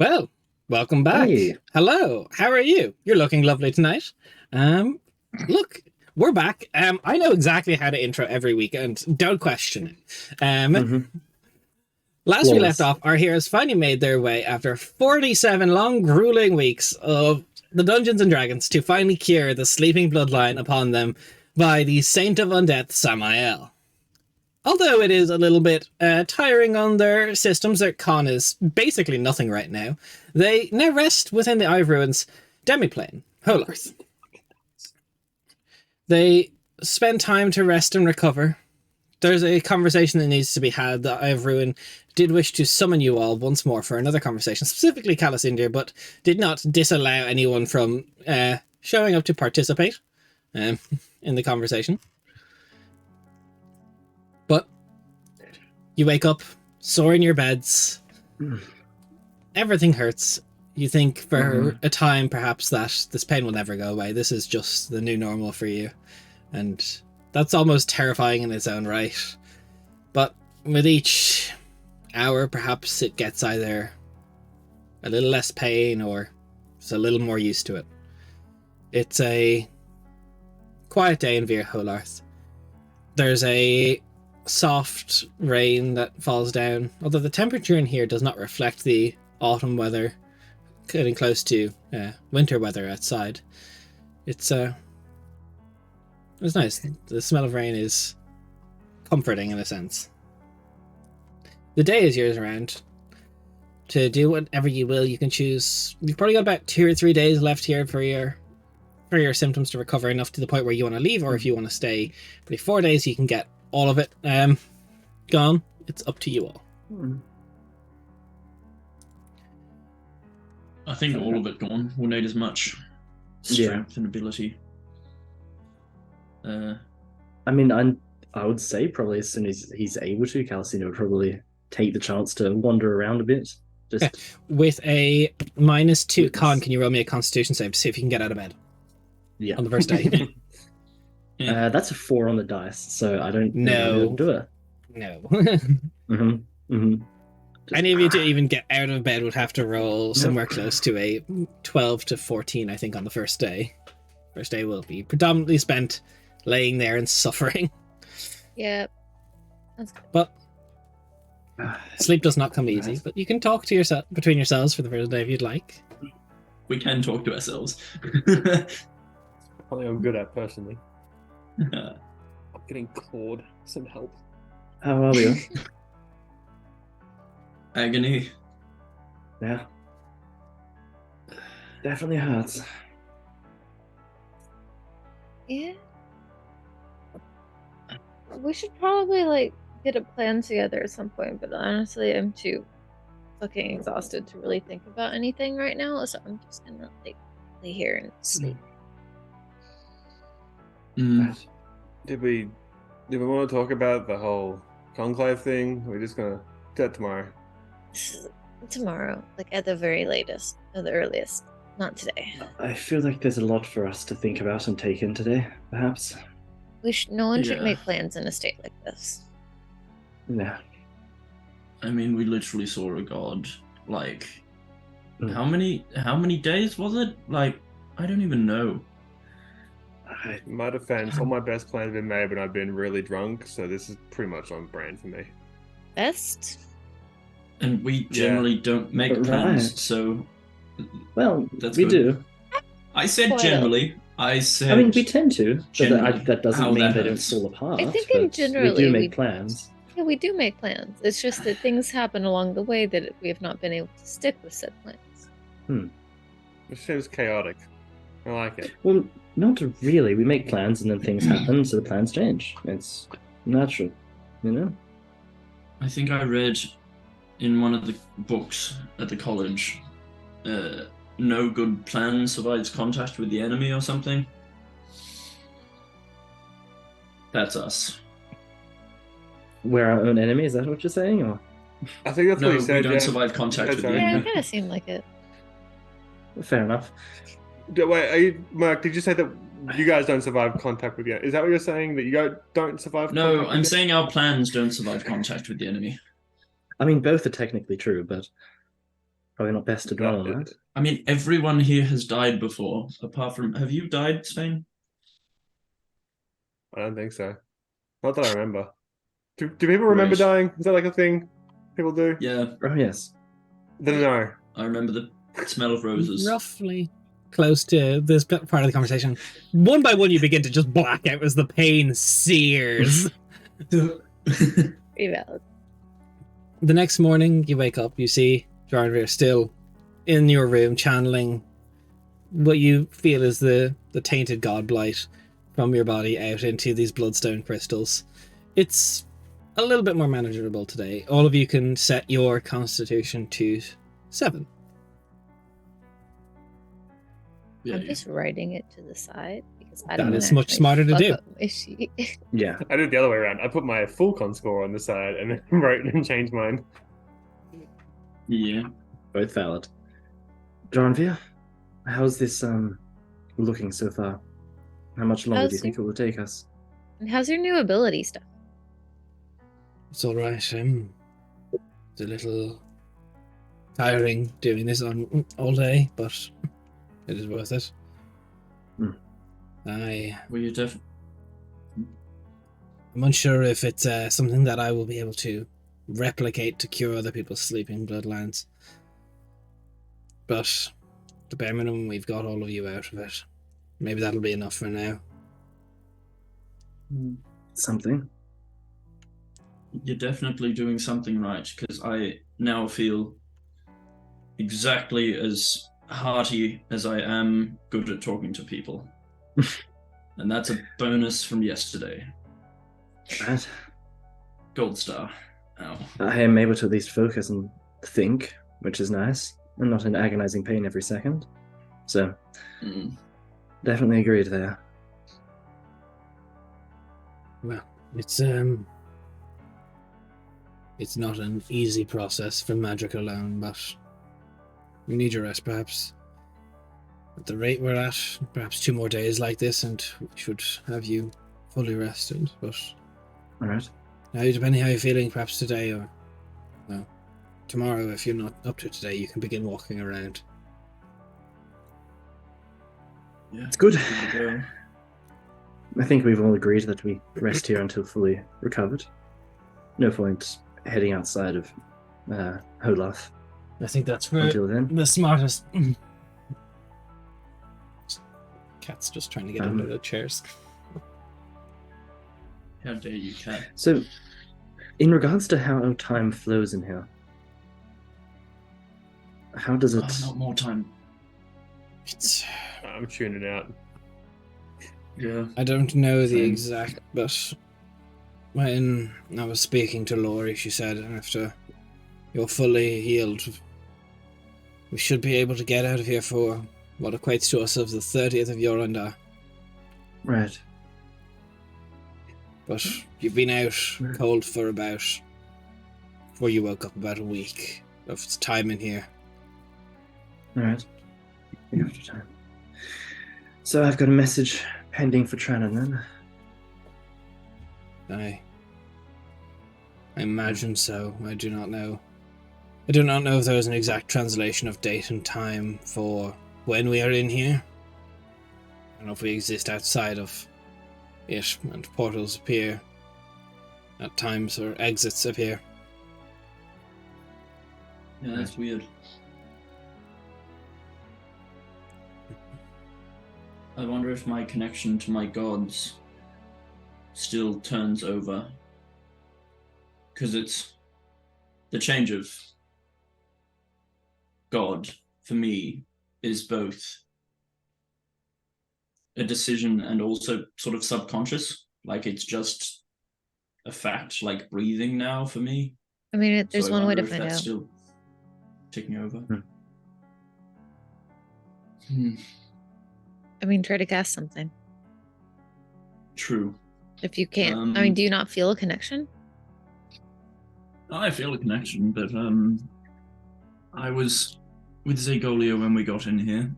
Well, welcome back. Hey. Hello. How are you? You're looking lovely tonight. Um, Look, we're back. I know exactly how to intro every week, and don't question it. hmm Last we left Flawless. off, our heroes finally made their way after 47 long, grueling weeks of the Dungeons and Dragons to finally cure the sleeping bloodline upon them by the Saint of Undeath, Samael. Although it is a little bit tiring on their systems, their con is basically nothing right now. They now rest within the Ive Ruins demiplane, Holarth. They spend time to rest and recover. There's a conversation that needs to be had. The Ive Ruin did wish to summon you all once more for another conversation, specifically Callus India, but did not disallow anyone from showing up to participate in the conversation. But you wake up, sore in your beds. Everything hurts. You think for a time, perhaps, that this pain will never go away. This is just the new normal for you. And that's almost terrifying in its own right. But with each hour, perhaps it gets either a little less pain or just a little more used to it. It's a quiet day in Vir Holarth. There's a soft rain that falls down, although the temperature in here does not reflect the autumn weather, getting close to winter weather outside. It's nice. The smell of rain is comforting in a sense. The day is yours around to do whatever you will. You can choose. You've probably got about 2 or 3 days left here for your symptoms to recover enough to the point where you want to leave, or if you want to stay for 4 days, you can get all of it gone. It's up to you all. I think all of it gone. We'll need as much strength and ability. I mean, I would say probably as soon as he's able to, Calcino would probably take the chance to wander around a bit. Just with a -2 con, can you roll me a Constitution save to see if you can get out of bed on the first day? That's a 4 on the dice, so I don't No. do it. No. Just, Any of you to even get out of bed would have to roll somewhere close to a 12 to 14, I think, on the first day. First day will be predominantly spent laying there and suffering. Yep. That's good. But sleep does not come easy, but you can talk to yourself between yourselves for the first day if you'd like. We can talk to ourselves. Something I'm good at personally. I'm getting clawed. Some help. how are we? Agony. Yeah. Definitely hurts. Yeah. We should probably get a plan together at some point, but honestly, I'm too fucking exhausted to really think about anything right now, so I'm just gonna lay here and sleep. Did we want to talk about the whole conclave thing? We're just gonna do that tomorrow. Tomorrow, at the very latest, or the earliest, not today. I feel like there's a lot for us to think about and take in today, perhaps. No one should Yeah. make plans in a state like this. Yeah. I mean, we literally saw a god. Mm. How many days was it? I don't even know. In my defense, all my best plans have been made, but I've been really drunk, so this is pretty much on brand for me. Best? And we generally don't make Right. plans, so Well, That's we good. do. I said Well- generally. I said I mean, we tend to, but generally that doesn't how mean that they don't hurts. fall apart. I think but in we generally do make we- plans. Yeah, we do make plans. It's just that things happen along the way that we have not been able to stick with said plans. It seems chaotic. I like it. Well, not really. We make plans and then things happen, so the plans change. It's natural, you know? I think I read in one of the books at the college, no good plan survives contact with the enemy or something. That's us. We're our own enemy, is that what you're saying? Or I think that's No, what we he said. don't Jen. survive contact with the Sorry. Yeah, it enemy. kind of seemed like it. fair enough. Wait, Mark, did you say that you guys don't survive contact with you? Is that what you're saying? That you guys don't survive No, contact I'm with saying our plans don't survive contact with the enemy. I mean, both are technically true, but Probably not best to dwell on that. I mean, everyone here has died before, apart from... Have you died, Spain? I don't think so. Not that I remember. Do people remember Right. dying? Is that like a thing people do? Yeah, Oh, yes. Then no. I remember the smell of roses. Roughly close to this part of the conversation. One by one, you begin to just black out as the pain sears. Pretty valid. The next morning, you wake up, you see Jarnvir still in your room channeling what you feel is the tainted god blight from your body out into these bloodstone crystals. It's a little bit more manageable today. All of you can set your constitution to 7. Yeah, I'm just writing it to the side because I That don't want is much smarter to fuck do. up my sheet. Yeah. I did it the other way around. I put my full con score on the side and then wrote and changed mine. yeah. Both valid. Jarnvir, how's this looking so far? How much longer do you How's think it will take us? And how's your new ability stuff? It's all right. It's a little tiring doing this on all day, but it is worth it. Hmm. Well, you definitely... I'm unsure if it's something that I will be able to replicate to cure other people's sleeping bloodlines. But the bare minimum, we've got all of you out of it. Maybe that'll be enough for now. Something. You're definitely doing something right, because I now feel exactly as hearty as I am good at talking to people. And that's a bonus from yesterday. Right. Gold star. Ow. I am able to at least focus and think, which is nice. I'm not in agonizing pain every second. So, definitely agreed there. Well, it's not an easy process for magic alone, but you need your rest, perhaps. At the rate we're at, perhaps 2 more days like this, and we should have you fully rested. But Alright. now, depending how you're feeling, perhaps today or well, tomorrow, if you're not up to it today, you can begin walking around. Yeah, It's good. to go. I think we've all agreed that we rest here until fully recovered. No point heading outside of Holarth I think that's for until then. the smartest. Cat's just trying to get under the chairs. How dare you, cat? So, in regards to how time flows in here, how does it... Not more time. It's, I'm tuning out. Yeah. I don't know the Same. exact, but when I was speaking to Laurie, she said after you're fully healed, we should be able to get out of here for what equates to us of the 30th of Yorundar. Right. But you've been out cold for about, before you woke up, about a week of time in here. Alright. After time. So I've got a message pending for Trannon then. I imagine so. I do not know. I do not know if there is an exact translation of date and time for when we are in here. I don't know if we exist outside of it and portals appear at times or exits appear. Yeah, that's weird. I wonder if my connection to my gods still turns over. Because it's the change of God for me is both a decision and also sort of subconscious. Like it's just a fact, like breathing now for me. I mean, there's So I one way to wonder if find that's out. still taking over. I mean, try to cast something. True. If you can't, I mean, Um, do you not feel a connection? I feel a connection, but I was with Zagolia when we got in here,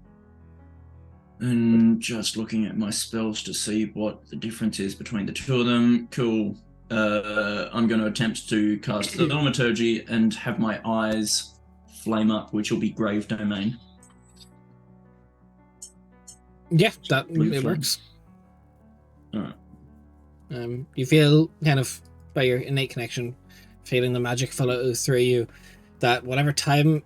and just looking at my spells to see what the difference is between the two of them. Cool. I'm going to attempt to cast the Thaumaturgy and have my eyes flame up, which will be grave domain. Yeah, that Blue it flame. works. Alright. You feel kind of by your innate connection, feeling the magic follow through you, that whatever time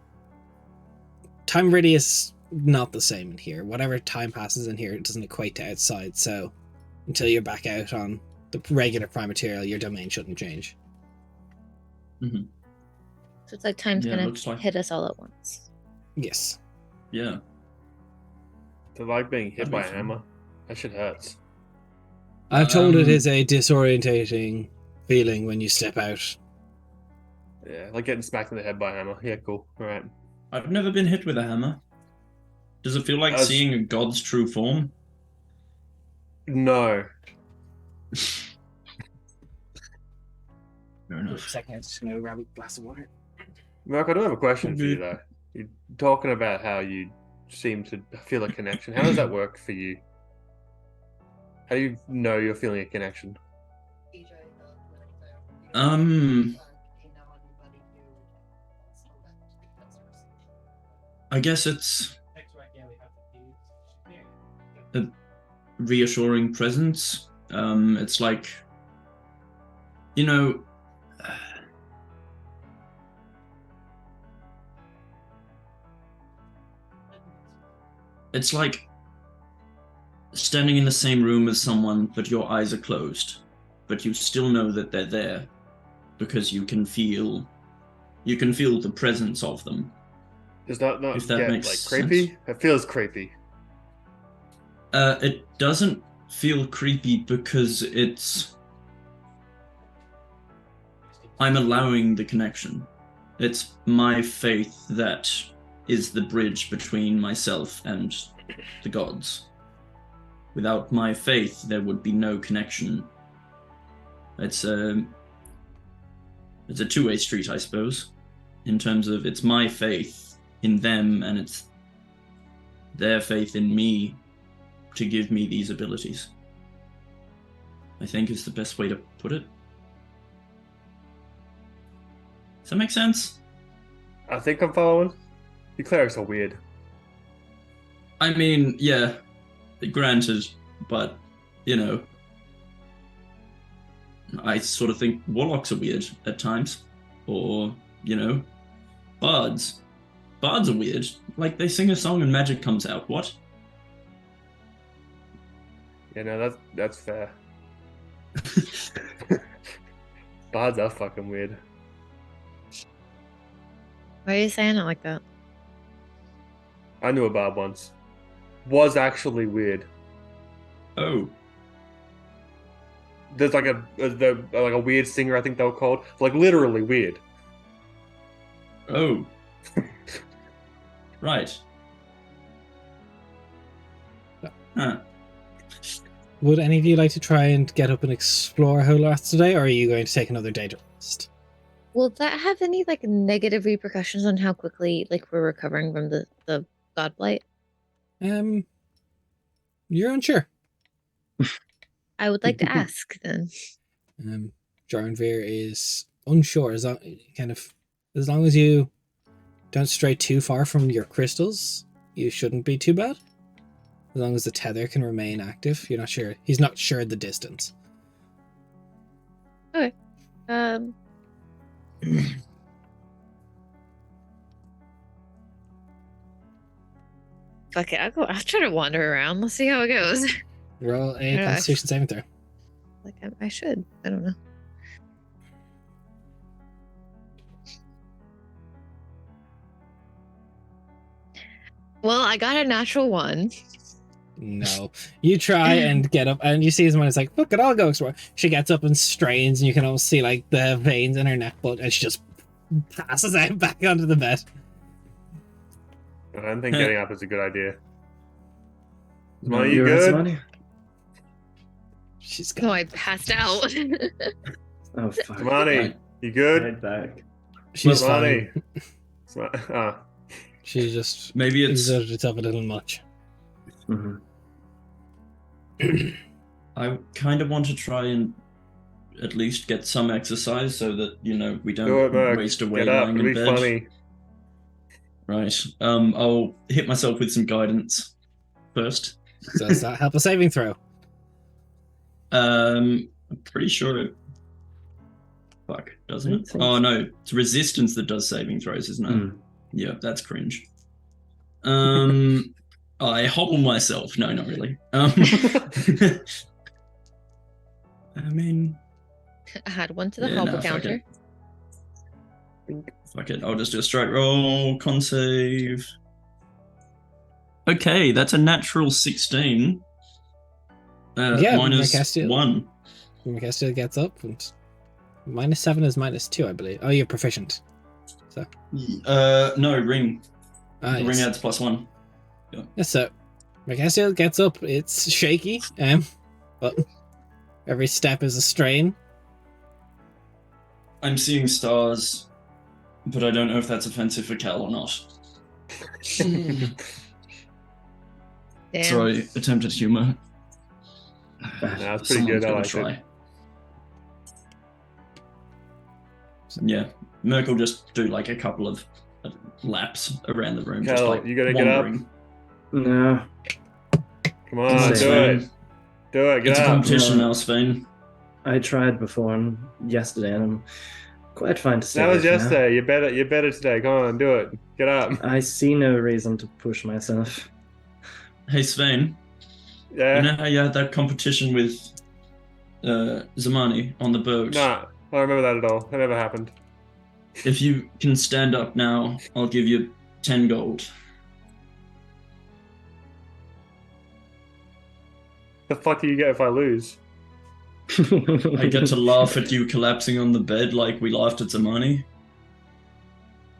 really is not the same in here. Whatever time passes in here, it doesn't equate to outside. So until you're back out on the regular prime material, your domain shouldn't change. Mm-hmm. So it's like time's Yeah, it gonna looks like- hit us all at once. Yes. Yeah. To like being hit That'd by be a fun. hammer. That shit hurts. I'm told it Um, is a disorientating feeling when you step out. Yeah, like getting smacked in the head by a hammer. Yeah, cool. All right. I've never been hit with a hammer. Does it feel like As- seeing a god's true form? No. Fair enough. Second, I'm just gonna grab a glass of water. Mark, I do have a question for you Good. though. You're talking about how you seem to feel a connection. How does that work for you? How do you know you're feeling a connection? I guess it's a reassuring presence. It's like, you know, it's like standing in the same room as someone, but your eyes are closed, but you still know that they're there because you can feel the presence of them. Does that not If that get makes like creepy? sense. It feels creepy. It doesn't feel creepy because I'm allowing the connection. It's my faith that is the bridge between myself and the gods. Without my faith, there would be no connection. It's a two-way street, I suppose, in terms of it's my faith in them and it's their faith in me to give me these abilities. I think is the best way to put it. Does that make sense? I think I'm following. You clerics are weird. I mean, yeah, granted, but, you know, I sort of think warlocks are weird at times. Or, you know, bards. Bards are weird. Like, they sing a song and magic comes out. What? Yeah, no, that's fair. Bards are fucking weird. Why are you saying it like that? I knew a bard once. Was actually weird. Oh. There's like a weird singer, I think they were called. Like literally weird. Oh. Right. Huh. Would any of you like to try and get up and explore Holarth today, or are you going to take another day to rest? Will that have any like negative repercussions on how quickly like we're recovering from the god blight? You're unsure. I would like to ask then. Jarnveer is unsure. As long as you don't stray too far from your crystals, you shouldn't be too bad. As long as the tether can remain active, you're not sure. He's not sure the distance. Okay. Fuck it, I'll try to wander around. Let's see how it goes. Roll a Yeah. Constitution saving throw. Like I should. I don't know. Well, I got a natural one. No. You try and get up, and you see his mom is like, look, it all go explore. She gets up and strains, and you can almost see like the veins in her neck, but and she just passes out back onto the bed. I don't think getting up is a good idea. No, Are you You're right, good? Simone? She's got No, I passed out. Oh fuck. Simone, Right. you good? Head back. she's Simone. fine. Ah, She just Maybe it's. exerted herself a little much. hmm I kind of want to try and at least get some exercise so that, you know, we do don't it, Merc. waste away Get up. lying It'll in be bed. funny. Right. I'll hit myself with some guidance first. So does that help a saving throw? I'm pretty sure it. Fuck, doesn't it? think Oh so. no, it's resistance that does saving throws, isn't it? Mm. Yeah, that's cringe. I hobble myself. No, not really. I mean, Add one to the Yeah, hobble no, fuck counter. fuck it. I'll just do a straight roll. Con save. Okay, that's a natural 16. Yeah, minus Mercastiel. 1. Mercastiel gets up, and -7 is -2, I believe. Oh, you're proficient. So No, ring. ah, The yes. ring adds +1. Yeah, so Mercastiel gets up. It's shaky, but every step is a strain. I'm seeing stars, but I don't know if that's offensive for Cal or not. Damn. Sorry, attempted humor. That's pretty good. I Someone's like gotta it. try. Yeah, Merc will just do like a couple of laps around the room, just Cal, like you gotta get up. wandering. No. Come on, Same. do it. Do it. Get It's a up. competition No. now, Spain. I tried before and yesterday, and I'm quite fine to stay That was awake now. yesterday. You're better. You're better today. Come on, do it. Get up. I see no reason to push myself. Hey, Spain, Yeah. you know how you had that competition with Zamani on the boat? Nah, I don't remember that at all. That never happened. If you can stand up now, I'll give you 10 gold. The fuck do you get if I lose? I get to laugh at you collapsing on the bed like we laughed at Zamani.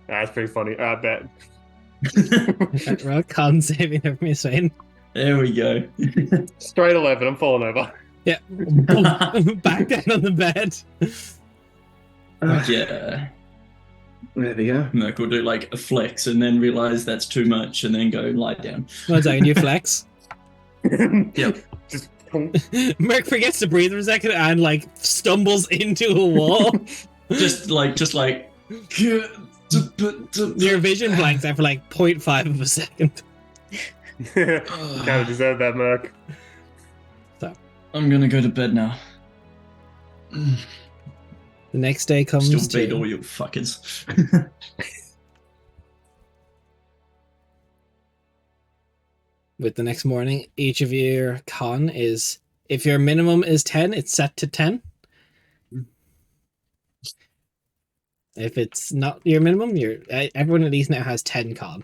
That's pretty funny. I bet. Roll con saving over me, Swain. There we go. Straight 11. I'm falling over. Yeah, back down on the bed. Yeah. There we go. Merc will do like a flex and then realize that's too much and then go lie down. 1 second, you flex. Yep. Just Merc forgets to breathe for a second and like stumbles into a wall. just like Your vision blanks out for like 0.5 of a second. kind of deserve that, Merc. I'm gonna go to bed now. The next day comes Still beat to all you fuckers. with the next morning. Each of your con is, if your minimum is 10, it's set to 10. If it's not your minimum, everyone at least now has 10 con.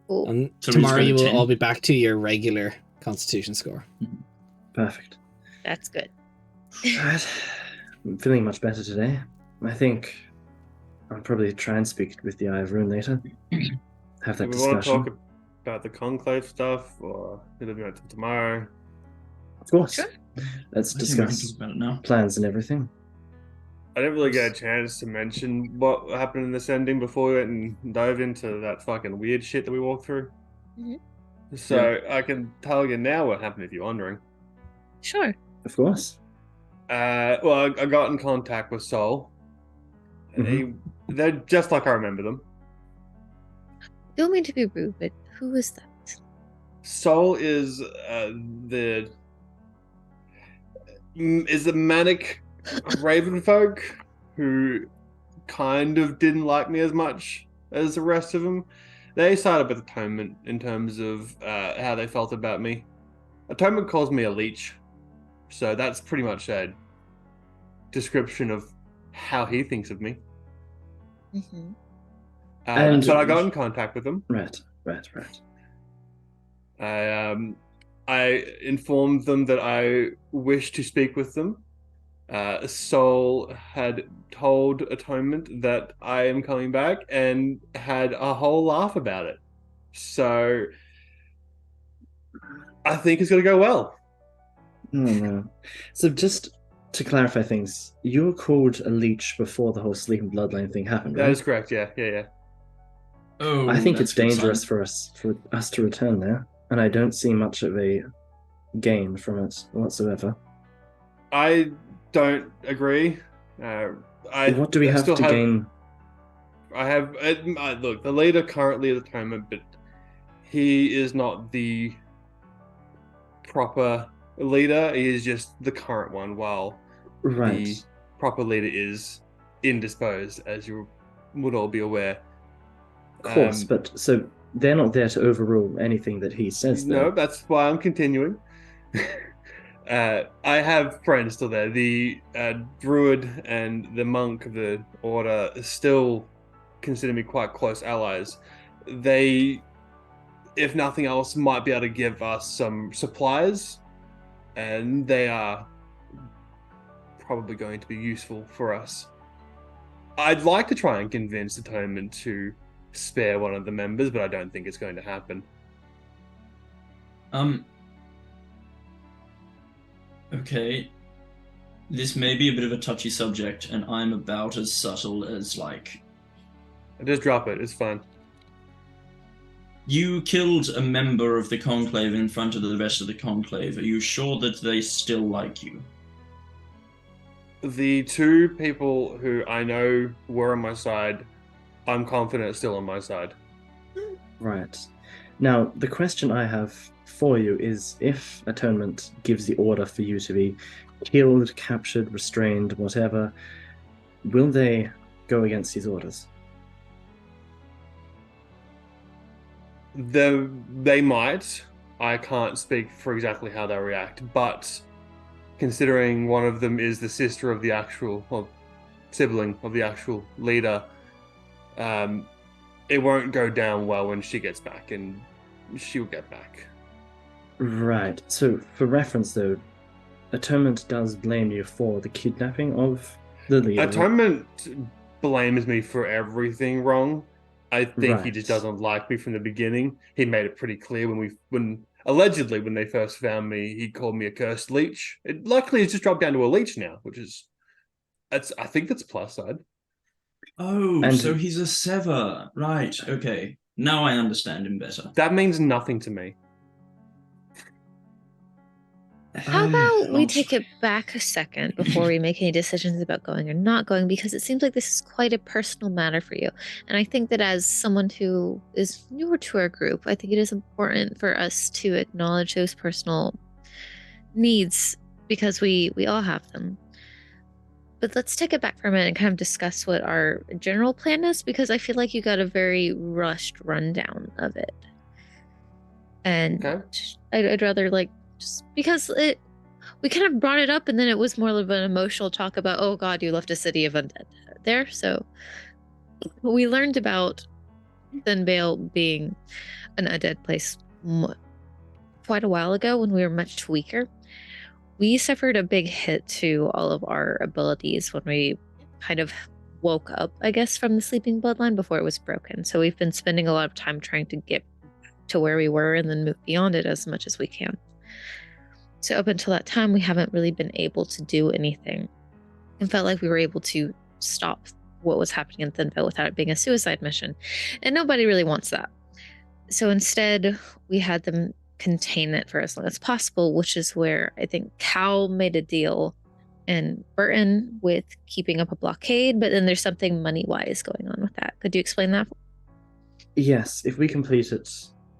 Cool. And So we just tomorrow go to you will 10? all be back to your regular constitution score. Perfect. That's good. Right. I'm feeling much better today. I think I'll probably try and speak with the Eye of Rune later. Have Do that we want to discussion. talk about the conclave stuff, or it'll be until tomorrow? Of course. Sure. Let's I think we can discuss talk about it now. plans and everything. I didn't really get a chance to mention what happened in this ending before we went and dove into that fucking weird shit that we walked through. Mhm. So I can tell you now what happened if you're wondering. Sure. Of course. Well, I got in contact with Soul. And they're just like I remember them. Don't mean to be rude, but who is that? Soul is the manic raven folk who kind of didn't like me as much as the rest of them. They sided with Atonement in terms of how they felt about me. Atonement calls me a leech, so that's pretty much a description of how he thinks of me. Mm-hmm. And- so I got in contact with them. Right. I informed them that I wished to speak with them. Soul had told Atonement that I am coming back and had a whole laugh about it. So I think it's going to go well. Oh, no. So just to clarify things, you were called a leech before the whole sleep and bloodline thing happened, right? That is correct. Yeah. Oh, I think that's it's a good dangerous sign. for us to return there, and I don't see much of a gain from it whatsoever. I don't agree. What do we I have still to gain Look, the leader currently at the tournament, but he is not the proper leader. He is just the current one, while Right. the proper leader is indisposed, as you would all be aware. Of course, but so they're not there to overrule anything that he says, though. No, that's why I'm continuing. I have friends still there. The druid and the monk of the order still consider me quite close allies. They, if nothing else, might be able to give us some supplies, and they are probably going to be useful for us. I'd like to try and convince the tournament to spare one of the members, but I don't think it's going to happen. Okay. This may be a bit of a touchy subject, and I'm about as subtle as, like... Just drop it, it's fine. You killed a member of the Conclave in front of the rest of the Conclave. Are you sure that they still like you? The two people who I know were on my side, I'm confident are still on my side. Right. Now, the question I have for you is, if Atonement gives the order for you to be killed, captured, restrained, whatever, will they go against these orders? They might. I can't speak for exactly how they'll react, but considering one of them is the sister of the actual, or sibling of the actual leader, it won't go down well when she gets back, and she'll get back. Right. So, for reference, though, Atonement does blame you for the kidnapping of the leader. Atonement blames me for everything wrong. I think he just Right. doesn't like me from the beginning. He made it pretty clear when allegedly when they first found me, he called me a cursed leech. Luckily, it's just dropped down to a leech now, which is, I think that's a plus side. Oh, And- so he's a sever. Right, okay. Now I understand him better. That means nothing to me. How about we take it back a second before we make any decisions about going or not going, because it seems like this is quite a personal matter for you. And I think that as someone who is newer to our group, I think it is important for us to acknowledge those personal needs, because we all have them. But let's take it back for a minute and kind of discuss what our general plan is, because I feel like you got a very rushed rundown of it. And Okay. I'd rather, like, just because we kind of brought it up, and then it was more of an emotional talk about, oh god, you left a city of undead there. So we learned about Thinvale being an undead place quite a while ago when we were much weaker. We suffered a big hit to all of our abilities when we kind of woke up, I guess, from the sleeping bloodline before it was broken. So we've been spending a lot of time trying to get to where we were and then move beyond it as much as we can. So up until that time, we haven't really been able to do anything, and felt like we were able to stop what was happening in Thinvale without it being a suicide mission. And nobody really wants that. So instead, we had them contain it for as long as possible, which is where I think Cal made a deal and Burton with keeping up a blockade, but then there's something money-wise going on with that. Could you explain that? Yes, if we complete it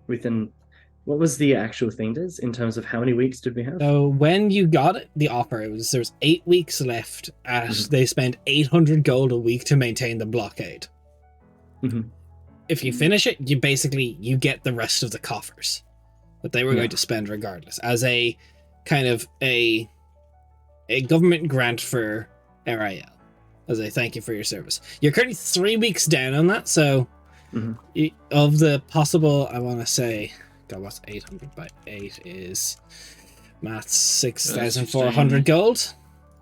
within... What was the actual thing, Diz, in terms of how many weeks did we have? So when you got the offer, there's 8 weeks left. They spend 800 gold a week to maintain the blockade. Mhm. If you finish it, you get the rest of the coffers that they were going to spend regardless, as a kind of a government grant for RIL, as a thank you for your service. You're currently 3 weeks down on that, so of the possible, I want to say, God, what's 800 by 8 is maths, 6,400 gold.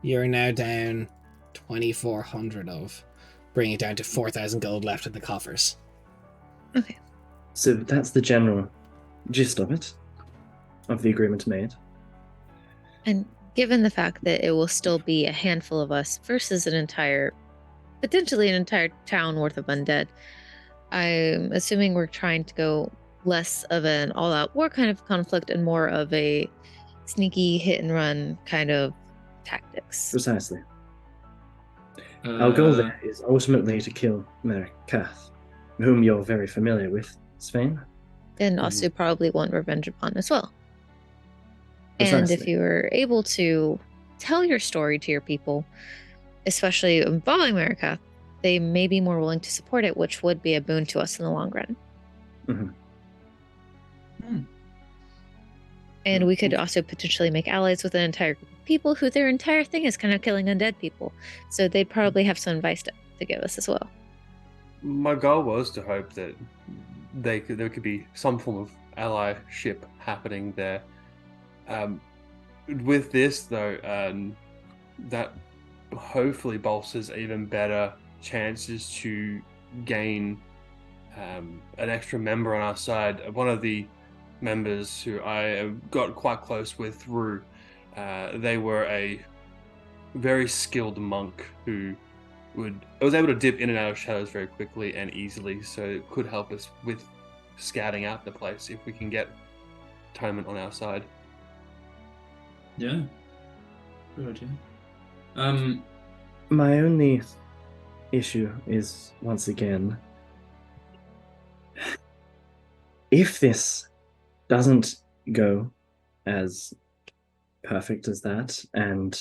You're now down 2,400 of, bringing it down to 4,000 gold left in the coffers. Okay. So that's the general gist of it, of the agreement made. And given the fact that it will still be a handful of us versus potentially an entire town worth of undead, I'm assuming we're trying to go less of an all-out war kind of conflict and more of a sneaky hit and run kind of tactics. Precisely. Our goal there is ultimately to kill Merikath, whom you're very familiar with, Svein. And also probably want revenge upon as well. And if Precisely. you were able to tell your story to your people, especially involving Marikath, they may be more willing to support it, which would be a boon to us in the long run. And we could also potentially make allies with an entire group of people who their entire thing is kind of killing undead people. So they'd probably have some advice to give us as well. My goal was to hope that there could be some form of allyship happening there. With this, though, that hopefully bolsters even better chances to gain an extra member on our side. One of the members who I got quite close with through, they were a very skilled monk who was able to dip in and out of shadows very quickly and easily, so it could help us with scouting out the place if we can get Atonement on our side. Yeah. Good idea. My only issue is, once again, if this doesn't go as perfect as that, and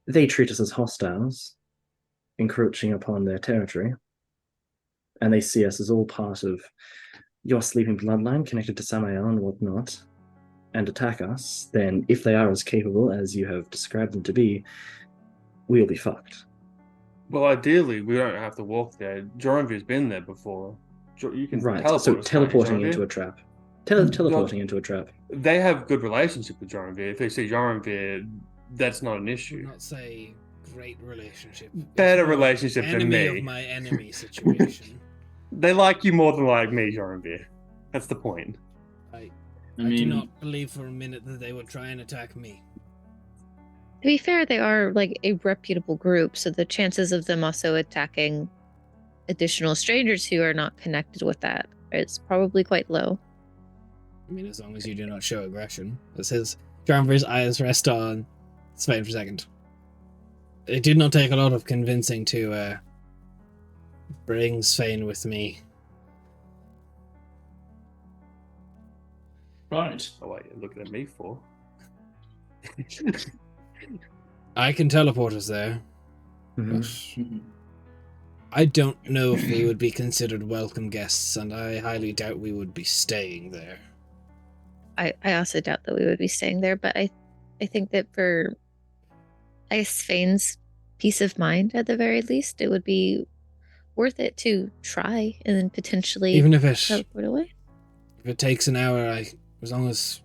they treat us as hostiles, encroaching upon their territory, and they see us as all part of your sleeping bloodline connected to Samael and whatnot, and attack us, then if they are as capable as you have described them to be, we'll be fucked. Well, ideally, we don't have to walk there. Joranvir's been there before. You can Right, teleport so us, teleporting can't you, into a trap. Teleporting into a trap. They have good relationship with Joranvir. If they see Joranvir, that's not an I issue. would not say great relationship. Better It's more relationship than enemy me. of my enemy situation. They like you more than like me, Joranvir. That's the point. I I do mean, not believe for a minute that they would try and attack me. To be fair, they are like a reputable group, so the chances of them also attacking additional strangers who are not connected with that is probably quite low. I mean, as long as you do not show aggression. As his Jarvan's eyes rest on Svein for a second. It did not take a lot of convincing to bring Svein with me. right. Oh, what you're looking at me for? I can teleport us there, Mhm. but I don't know if we would be considered welcome guests, and I highly doubt we would be staying there. I also doubt that we would be staying there, but I think that for Svein's peace of mind, at the very least, it would be worth it to try and then potentially Even if teleport away. it takes an hour, as long as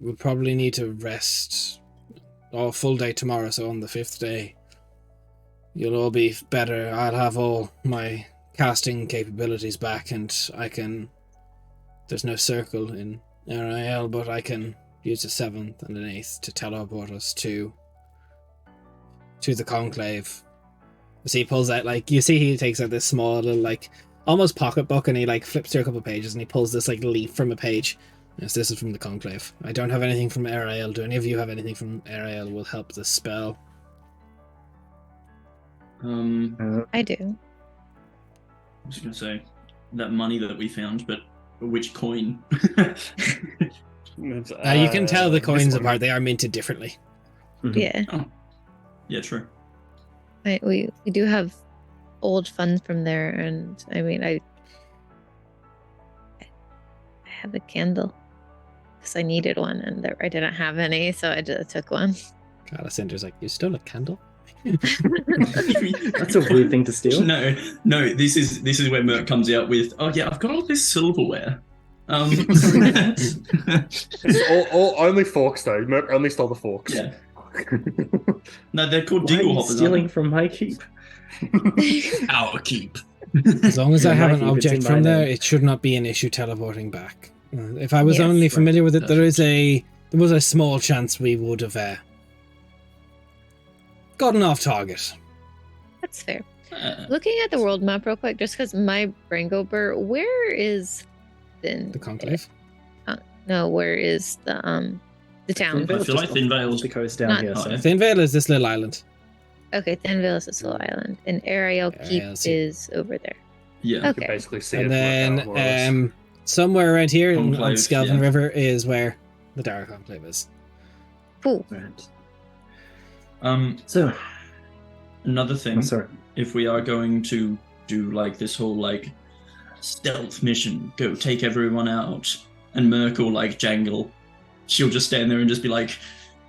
we'll probably need to rest a full day tomorrow, so on the 5th day, you'll all be better. I'll have all my casting capabilities back, and I can... There's no circle in RIL, but I can use the 7th and an 8th to teleport us to the conclave. So he pulls out, like, you see he takes out this small little, like, almost pocketbook, and he, like, flips through a couple of pages, and he pulls this, like, leaf from a page. Yes, this is from the conclave. I don't have anything from RIL. Do any of you have anything from RIL will help this spell? I do. I was going to say that money that we found, but which coin? You can tell the this coins one. apart. They are minted differently. Mhm. Yeah. Oh, yeah, true. We do have old funds from there, and I mean, I have a candle because I needed one, and I didn't have any, so I just took one. Calicinder's like, you stole a candle? That's a weird thing to steal. No. This is where Merc comes out with, oh yeah, I've got all this silverware. It's all only forks though. Merc only stole the forks. Yeah. No, they're called Why are you dingle hoppers. stealing from my keep? Our keep. As long as I Yeah, have an Mikey, if it's object in from my there, name. it should not be an issue teleporting back. If I was Yes. only familiar with it, there Perfect. was a small chance we would have gotten off target. That's fair. Looking at the world map real quick, just because my brain go burr, where is The conclave. No, where is the town? I feel like Thin Vale's the coast down Not- here. So. Oh, Thin Vale is this little island. Okay, Thinville is a solo island, and Ariel Keep Ariel's is over there. Yeah. You can Okay. basically see And it from a then tower, more or less. somewhere around here on Conclave, Skelvin yeah. River is where the Dark Conclave is. Cool. Right. So, Another thing, sorry. if we are going to do like this whole like stealth mission, go take everyone out, and Merc will like jangle, she'll just stand there and just be like,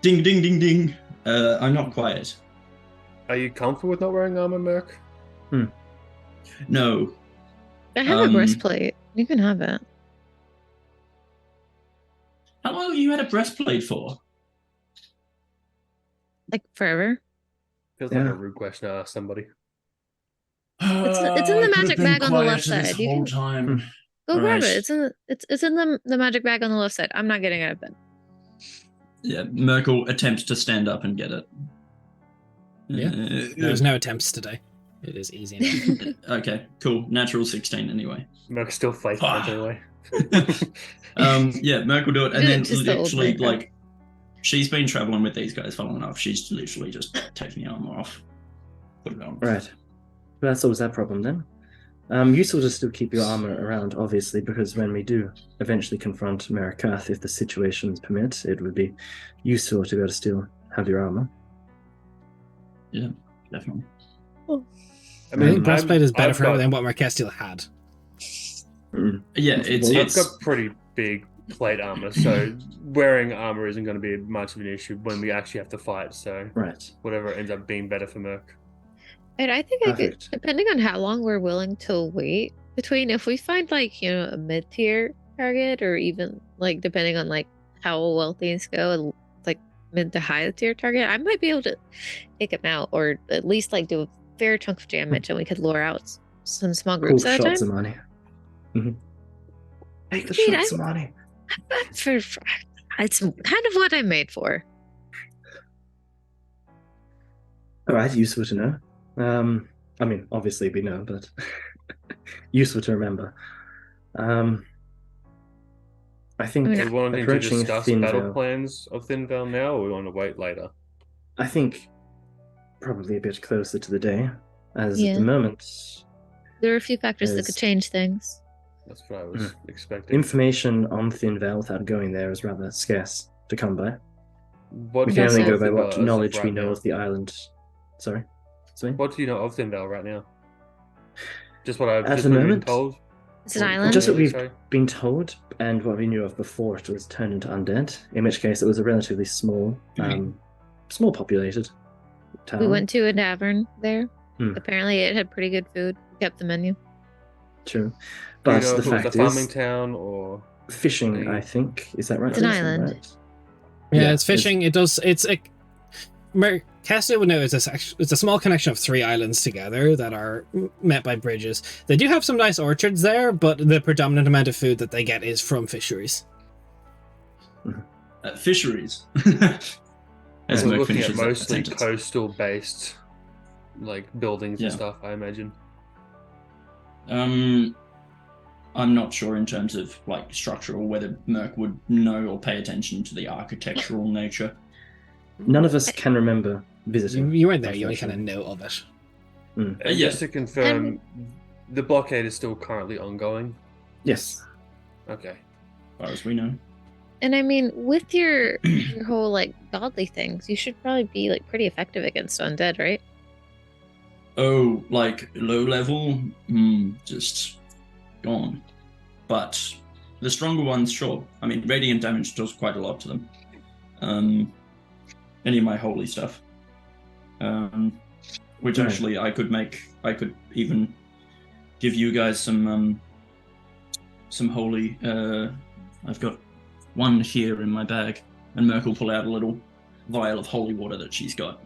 ding, ding, ding, ding. I'm not quiet. Are you comfortable with not wearing armor, Merc? No. I have a breastplate. You can have it. How long have you had a breastplate for? Like forever. Feels like Yeah. a rude question to ask somebody. It's in the magic bag on the left this side. You whole can- time. Go grab Right. it. It's in the magic bag on the left side. I'm not getting out of bed. Yeah, Merkel attempts to stand up and get it. Yeah. There's no attempts today. It is easy enough. Okay, cool. Natural 16 anyway. Merc's still faith point anyway. Yeah, Merc will do it, and Do it then just the old literally, Merc. like, she's been traveling with these guys for long enough. She's literally just taking the armor off, put it on. Right. Well, that solves that problem then. Useful to still keep your armor around, obviously, because when we do eventually confront Marikath, if the situations permit, it would be useful to be able to still have your armor. Yeah, definitely. I think breastplate is better I've for her got- than what Marquestiel had. Yeah, it's Well, I've it's got pretty big plate armor, so wearing armor isn't going to be much of an issue when we actually have to fight. So Right. whatever ends up being better for Merc. And I think I could, Perfect. depending on how long we're willing to wait between, if we find like, you know, a mid tier target, or even like depending on like how well things go, like mid to high tier target, I might be able to take him out, or at least like do a fair chunk of damage, and we could lure out some small Cool groups at a shot, time. Zamani. Take the I mean, shot, Zamani. It's kind of what I'm made for. All right, useful to know. I mean, obviously we know, but useful to remember. I think I mean, Are we wanting to approaching discuss battle Thinvale, plans of Thinvale now, or we want to wait later? I think probably a bit closer to the day, as at Yeah. the moment, There are a few factors that could Is- change things. That's what I was Hmm. expecting. information on Thinvale without going there is rather scarce to come by. What We do can you only know go of by Thinvale what as of knowledge we right know now? of the island. Sorry? What do you know of Thinvale right now? Just what I've At just the what we've been moment, told. It's an What- island. just what we've Sorry. been told, and what we knew of before it was turned into undead. In which case, it was a relatively small, small populated town. We went to a tavern there. Hmm. Apparently, it had pretty good food. We kept the menu. True, Do you but know the if it was a fact farming is, town or fishing. a- I think is that right? It's an Jason? island. Right? Yeah, Yeah, it's fishing. It does. It's a. Castle would know it's a small connection of 3 islands together that are met by bridges. They do have some nice orchards there, but the predominant amount of food that they get is from fisheries. fisheries. As we're Merc looking at finishes that mostly sentence. coastal based like buildings and Yeah. stuff, I imagine. I'm not sure in terms of like structure or whether Merc would know or pay attention to the architectural nature. None of us can remember visiting. You weren't there. You only kind of unfortunately. know of it. And Yeah. just to confirm, the blockade is still currently ongoing. Yes. Okay. As far as we know. And I mean, with your whole like godly things, you should probably be like pretty effective against undead, right? Oh, like low level? Just gone. But the stronger ones, sure. I mean, radiant damage does quite a lot to them. Any of my holy stuff. Which Right. actually I could even give you guys some holy. I've got one here in my bag, and Merc will pull out a little vial of holy water that she's got,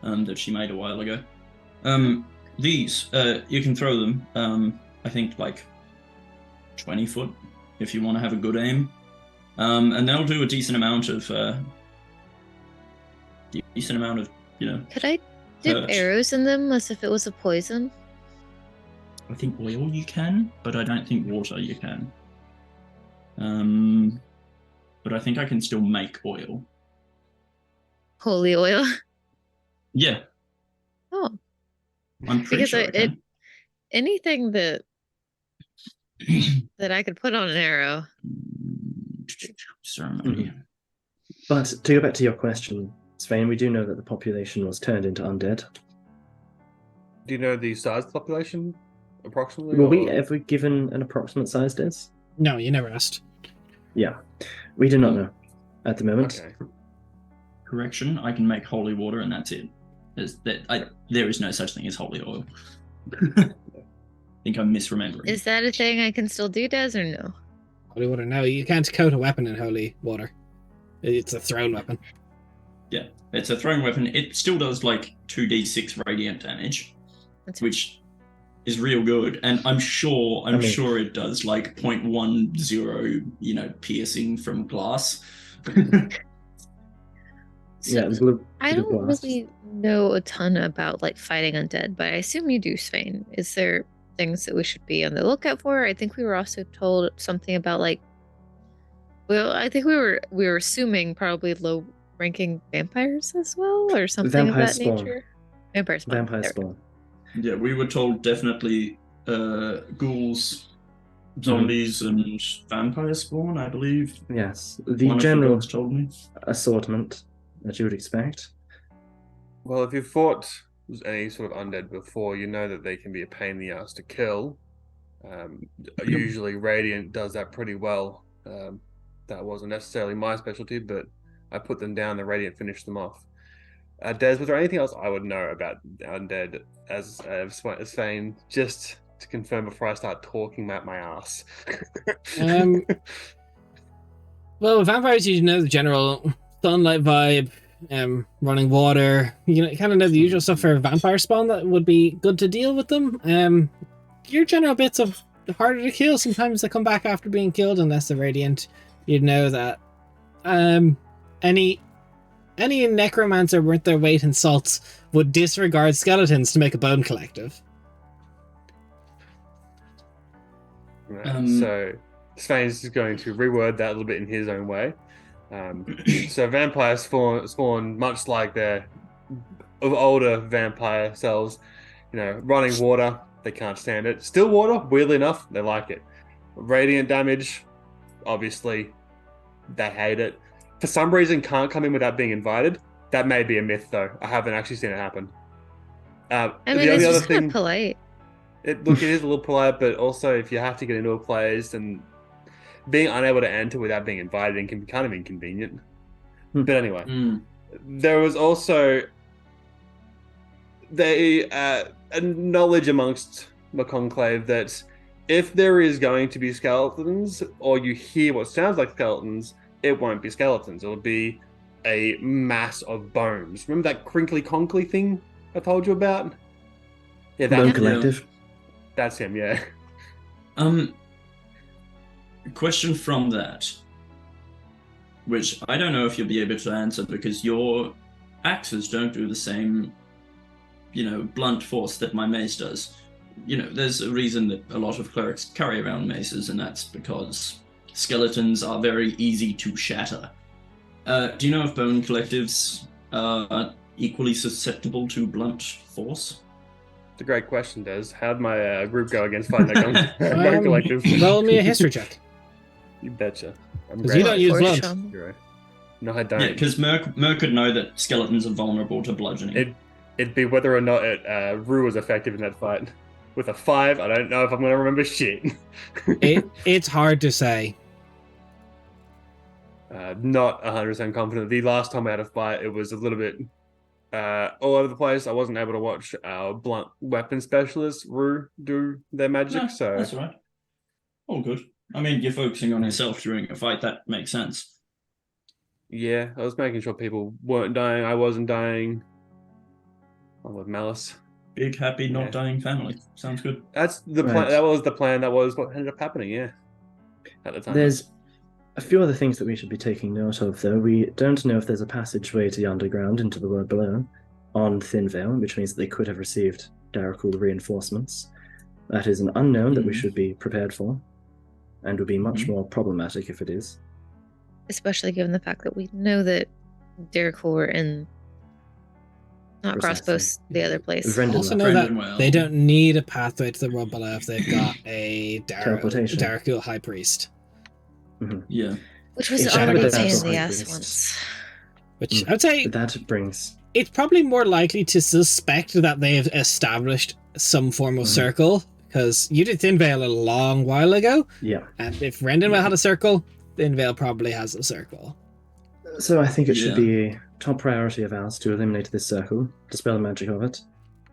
that she made a while ago. These you can throw them. I think like 20 foot if you want to have a good aim, and they'll do a decent amount of you know. Could I dip Hurt. arrows in them as if it was a poison? I think oil you can, but I don't think water you can. But I think I can still make oil. Holy oil. Yeah. I'm pretty Because sure I can. anything that I could put on an arrow. Ceremony. But to go back to your question, Svein, we do know that the population was turned into undead. Do you know the size of the population, approximately? Were we or- ever given an approximate size, Des? No, you never asked. Yeah, we do not know at the moment. Okay. Correction, I can make holy water and that's it. There is no such thing as holy oil. I think I'm misremembering. Is that a thing I can still do, Des, or no? Holy water. No, you can't coat a weapon in holy water. It's a thrown weapon. Yeah, it's a thrown weapon. It still does like 2d6 radiant damage, which is real good. And I'm sure it does like 0.10, piercing from glass. So Yeah, blue I don't blast. really know a ton about like fighting undead, but I assume you do, Svein. Is there things that we should be on the lookout for? I think we were also told something about like, well, I think we were assuming probably low-ranking vampires as well, or something Vampire of that spawn. nature. Vampire spawn. Vampire There we go. spawn. Yeah, we were told definitely ghouls, zombies, and vampire spawn, I believe. Yes, the One of the general gods told me. assortment that you would expect. Well, if you've fought any sort of undead before, you know that they can be a pain in the ass to kill. Usually, Radiant does that pretty well. That wasn't necessarily my specialty, but I put them down. The Radiant finished them off. Des, was there anything else I would know about undead as Svein, just to confirm before I start talking about my ass? Well, vampires, you know the general sunlight vibe, running water. You kind of know the usual stuff for a vampire spawn that would be good to deal with them. Your general bits of harder to kill. Sometimes they come back after being killed, unless they're radiant. You'd know that. Any necromancer worth their weight in salts would disregard skeletons to make a bone collective. Right, so Svein's is going to reword that a little bit in his own way. So vampires spawn much like their older vampire selves, running water, they can't stand it. Still water, weirdly enough, they like it. Radiant damage, obviously, they hate it. For some reason, can't come in without being invited. That may be a myth, though. I haven't actually seen it happen. I mean, it's just kind of polite. It is a little polite, but also if you have to get into a place and being unable to enter without being invited can be kind of inconvenient. But anyway, there was also a knowledge amongst the conclave that if there is going to be skeletons, or you hear what sounds like skeletons, it won't be skeletons. It'll be a mass of bones. Remember that crinkly conkly thing I told you about? Yeah, Bone collective. That's him, yeah. Question from that, which I don't know if you'll be able to answer because your axes don't do the same, blunt force that my mace does. There's a reason that a lot of clerics carry around maces, and that's because skeletons are very easy to shatter. Do you know if bone collectives are equally susceptible to blunt force? It's a great question, Des. How'd my group go against fighting that bone collective? Roll me a history check. You betcha. Because you don't use blunt. No, I don't. Yeah, because Merc could know that skeletons are vulnerable to bludgeoning. It'd be whether or not Rue was effective in that fight. With a 5, I don't know if I'm going to remember shit. It's hard to say. Not 100% confident. The last time I had a fight, it was a little bit all over the place. I wasn't able to watch our blunt weapon specialist, Rue, do their magic. No, so that's all right. All good. I mean, you're focusing on yourself during a fight. That makes sense. Yeah, I was making sure people weren't dying. I wasn't dying. All with malice. Big, happy, not dying family. Sounds good. That's the plan. Right. That was the plan. That was what ended up happening. Yeah, at the time. There's a few other things that we should be taking note of, though. We don't know if there's a passageway to the underground into the world below on Thin Veil, which means that they could have received Darrakul reinforcements. That is an unknown that we should be prepared for, and would be much more problematic if it is. Especially given the fact that we know that Darrakul were in Not Precisely. Crossbows, the other place. Vrendon Also well. know that Brendan they don't need a pathway to the world below if they've got a Teleportation. Darakul High Priest. Yeah. Which was Shadow already a Darakul pain in the High ass Priest. once. Which I would say That brings... it's probably more likely to suspect that they've established some form of circle, because you did Thin Veil a long while ago, Yeah. and if Rendonvale had a circle, Thin Veil probably has a circle. So I think it should Yeah. be a top priority of ours to eliminate this circle, dispel the magic of it,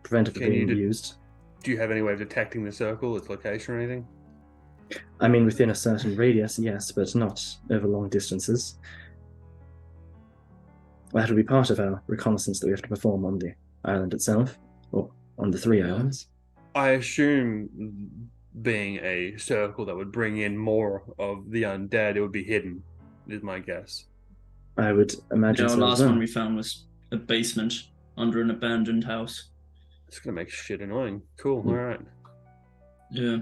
prevent it from Can you being do- used. Do you have any way of detecting the circle, its location, or anything? I mean, within a certain radius, yes, but not over long distances. That will be part of our reconnaissance that we have to perform on the island itself, or on the 3 Yeah. islands. I assume, being a circle that would bring in more of the undead, it would be hidden, is my guess. I would imagine Our so as last well. one we found was a basement under an abandoned house. It's gonna make shit annoying. Cool, alright. Yeah.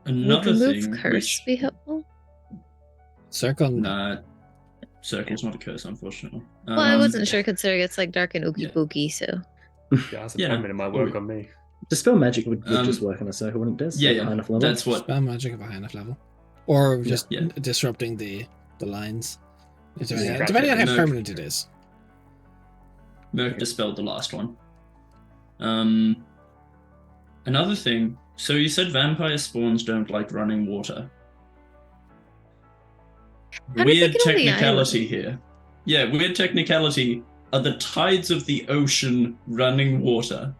Would Another remove thing curse which be helpful? Circle? nah, circle's not a curse, unfortunately. Well, I wasn't sure considering it's like dark and ooky booky, so. Yeah, that's a Yeah. appointment. It might work on me. Dispel magic would just Um, work on a circle, wouldn't it? Yeah, At a yeah. high enough level. That's what. Spell magic of a high enough level. Or just Yeah. disrupting the lines. Scratch Depending on how No. permanent it is. Merc dispelled the last one. Another thing. So you said vampire spawns don't like running water. How did they Weird get on the technicality island? here. Yeah, weird technicality. Are the tides of the ocean running water?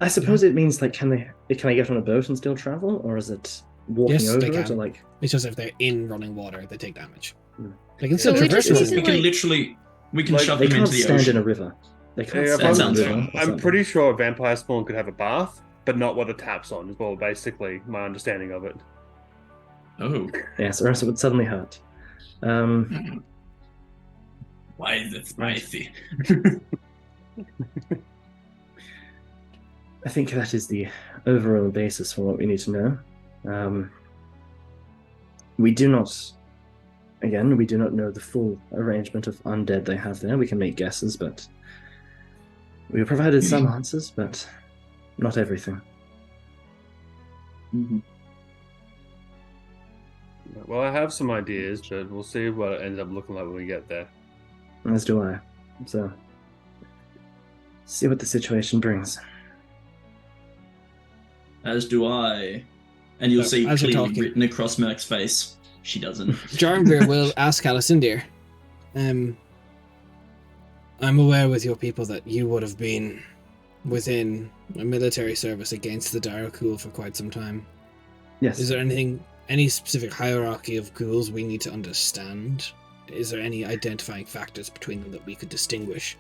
I suppose it means, like, can they get on a boat and still travel? Or is it walking Yes, over they it? can. Or, like, It's just if they're in running water, they take damage. Hmm. They can So still we traverse just running need We to, water. can literally Like, shove they them can't into the stand ocean. in a river. They can't Yeah, stand in a sounds river. right. or I'm something. pretty sure a vampire spawn could have a bath, but not what a tap's on, is well, basically my understanding of it. Oh, Yes, or else it would suddenly hurt. why is it spicy? I think that is the overall basis for what we need to know. We do not know the full arrangement of undead they have there. We can make guesses, but we have provided some answers, but not everything. Well, I have some ideas, but we'll see what it ends up looking like when we get there. As do I. So, see what the situation brings. As do I. And you'll So, see as you're clearly talking- written across Merc's face. She doesn't. Jarnvir will ask Alicindir, I'm aware with your people that you would have been within a military service against the Darakul for quite some time. Yes. Is there any specific hierarchy of ghouls we need to understand? Is there any identifying factors between them that we could distinguish?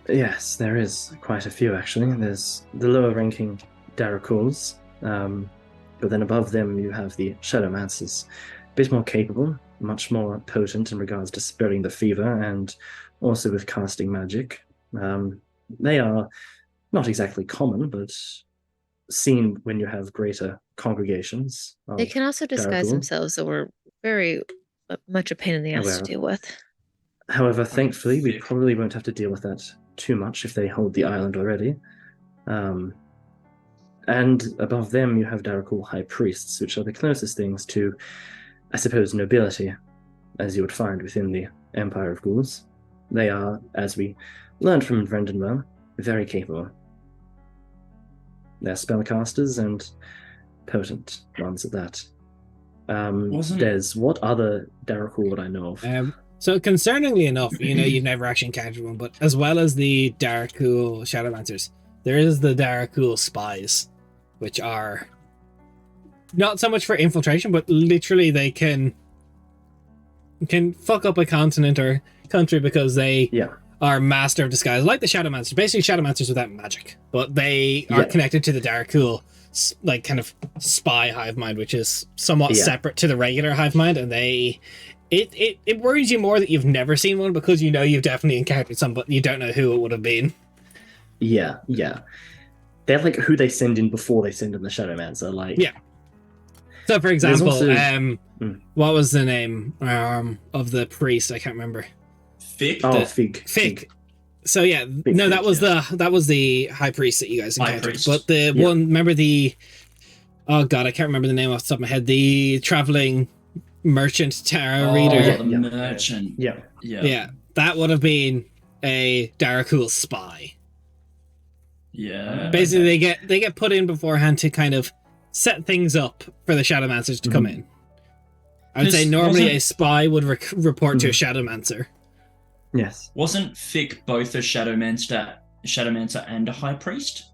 Yes, there is quite a few actually. There's the lower ranking Darakuls, but then above them you have the Shadowmancers, a bit more capable, much more potent in regards to spreading the fever and also with casting magic. They are not exactly common, but seen when you have greater congregations. They can also disguise Darakul. themselves, so we're very much a pain in the ass Aware to of. deal with. However, thankfully, we thick. probably won't have to deal with that too much if they hold the island already. And above them, you have Darakul High Priests, which are the closest things to, I suppose, nobility, as you would find within the Empire of Ghouls. They are, as we learned from Vrendonvale, very capable. They're spellcasters and potent ones at that. Wasn't- Des, what other Darakul would I know of? So concerningly enough, you've never actually encountered one, but as well as the Darakul Shadowmancers, there is the Darakul spies, which are not so much for infiltration, but literally they can fuck up a continent or country because they Yeah. are master of disguise, like the Shadowmancers. Basically, Shadowmancers without magic, but they are Yeah. connected to the Darakul, like kind of spy hive mind, which is somewhat Yeah. separate to the regular hive mind, and it worries you more that you've never seen one because you know you've definitely encountered some, but you don't know who it would have been. Yeah. They're like who they send in before they send in the Shadowmancer. Like, Yeah. So, for example, also- what was the name of the priest? I can't remember. Vic? Oh, The- Fig. Fig. So yeah, Big no, Fig, that was the high priest that you guys High encountered. priest. But the Yeah. one, remember the, oh god, I can't remember the name off the top of my head. The traveling merchant tarot Oh, reader. yeah, the yeah. merchant. Yeah. Yeah, that would have been a Darakul spy. Yeah. Basically, okay. they get put in beforehand to kind of set things up for the Shadowmancers to come in. I would say Because normally wasn't- a spy would report to a Shadowmancer. Yes. Wasn't Fick both a Shadowmancer and a High Priest?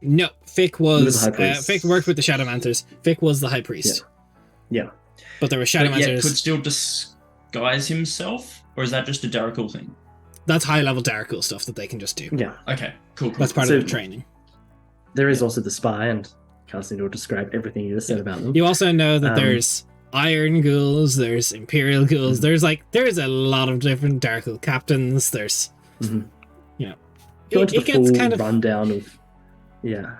No, Fick He was was the high priest. Fick worked with the Shadowmancers. Fick was the high priest. Yeah. But there were But yet Shadowmancers. could still disguise himself? Or is that just a Darakul thing? That's high level Darakul stuff that they can just do. Yeah. Okay, cool. That's part So- of their training. There is also the spy, and Cassidy will describe everything you just said about them. You also know that Um, there's Iron Ghouls, there's Imperial Ghouls, there's a lot of different Darakul captains. There's Mhm. you know Go into it the gets full kind of rundown of. Yeah.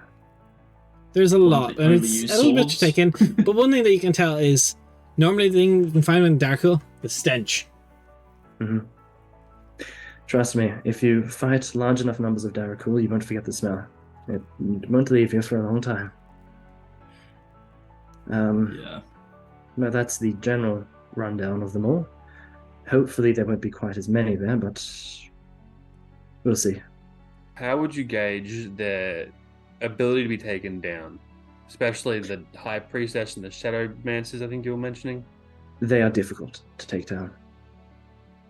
there's a lot, and only it's use a little bit to swords. take in. But one thing that you can tell is normally the thing you can find in Darakul is stench. hmm Trust me, if you fight large enough numbers of Darakul, you won't forget the smell. It won't leave you for a long time. Yeah. But that's the general rundown of them all. Hopefully there won't be quite as many there, but we'll see. How would you gauge their ability to be taken down? Especially the High Priestess and the Shadowmancers, I think you were mentioning. They are difficult to take down.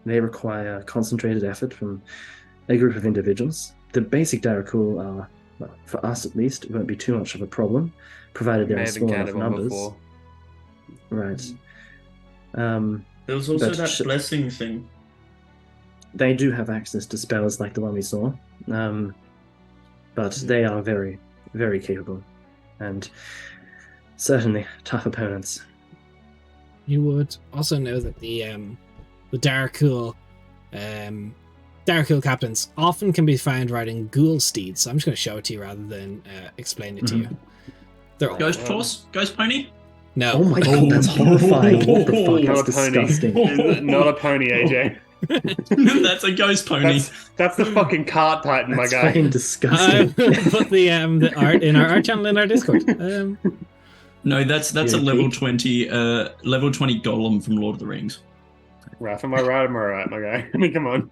They require concentrated effort from a group of individuals. The basic Darakul are, well, for us at least, it won't be too much of a problem, provided there May are have small enough encountered one numbers. before. Right. There was also But that blessing thing. They do have access to spells like the one we saw, but they are very, very capable, and certainly tough opponents. You would also know that the Darakul captains often can be found riding ghoul steeds. So I'm just going to show it to you rather than explain it to you. They're all Ghost horse? Ghost pony? no. Oh my god, that's horrifying! What the fuck? Not That's a pony. disgusting. Not a pony, AJ. That's a ghost pony. That's the fucking cart titan, my That's guy. fucking disgusting. Put the art in our art channel in our Discord. No, that's a Yeah, level peak. 20 level 20 golem from Lord of the Rings. Raph, am I right? Am I right, my guy? I mean, come on.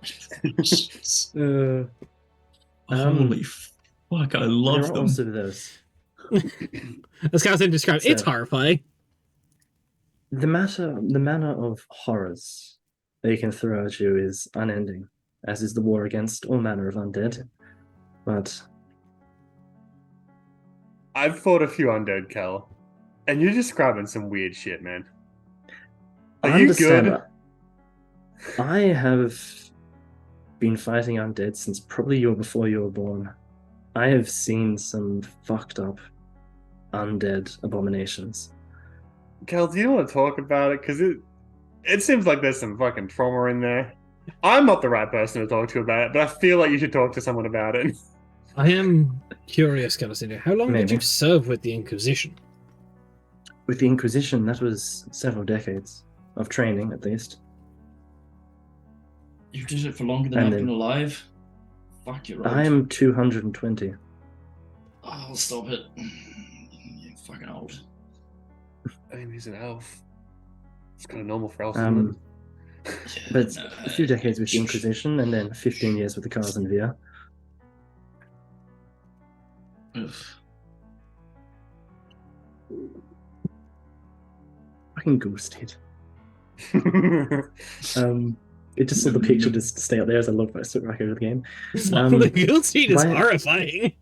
Holy fuck, I love there are them. also those. As Catherine described, it's So- horrifying. The manner of horrors they can throw at you is unending, as is the war against all manner of undead. But I've fought a few undead, Kel, and you're describing some weird shit, man. Are I you understand good? that. I have been fighting undead since probably you were before you were born. I have seen some fucked up undead abominations. Kel, do you want to talk about it? Because it seems like there's some fucking trauma in there. I'm not the right person to talk to about it, but I feel like you should talk to someone about it. I am curious, Calicinda. How long did Maybe. you serve with the Inquisition? With the Inquisition, that was several decades of training, at least. You did it for longer than And I've then- been alive. Fuck, you're I old. am 220. Oh, stop it. You're fucking old. I mean, he's an elf. It's kind of normal for elves, Um, Yeah, But no, a few decades with the Inquisition, and then 15 years with the Cars and Via. Ugh. Fucking ghosted. isn't it? It just saw the picture just stay up there as I looked back over the game. The guild seat is why- horrifying.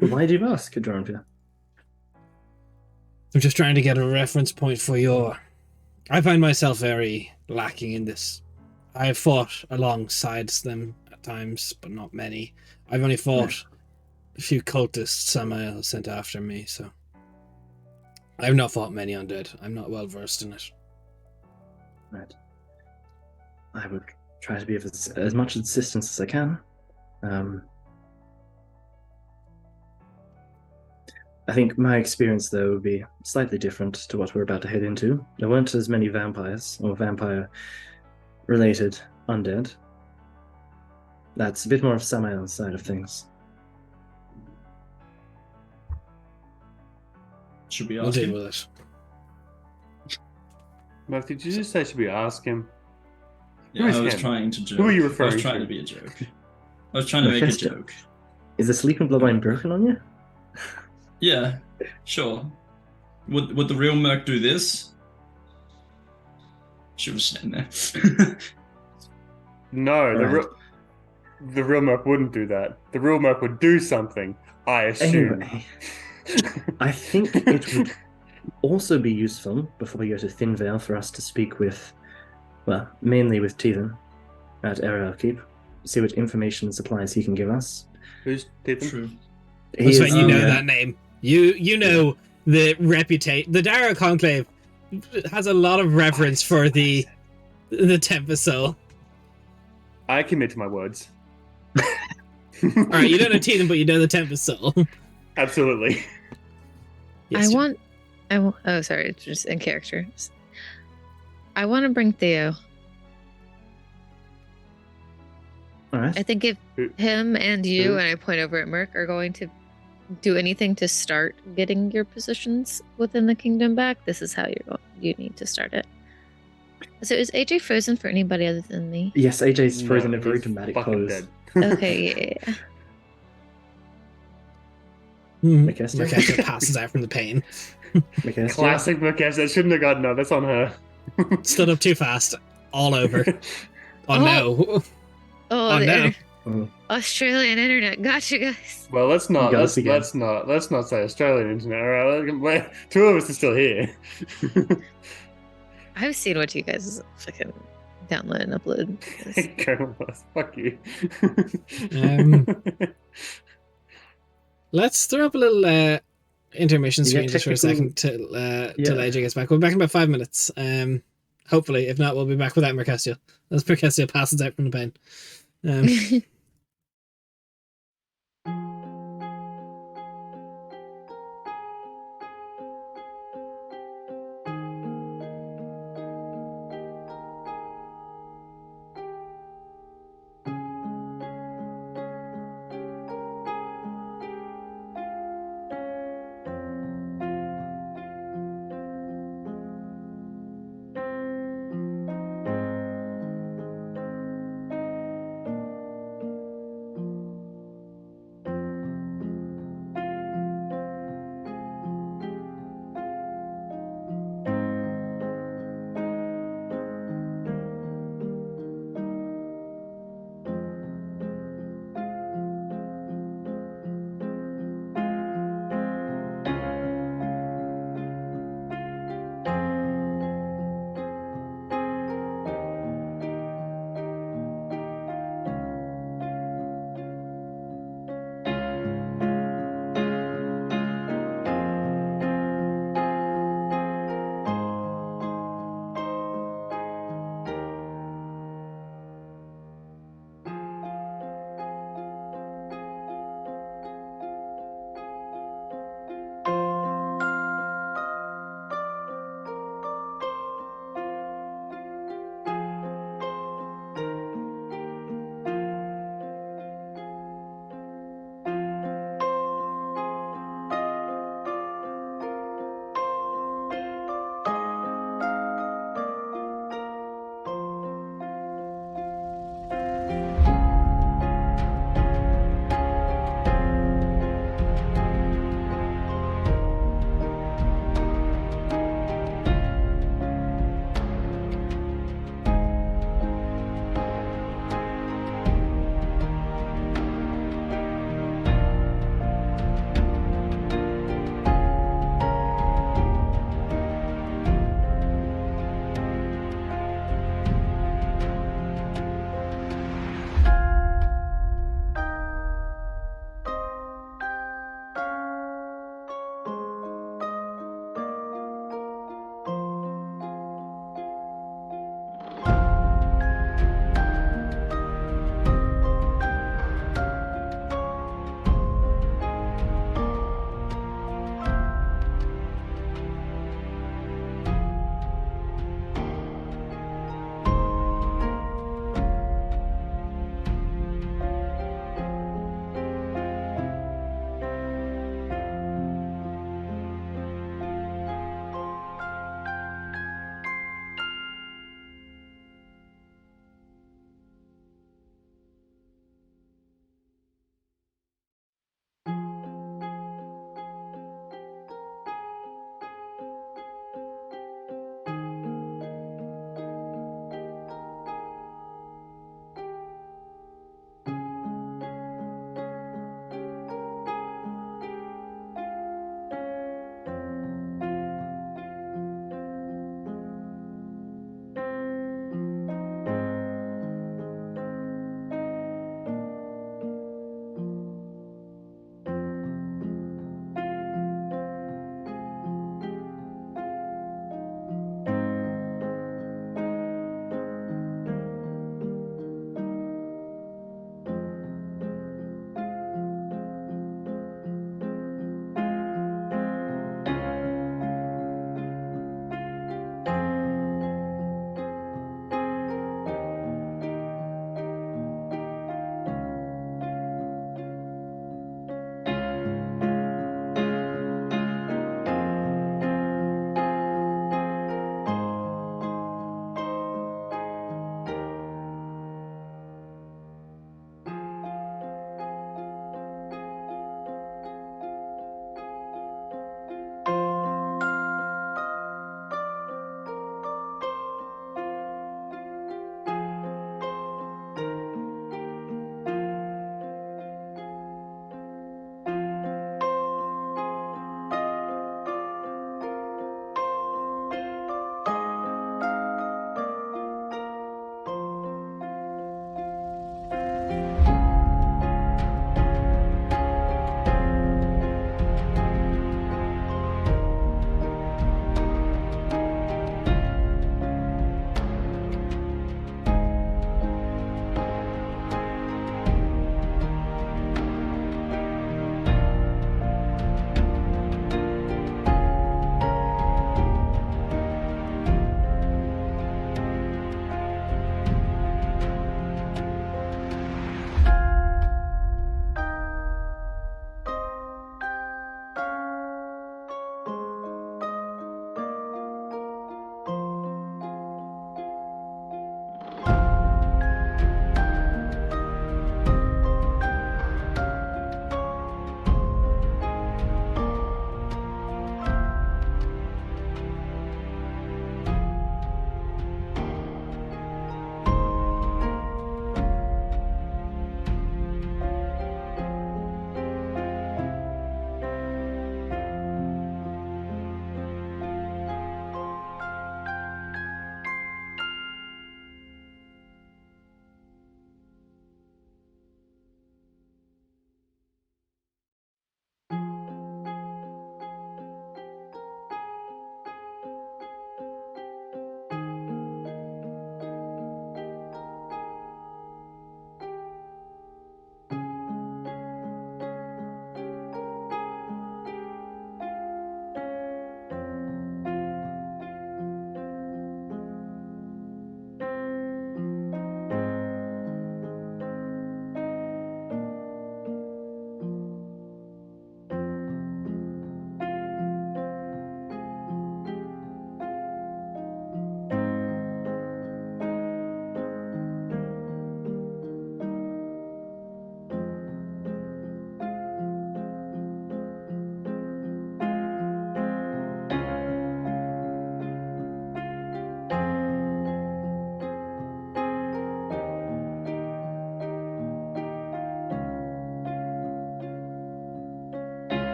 Why do you ask, Dronpia? I'm just trying to get a reference point for your. I find myself very lacking in this. I have fought alongside them at times, but not many. I've only fought a few cultists Samael sent after me, so I've not fought many undead. I'm not well versed in it. Right. I would try to be of as much assistance as I can. I think my experience, though, would be slightly different to what we're about to head into. There weren't as many vampires or vampire-related undead. That's a bit more of Samael's side of things. Should we We'll ask deal him? with it. Mark, did you just say should we ask him? Yeah, Who is I was him? trying to joke. Who are you I referring was trying to? to be a joke. I was trying to make a Mephisto. joke. Is the sleeping bloodline broken on you? Yeah, sure. Would the real Merc do this? She was standing there. No, Alright. the real Merc wouldn't do that. The real Merc would do something, I assume. Anyway, I think it would also be useful before we go to Thin Vale for us to speak with, well, mainly with Teethan at Ariel Keep, see what information and supplies he can give us. Who's Teethan? True. He That's is when you know the, that name. You know the reputation. The Darrow Conclave has a lot of reverence for the Tempest Soul. I commit to my words. All right, you don't know Teethan, but you know the Tempest Soul. Absolutely. Yes, I Jen. want. Oh, sorry, it's just in character. I want to bring Theo. Alright. I think if Who- him and you, Who? and I point over at Merc, are going to do anything to start getting your positions within the kingdom back, this is how you need to start it. So is AJ frozen for anybody other than me? Yes, AJ's frozen No, in a very he's dramatic fucking pose. dead. Okay, yeah. Mephisto? Mephisto passes out from the pain. Mephisto? Classic Mukesh. That shouldn't have gotten up. That's on her. Stood up too fast. All over. Oh, Oh. no. Oh, the no. Australian internet. Gotcha, guys. Well, let's not. You got Let's us again. let's not say Australian internet. All right, two of us are still here. I've seen what you guys fucking download and upload. Colonel West, fuck you. Um, Let's throw up a little intermission Yeah, screen just for a technical- second till yeah. AJ gets back. We'll be back in about 5 minutes. Hopefully, if not, we'll be back without Mercastio. As Mercastio passes out from the pain.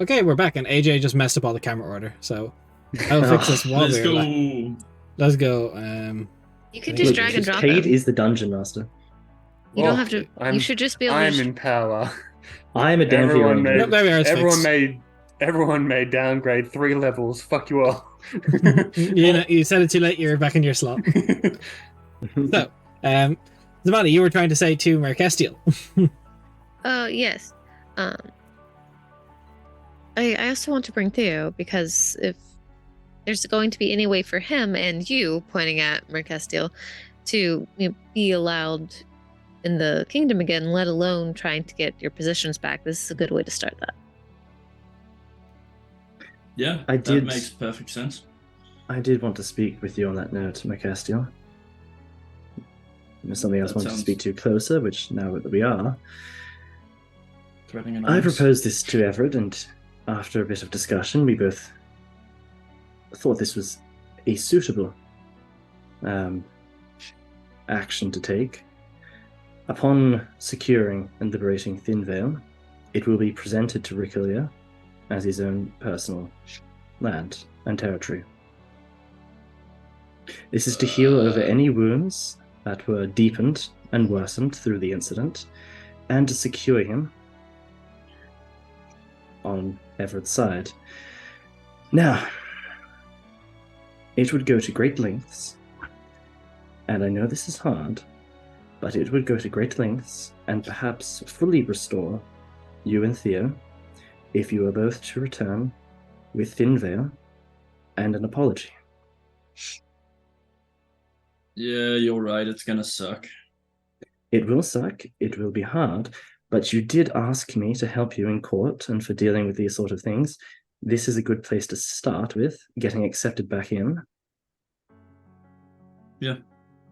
Okay, we're back, and AJ just messed up all the camera order, so I'll fix this while Let's we're go. Let's go. You can Look, just drag and drop Cade him. is the dungeon master. You don't have to. I'm- You should just be able to. I'm in power. I'm a damn Everyone hero. Yep, there we are, it's everyone fixed. made everyone made downgrade 3 levels. Fuck you all. You said it too late. You're back in your slot. So, Zamani, you were trying to say to Merkestiel. Yes. I also want to bring Theo because if there's going to be any way for him and you, pointing at Merkestiel, to be allowed in the kingdom again, let alone trying to get your positions back, this is a good way to start that. Yeah, I that did- makes perfect sense. I did want to speak with you on that note, Mercastiel. There's something else I That wanted to sounds- speak to closer, which now that we are, Threading an I ice. proposed this to Everett, and after a bit of discussion, we both thought this was a suitable action to take. Upon securing and liberating Thinvale, it will be presented to Ricolia as his own personal land and territory. This is to heal over any wounds that were deepened and worsened through the incident, and to secure him on Everett's side. Now, it would go to great lengths, and I know this is hard, but it would go to great lengths and perhaps fully restore you and Theo if you are both to return with Thinvale and an apology. Yeah, you're right. It's gonna suck. It will suck, it will be hard, but you did ask me to help you in court and for dealing with these sort of things. This is a good place to start with, getting accepted back in.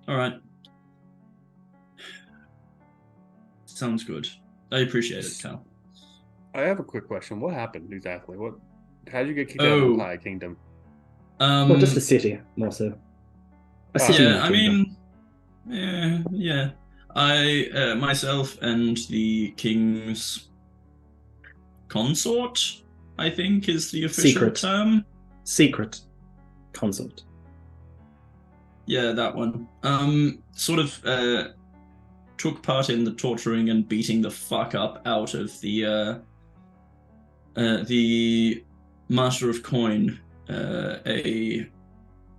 All right. Sounds good. I appreciate it, Cal. I have a quick question. What happened exactly? How did you get kicked out of Oh. Empire Kingdom? Well, just a city, more so. A city. Yeah, not I kingdom. mean, yeah. I myself and the king's consort, I think, is the official Secret. term. Secret consort. Yeah, that one. Sort of took part in the torturing and beating the fuck up out of the Master of Coin, a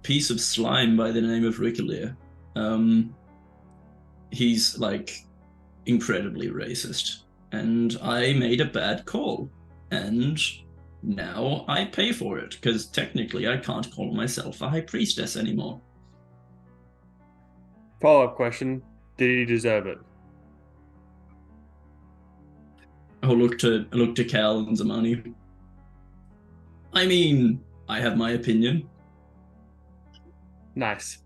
piece of slime by the name of Rickelier. He's like incredibly racist, and I made a bad call, and now I pay for it because technically I can't call myself a high priestess anymore. Follow-up question. Did he deserve it? I'll look to Cal and Zamani. I mean, I have my opinion. Nice.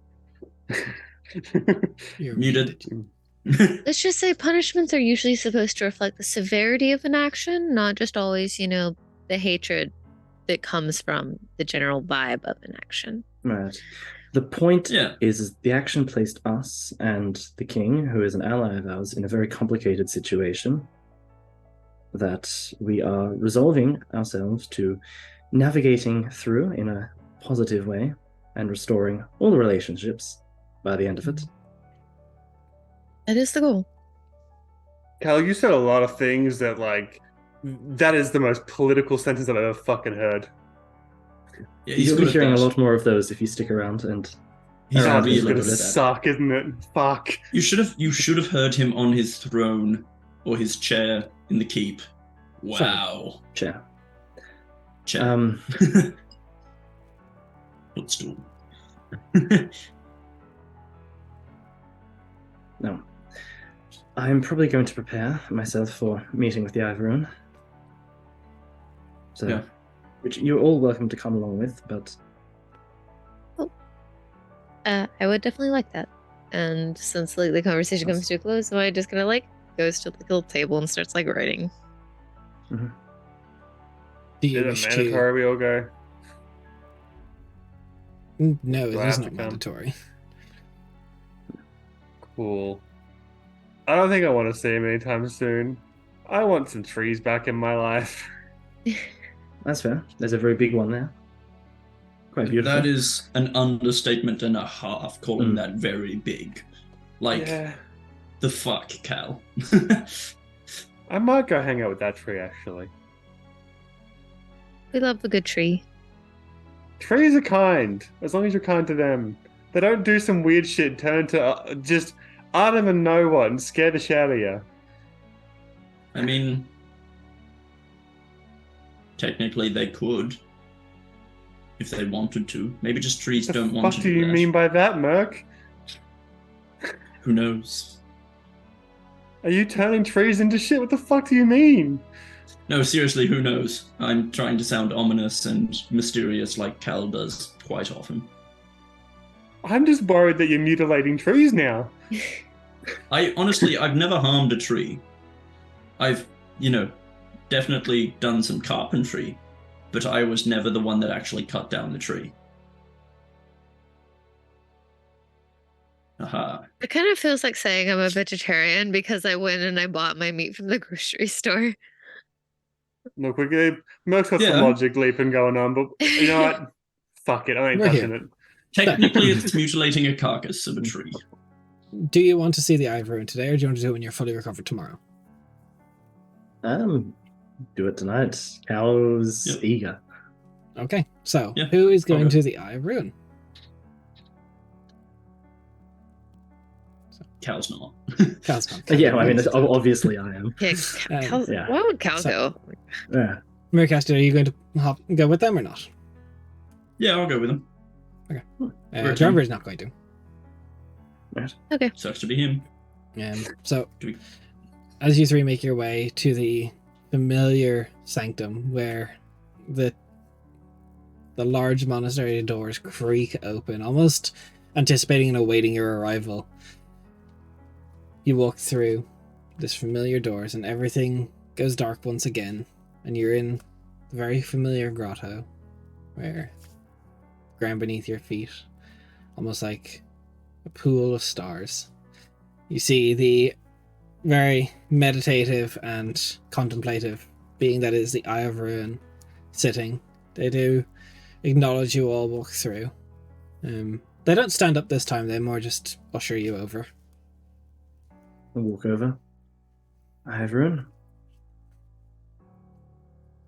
You're Muted. Let's just say punishments are usually supposed to reflect the severity of an action, not just always, the hatred that comes from the general vibe of an action. Right. The point Yeah. is the action placed us and the king, who is an ally of ours, in a very complicated situation that we are resolving ourselves to navigating through in a positive way and restoring all the relationships by the end of it. That is the goal. Cal, you said a lot of things that is the most political sentence I've ever fucking heard. Yeah, he's You'll good be at hearing a that. lot more of those if you stick around, and He's around really his It's good gonna at that. suck, isn't it? Fuck. You should have heard him on his throne or his chair in the keep. Wow. chair. Chair. Footstool. No. I'm probably going to prepare myself for meeting with the Ivorune. So, Yeah. which you're all welcome to come along with, but I would definitely like that. And since the conversation comes to a close, so I just kind of goes to the little table and starts writing. Do you Is wish it to? mandatory we all go? No, it Do I is have not to come? mandatory. Cool. I don't think I want to see him anytime soon. I want some trees back in my life. That's fair. There's a very big one there. Quite beautiful. That is an understatement and a half, calling Mm. that very big. Like, Yeah. the fuck, Cal. I might go hang out with that tree, actually. We love a good tree. Trees are kind, as long as you're kind to them. They don't do some weird shit, turn to just out of no one, scare the shit out of you. I mean, technically they could, if they wanted to. Maybe just trees The don't want fuck to do do you that. mean by that, Merc? Who knows? Are you turning trees into shit? What the fuck do you mean? No, seriously, who knows? I'm trying to sound ominous and mysterious like Cal does quite often. I'm just worried that you're mutilating trees now. I've never harmed a tree. I've, definitely done some carpentry, but I was never the one that actually cut down the tree. Aha. It kind of feels like saying I'm a vegetarian because I went and I bought my meat from the grocery store. Look, Merc's got some Yeah. logic leaping going on, but you know what? Fuck it, I ain't We're touching here. it. Technically, it's mutilating a carcass of a tree. Do you want to see the Eye of Ruin today, or do you want to do it when you're fully recovered tomorrow? Do it tonight. Cal's Yep. eager. Okay, so Yeah, who is going okay. to the Eye of Ruin? Cal's not. Cal's gone. Yeah, well, I mean, obviously I am. Yeah, yeah. Why would Cal So- go? Yeah. Mircaster, are you going to go with them or not? Yeah, I'll go with him. Trevor is not going to. Sucks to be him. So, Do we- as you three make your way to the familiar sanctum where the large monastery doors creak open, almost anticipating and awaiting your arrival, you walk through this familiar doors and everything goes dark once again, and you're in the very familiar grotto where ground beneath your feet, almost like a pool of stars. You see the very meditative and contemplative being that is the Eye of Ruin sitting. They do acknowledge you all walk through. They don't stand up this time, they more just usher you over. I'll walk over. Hi, everyone.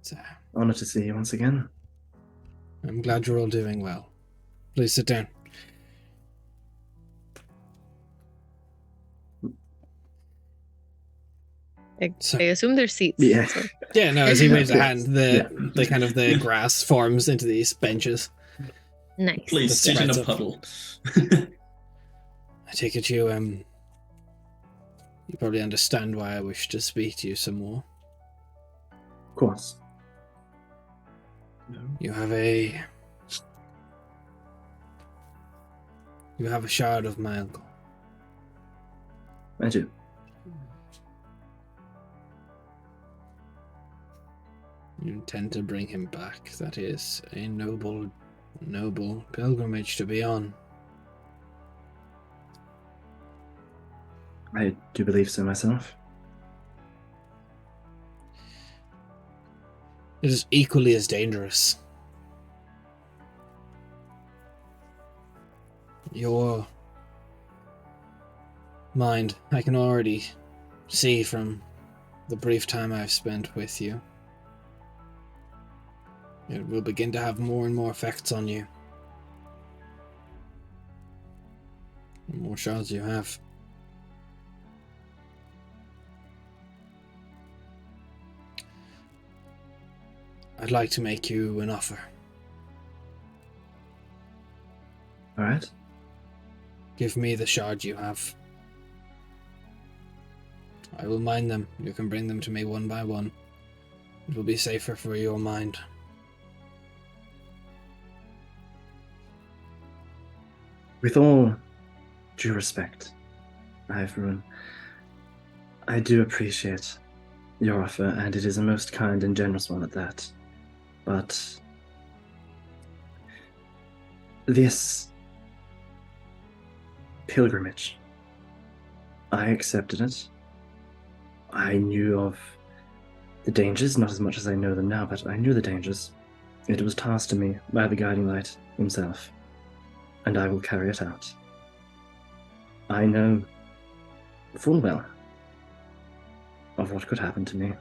So, Honor to see you once again. I'm glad you're all doing well. Please sit down. So- I assume there's seats. Yeah. so- Yeah, no, as he waves a Yes. hand, the kind of the grass forms into these benches. Nice. Please The sit in spreads a up. puddle. I take it you probably understand why I wish to speak to you some more. Of course. You have a shard of my uncle. I do. You intend to bring him back. That is a noble pilgrimage to be on. I do believe so myself. It is equally as dangerous. Your mind, I can already see from the brief time I've spent with you. It will begin to have more and more effects on you. The more shards you have. I'd like to make you an offer. All right. Give me the shards you have. I will mine them. You can bring them to me one by one. It will be safer for your mind. With all due respect, everyone, I do appreciate your offer, and it is a most kind and generous one at that. But this pilgrimage, I accepted it. I knew of The dangers, not as much as I know them now, but I knew the dangers. It was tasked to me by the Guiding Light himself, and I will carry it out. I know full well of what could happen to me,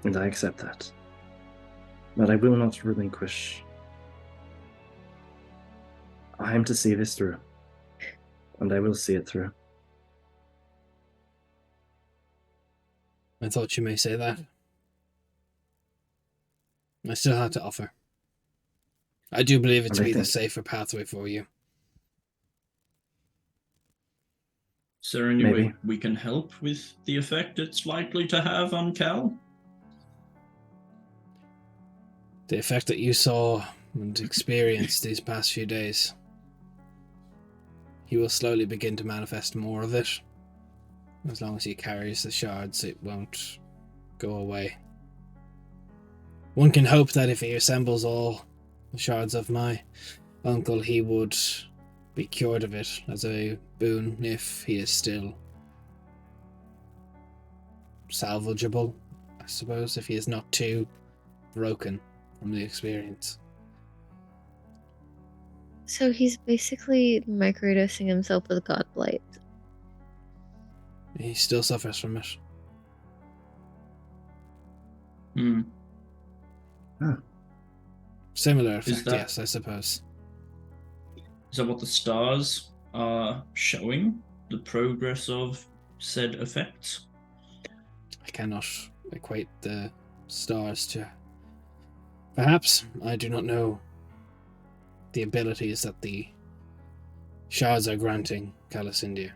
and I accept that. But I will not relinquish. I am to see this through, and I will see it through. I thought you may say that. I still have to offer. I do believe it And to I be the think- safer pathway for you. Is there any Maybe. way we can help with the effect it's likely to have on Cal? The effect that you saw and experienced these past few days, he will slowly begin to manifest more of it. As long as he carries the shards, it won't go away. One can hope that if he assembles all the shards of my uncle, he would be cured of it as a boon if he is still salvageable, I suppose, if he is not too broken from the experience. So he's basically microdosing himself with God Blight. He still suffers from it. Hmm. Similar Is effect, that- yes, I suppose. Is that what the stars are showing? The progress of said effects? I cannot equate the stars to... Perhaps, I do not know the abilities that the shards are granting Calasindia.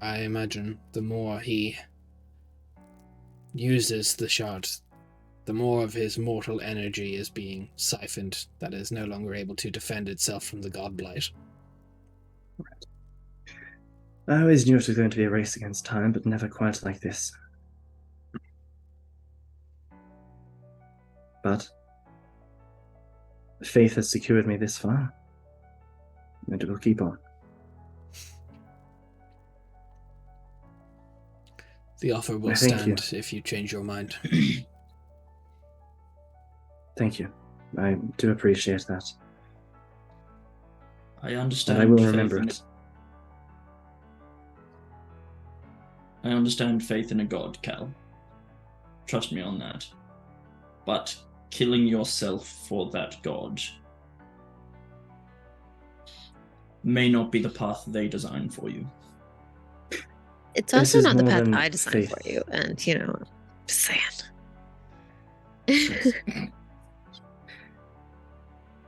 I imagine the more he uses the shards, the more of his mortal energy is being siphoned, that is no longer able to defend itself from the God Blight. I always knew it was going to be a race against time, but never quite like this. But faith has secured me this far, and it will keep on. The offer will Thank you. stand if you change your mind. Thank you. I do appreciate that, I understand. and I will faith remember in- it. I understand faith in a god, Cal. Trust me on that. But killing yourself for that god may not be the path they design for you. It's This also is not the more path than I designed for faith. you, and just saying.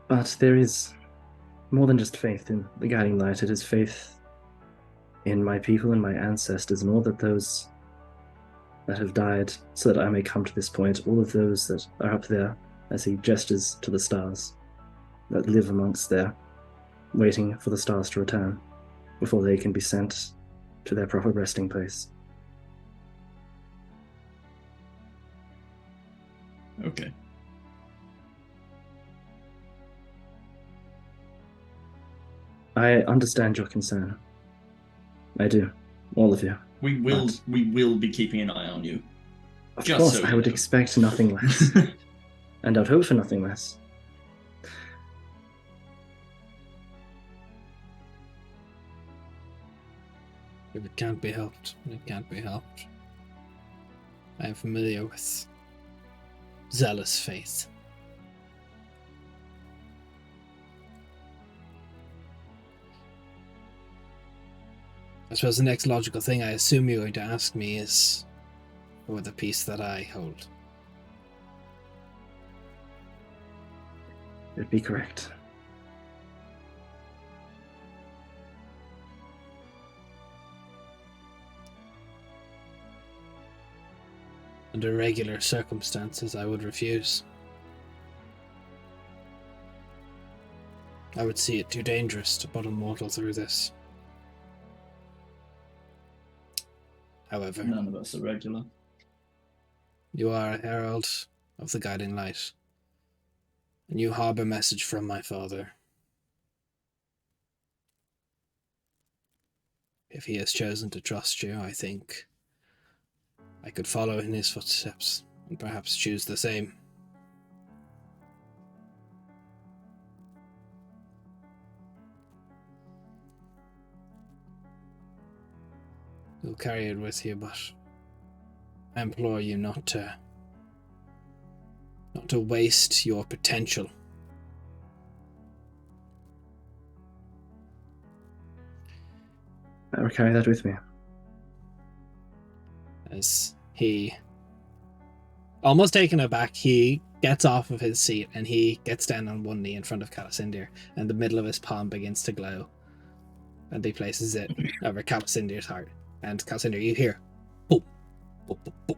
But there is more than just faith in the Guiding Light. It is faith in my people and my ancestors, and all that those that have died, so that I may come to this point. All of those that are up there, as he gestures to the stars, that live amongst there, waiting for the stars to return, before they can be sent to their proper resting place. Okay. I understand your concern. I do. All of you. We will But- we will be keeping an eye on you. Of Just course, so I you would know. expect nothing less. And I'd hope for nothing less. If it can't be helped, it can't be helped. I am familiar with zealous faith. I suppose the next logical thing I assume you're going to ask me is for the piece that I hold. It'd be correct. Under regular circumstances, I would refuse. I would see it too dangerous to put a mortal through this. However, None of us are regular. you are a herald of the Guiding Light, and you harbour a message from my father. If he has chosen to trust you, I think I could follow in his footsteps and perhaps choose the same. You'll carry it with you, but I implore you not to waste your potential. I will carry that with me. As he, almost taken aback, he gets off of his seat and he gets down on one knee in front of Calasindir, and the middle of his palm begins to glow. And he places it over Calasindir's heart. And Calasindir, you hear, boom, boom, boom, boom.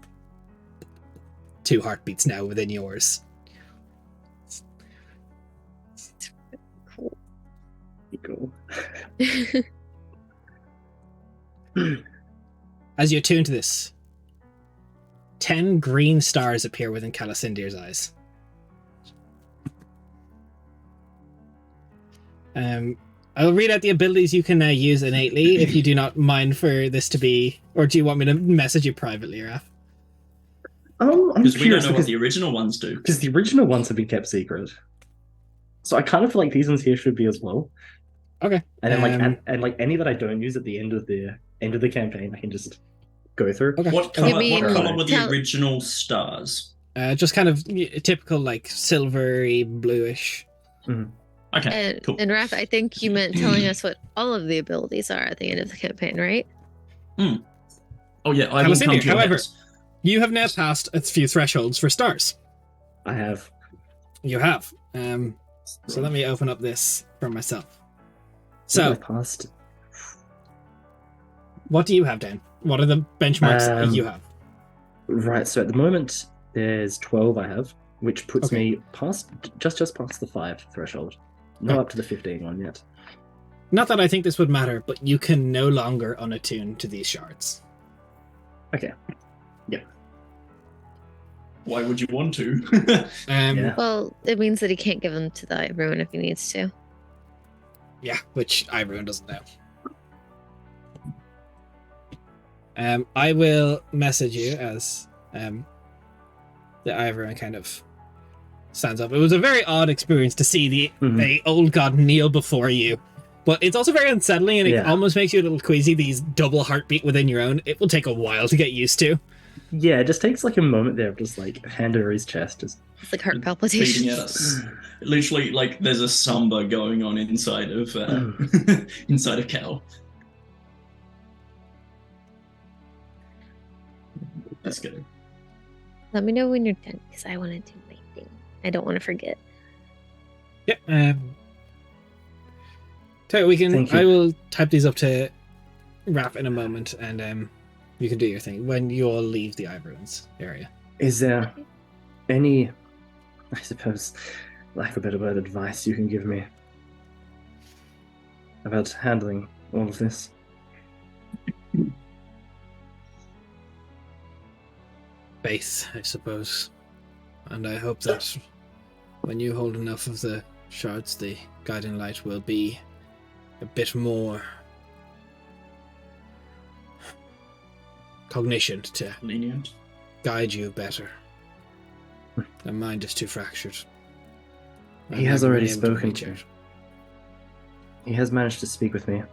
2 heartbeats now within yours. Cool. As you attune to this, 10 green stars appear within Calasindir's eyes. I'll read out the abilities you can now use innately, if you do not mind for this to be... Or do you want me to message you privately, Raf? I'm Because we don't curious know what the original ones do. because the original ones have been kept secret. So I kind of feel like these ones here should be as well. Okay. And then and like any that I don't use at the end of the campaign, I can just go through. Okay. What color? mean What color were the tell- original stars? Just kind of typical, like, silvery, bluish. Okay, And, cool. and Raph, I think you meant telling us what all of the abilities are at the end of the campaign, right? Oh yeah, I will Calasindir, come to your however- house. You have now passed a few thresholds for stars. I have. You have. So let me open up this for myself. So So, I've passed. what do you have, Dan? What are the benchmarks that you have? Right. So at the moment, there's 12 I have, which puts Okay. me past just past the 5 threshold. Not Okay. up to the 15 one yet. Not that I think this would matter, but you can no longer unattune to these shards. Okay. Why would you want to? Yeah. Well, it means that he can't give them to the everyone if he needs to. Yeah, which everyone doesn't know. I will message you as the everyone kind of stands up. It was a very odd experience to see the old god kneel before you, but it's also very unsettling, and it Yeah. almost makes you a little queasy. These double heartbeat within your own. It will take a while to get used to. Yeah, it just takes like a moment there of just like hand over his chest. Just It's like heart Beating palpitations. at us. Literally, like there's a samba going on inside of inside of Cal. Let's go. Let me know when you're done, because I want to do my thing. I don't want to forget. Yep. So we can. Thank you. I will type these up to Raph in a moment, and you can do your thing when you all leave the Ivorylands area. is there any, I suppose, lack of a better word, advice you can give me about handling all of this? Faith, I suppose, and I hope that when you hold enough of the shards, the guiding light will be a bit more cognition to Lenient. guide you better. The mind is too fractured. He has I've never already been able to spoken reach to me. out. He has managed to speak with me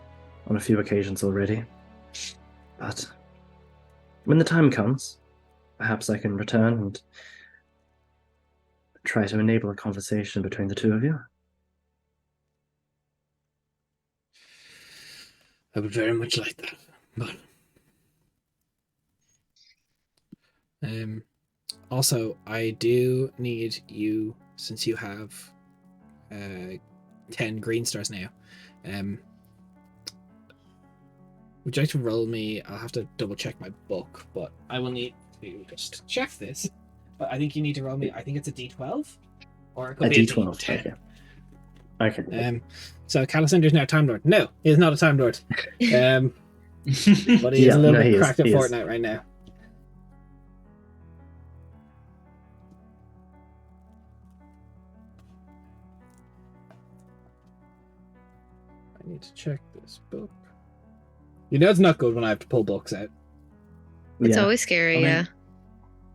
on a few occasions already. But when the time comes, perhaps I can return and try to enable a conversation between the two of you. I would very much like that, but also I do need you, since you have 10 green stars now. Would you like to roll me? I'll have to double check my book, but I will need to just check this. But I think you need to roll me. I think it's a D12, or it could A be D12, a D10. okay. Okay. So Calasinder's now Time Lord. No, he is not a Time Lord. But he is Yeah, a little no, bit he is, cracked at he is. Fortnite right now. I need to check this book. You know it's not good when I have to pull books out. It's Yeah. always scary, I mean, yeah.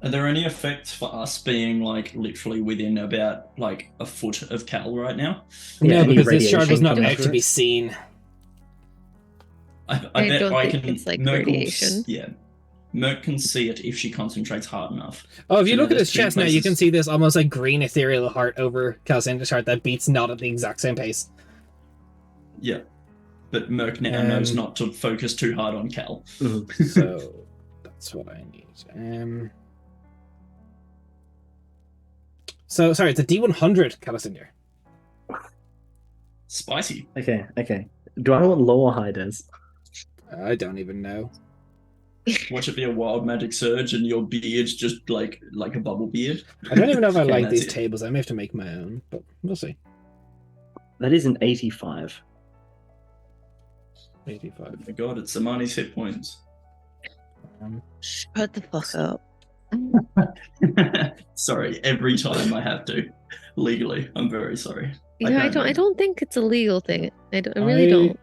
Are there any effects for us being like literally within about like a foot of Cal right now? Yeah, No, any because this shard was radiation not coming out to through be it? seen. I I bet don't I think can. it's, like, Merc will radiation. yeah, Merc can see it if she concentrates hard enough. Oh, if you So now look at his there's two chest now, you can places- see this almost like green ethereal heart over Calcinda's heart that beats not at the exact same pace. Yeah, but Merc now knows not to focus too hard on Cal. So that's what I need. So sorry, it's a D100 Calicinda. Spicy. Okay. Do I know what lower hide is? I don't even know. Watch it be a wild magic surge and your beard's just like a bubble beard. I don't even know if I like that's these it. tables. I may have to make my own, but we'll see. That is an 85. 85. Oh my god, it's Samani's hit points. Shut the fuck up. Sorry, every time I have to. Legally, I'm very sorry. Yeah, I don't think it's a legal thing. I really don't.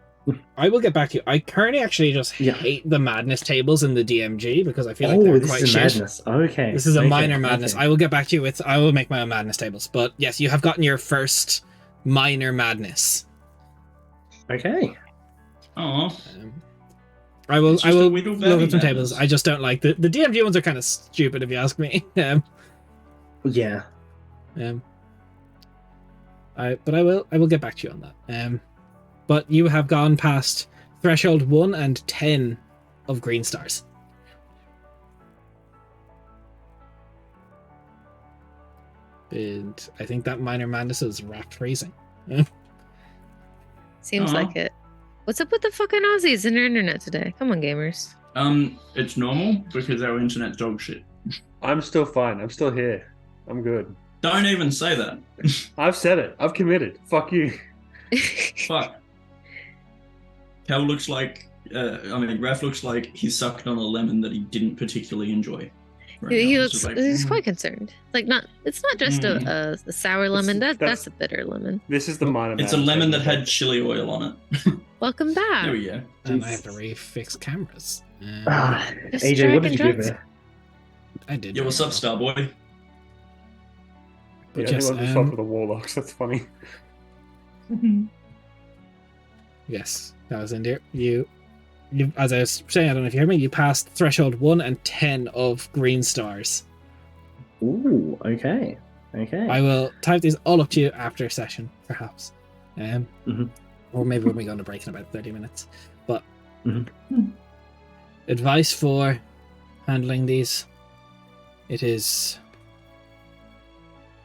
I will get back to you. I currently actually just hate the madness tables in the DMG because I feel like they're this quite is a shit. madness. Okay. This is a okay, minor madness. okay. I will get back to you with. I will make my own madness tables. But yes, you have gotten your first minor madness. Okay. Oh, I will. It's I just a will Whittle look Valley at some madness. tables. I just don't like the DMG ones. Are kind of stupid if you ask me. Yeah. But I will get back to you on that. But you have gone past threshold 1 and 10 of green stars. And I think that minor madness is wrapped freezing. Seems like it. What's up with the fucking Aussies and their internet today? Come on, gamers. It's normal because our internet's dog shit. I'm still fine. I'm still here. I'm good. Don't even say that. I've said it. I've committed. Fuck you. Fuck. Cal looks like, Raph looks like he sucked on a lemon that he didn't particularly enjoy. Right now. He It's looks. just like, He's quite concerned. Like it's not just a sour lemon. That's a bitter lemon. This is the minor. It's a madness lemon that segment. had chili oil on it. Welcome back. There we go. And I have to refix cameras. Just AJ, drag what did and you drop give it. it? I did. Yeah, what's up, Starboy? But Yeah, yes, anyone just off with the warlocks. That's funny. yes, that was in there. You, as I was saying, I don't know if you heard me. You passed threshold 1 and 10 of green stars. Ooh, okay. I will type these all up to you after session, perhaps. Mhm. Or maybe when we go on a break in about 30 minutes. But Mhm. advice for handling these. It is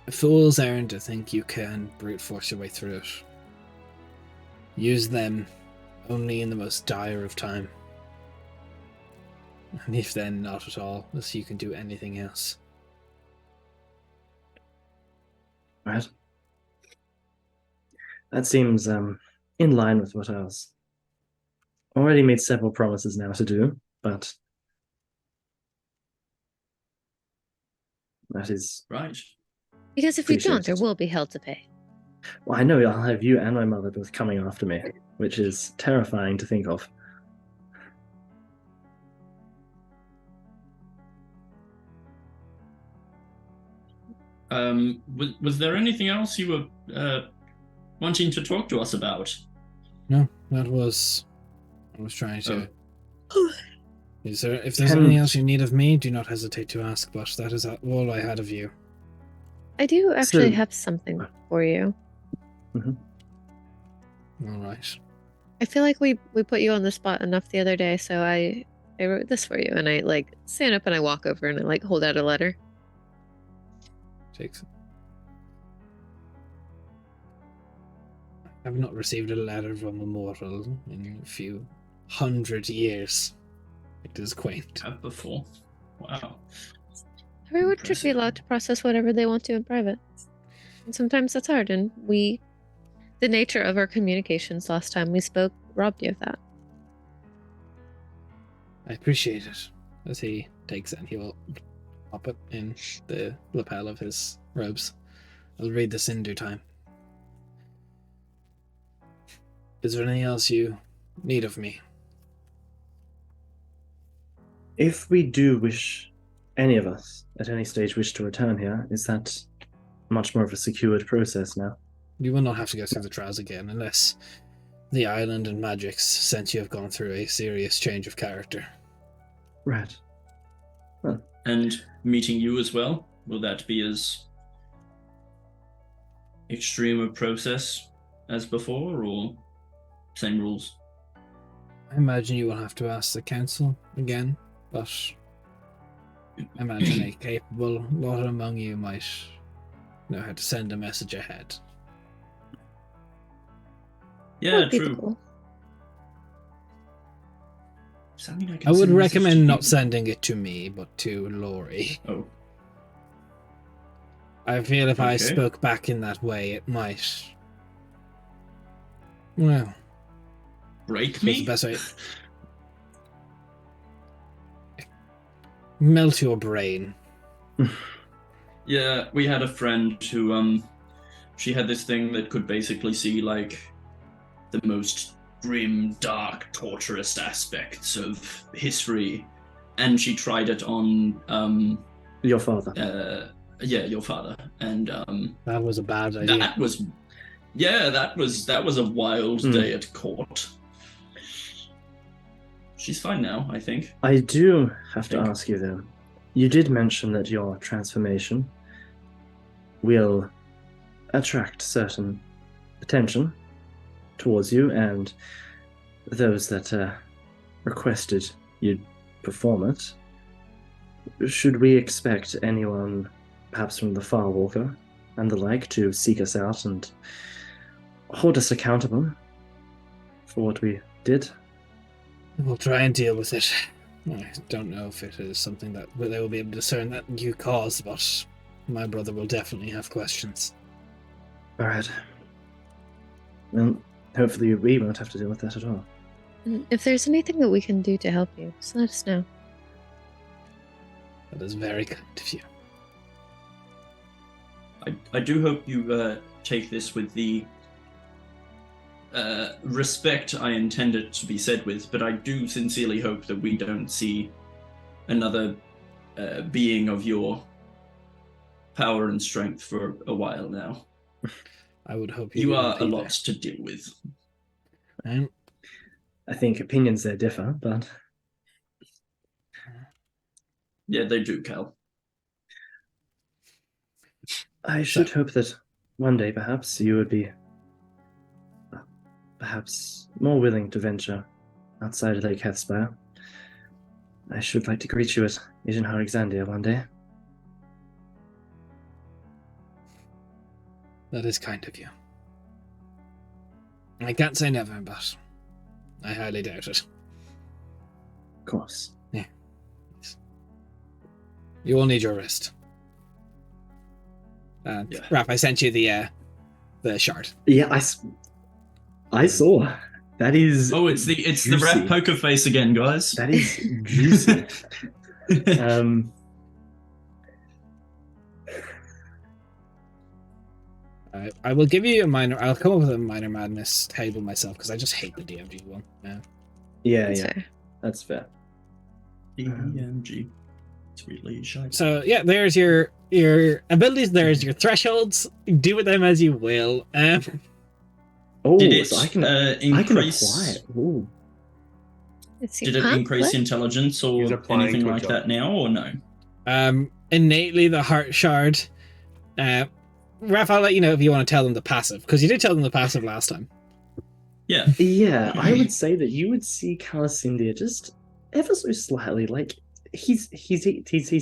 a fool's errand to think you can brute force your way through it. Use them only in the most dire of time. And if then not at all, unless you can do anything else. Right. That seems in line with what I was already made several promises now to do, but that is Right. Because if you don't, Appreciate there it. will be hell to pay. well, I know I'll have you and my mother both coming after me, which is terrifying to think of. Was there anything else you were wanting to talk to us about? No, that was. I was trying to. Is there? If there's Can- anything else you need of me, do not hesitate to ask. But that is all I had of you. I do actually So- have something for you. All right. I feel like we put you on the spot enough the other day, so I wrote this for you, and I like stand up and I walk over and I like hold out a letter. Takes it. I have not received a letter from a mortal in a few 100 years. It is quaint. Have before. Wow. Everyone should be allowed to process whatever they want to in private. And sometimes that's hard, and the nature of our communications last time we spoke robbed you of that. I appreciate it. As he takes it, and he will pop it in the lapel of his robes. I'll read this in due time. Is there anything else you need of me? If we do wish any of us at any stage wish to return here, is that much more of a secured process now? You will not have to go through the trials again unless the island and magics, since you have gone through a serious change of character. Right. And meeting you as well, will that be as extreme a process as before, or same rules? I imagine you will have to ask the council again, but I imagine a capable lot among you might know how to send a message ahead. Yeah, That would be true. cool. Does that mean I can I would send a message recommend to not you? sending it to me, but to Laurie. Oh, I feel if I Okay. spoke back in that way, it might... Well, break what's me? the best way? Melt your brain. Yeah, we had a friend who she had this thing that could basically see like the most grim, dark, torturous aspects of history, and she tried it on Your father. yeah, your father, and That was a bad idea. that was a wild Hmm. day at court. She's fine now, I think. I do have to Think. ask you though. You did mention that your transformation will attract certain attention towards you, and those that requested you perform it. Should we expect anyone, perhaps from the Farwalker and the like, to seek us out and hold us accountable for what we did? We'll try and deal with it. I don't know if it is something that they will be able to discern that you caused, but my brother will definitely have questions. All right. Well, hopefully we won't have to deal with that at all. And if there's anything that we can do to help you, just let us know. That is very kind of you. I do hope you take this with the respect I intend it to be said with, but I do sincerely hope that we don't see another being of your power and strength for a while now. I would hope You are a didn't lot to deal with. either. I think opinions there differ, but Yeah, they do, Cal. I should hope that one day perhaps you would be perhaps more willing to venture outside of Lake Hethspire. I should like to greet you at Eden Alexandria one day. That is kind of you. I can't say never, but I highly doubt it. Of course. You will need your rest. And Yeah. Raph, I sent you the shard. Yeah, I saw. That is. Oh, it's the juicy. rat poker face again, guys. That is juicy. I will give you a minor. I'll come up with a minor madness table myself because I just hate the DMG one. Yeah, That's yeah, fair. that's fair. DMG. Sweetly shite. So yeah, there's your abilities. There's your thresholds. Do with them as you will. Oh, Did it so I can increase? apply it. Ooh. Let's see. Did it Huh? increase What? intelligence or He's applying anything to a like job. that now, or no? Innately the heart shard. Raph, I'll let you know if you want to tell them the passive because you did tell them the passive last time. Yeah. Yeah, I would say that you would see Calasindia just ever so slightly like he's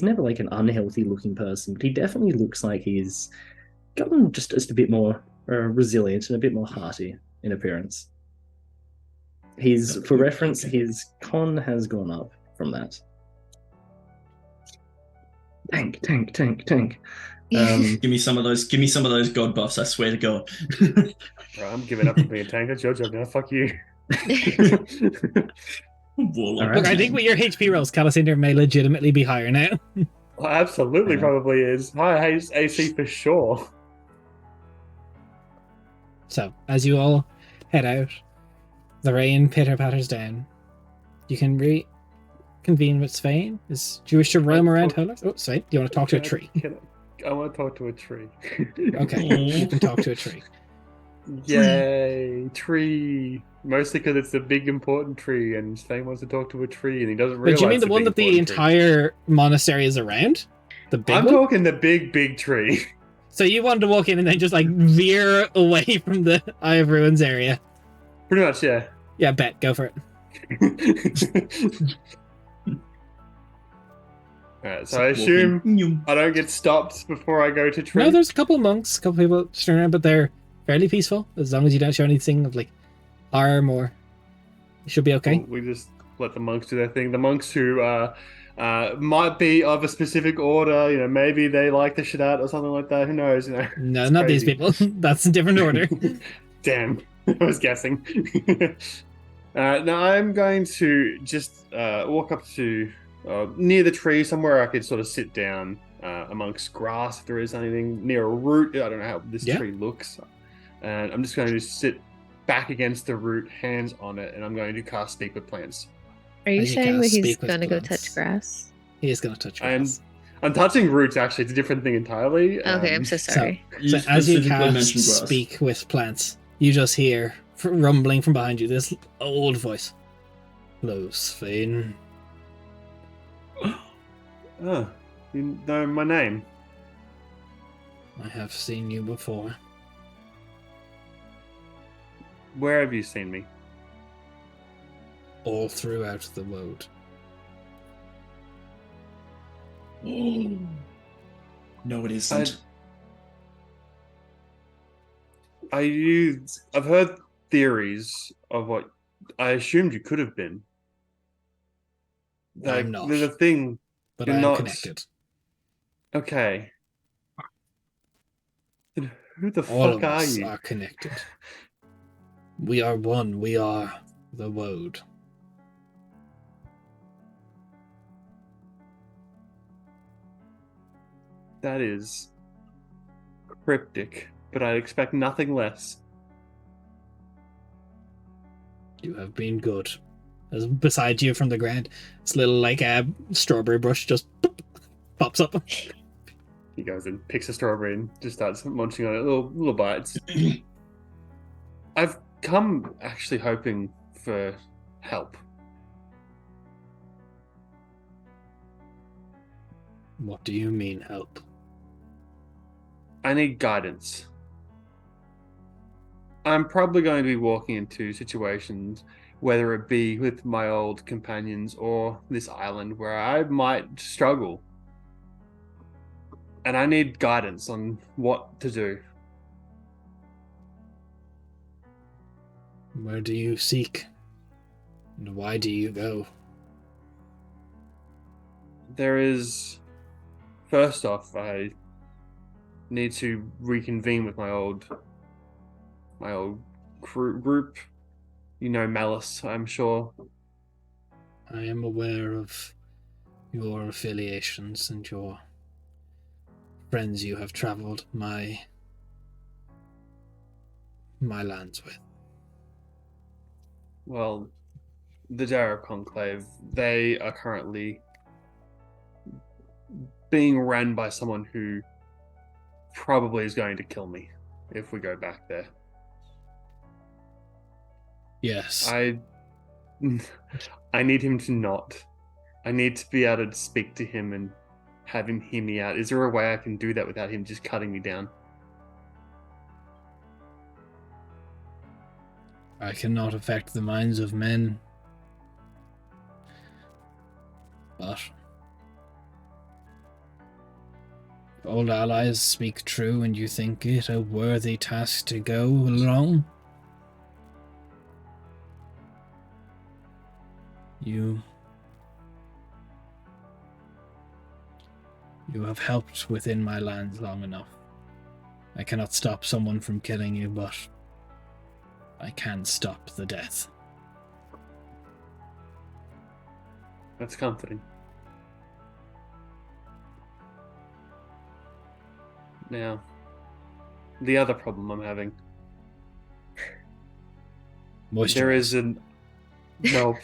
never like an unhealthy looking person, but he definitely looks like he's gotten just a bit more resilient and a bit more hearty in appearance. He's, for Okay, reference, okay. his con has gone up from that. Tank. Give me some of those god buffs, I swear to God. Right, I'm giving up on being a tank. That's your job now. Fuck you. Warlock. All right. Look, I think with your HP rolls, Calacinder may legitimately be higher now. Well, absolutely, Yeah. probably is. High AC for sure. So, as you all head out, the rain pitter patters down. You can convene with Svein? Do you wish to roam around Holarth? Oh, Svein, do you want to talk to a tree? I want to talk to a tree. Okay, you can talk to a tree. Yay, tree. Mostly because it's a big important tree, and Spain wants to talk to a tree, and he doesn't But realize. do you mean the it's a one big that the important tree. entire monastery is around? The big I'm one? talking the big tree. So you wanted to walk in and then just like veer away from the Eye of Ruins area? Pretty much, yeah. Yeah, bet. Go for it. Alright, so I assume I don't get stopped before I go to tree. No, there's a couple of monks, a couple people just around, but they're fairly peaceful. As long as you don't show anything of like harm, you should be okay. Cool. We just let the monks do their thing. The monks who might be of a specific order, maybe they like the shit out or something like that. Who knows? No, It's not crazy. these people. That's a different order. Damn, I was guessing. Now I'm going to just walk up to near the tree, somewhere I could sort of sit down amongst grass if there is anything, near a root. I don't know how this tree looks. And I'm just going to sit back against the root, hands on it, and I'm going to cast Speak with Plants. Are you You saying can't that he's speak with gonna go plants. touch grass? He is going to touch grass. I'm touching roots, actually. It's a different thing entirely. Okay, I'm so sorry. So as you specifically cast mentioned grass. Speak with Plants, you just hear rumbling from behind you this old voice. Hello, Svein. Oh, you know my name? I have seen you before. Where have you seen me? All throughout the road. No, it isn't. I've heard theories of what I assumed you could have been. I'm not. There's a thing. But You're I am not- connected. Okay. Then who the All fuck of are us you? are connected. We are one. We are the road. That is cryptic, but I expect nothing less. You have been good. As beside you from the ground, this little like strawberry brush just pops up. He goes and picks a strawberry and just starts munching on it, little bites. I've come actually hoping for help. What do you mean help? I need guidance. I'm probably going to be walking into situations, whether it be with my old companions or this island, where I might struggle. And I need guidance on what to do. Where do you seek? And why do you go? First off, I need to reconvene with my old group. Malice, I'm sure. I am aware of your affiliations and your friends you have traveled my lands with. Well, the Darrow Conclave, they are currently being run by someone who probably is going to kill me if we go back there. Yes. I need him to not. I need to be able to speak to him and have him hear me out. Is there a way I can do that without him just cutting me down? I cannot affect the minds of men. But if old allies speak true and you think it a worthy task to go along, you have helped within my lands long enough. I cannot stop someone from killing you, but I can stop the death. That's comforting. Now, the other problem I'm having. Moisturize. There is no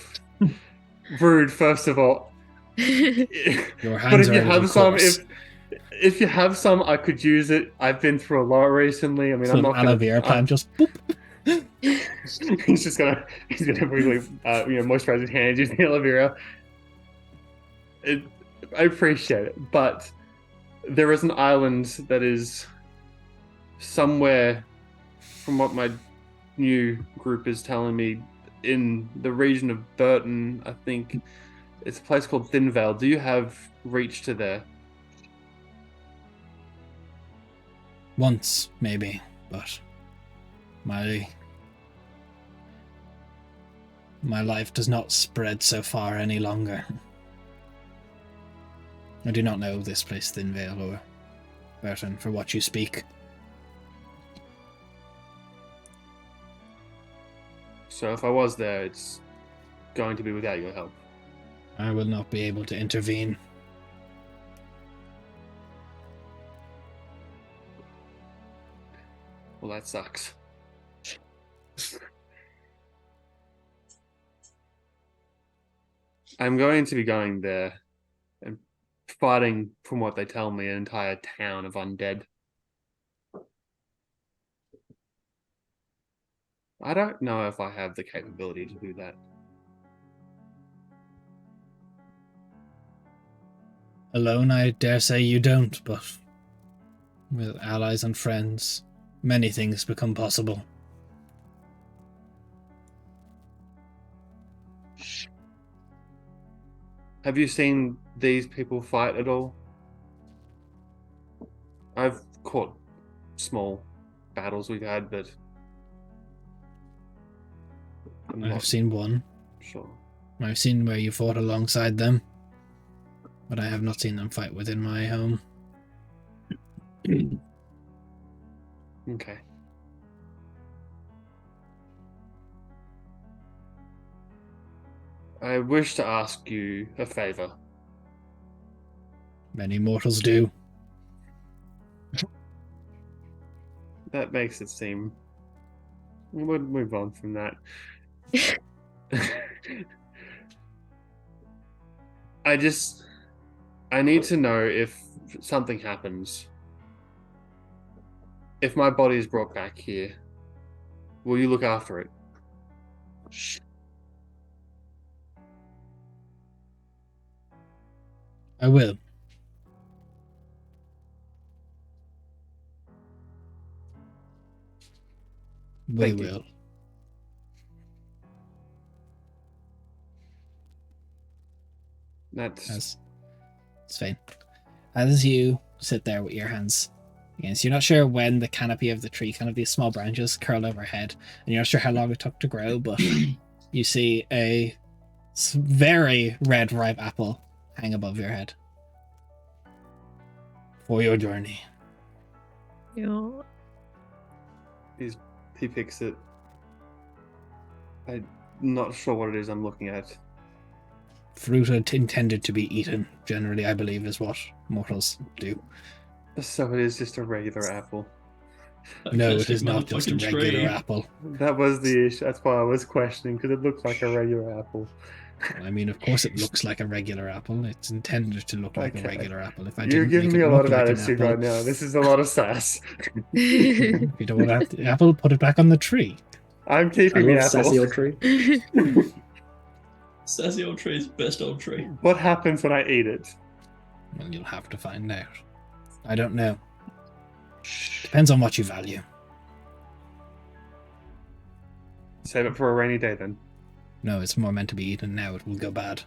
rude, first of all. Your But hands if are you a little have some, coarse. if you have some, I could use it. I've been through a lot recently. I mean, I'm Some not aloe gonna. vera plant just boop. He's gonna really moisturize his hands using aloe vera. I appreciate it, but there is an island that is somewhere, from what my new group is telling me, in the region of Burton. I think it's a place called Thinvale. Do you have reach to there? Once, maybe, but my life does not spread so far any longer. I do not know this place, Thinvale or Burton, for what you speak. So if I was there, it's going to be without your help. I will not be able to intervene. Well, that sucks. I'm going to be going there and fighting, from what they tell me, an entire town of undead. I don't know if I have the capability to do that. Alone, I dare say you don't, but with allies and friends, many things become possible. Have you seen these people fight at all? I've caught small battles we've had, but I'm not I've seen one. sure. I've seen where you fought alongside them, but I have not seen them fight within my home. Okay. I wish to ask you a favor. Many mortals do. That makes it seem. We'll move on from that. I need to know if something happens. If my body is brought back here, will you look after it? I will. We Thank you. will. That's It's fine. As you sit there with your hands against, you're not sure when the canopy of the tree, kind of these small branches, curl overhead, and you're not sure how long it took to grow, but you see a very red ripe apple hang above your head. For your journey. Yeah. he picks it. I'm not sure what it is I'm looking at. Fruit intended to be eaten, generally, I believe, is what mortals do. So it is just a regular apple. No, it Fantastic is not just a motherfucking regular tree. apple. That was the issue. That's why I was questioning, because it looks like a regular apple. I mean, of course it looks like a regular apple. It's intended to look like Okay. a regular apple. If I You're didn't giving make me it a lot look of like an attitude apple, right now. This is a lot of sass. if you don't want to have the apple, put it back on the tree. I'm I keeping the love apple. sassy old tree. Sassy old tree's best old tree. What happens when I eat it? Well, you'll have to find out. I don't know. Depends on what you value. Save it for a rainy day then. No, it's more meant to be eaten now. It will go bad.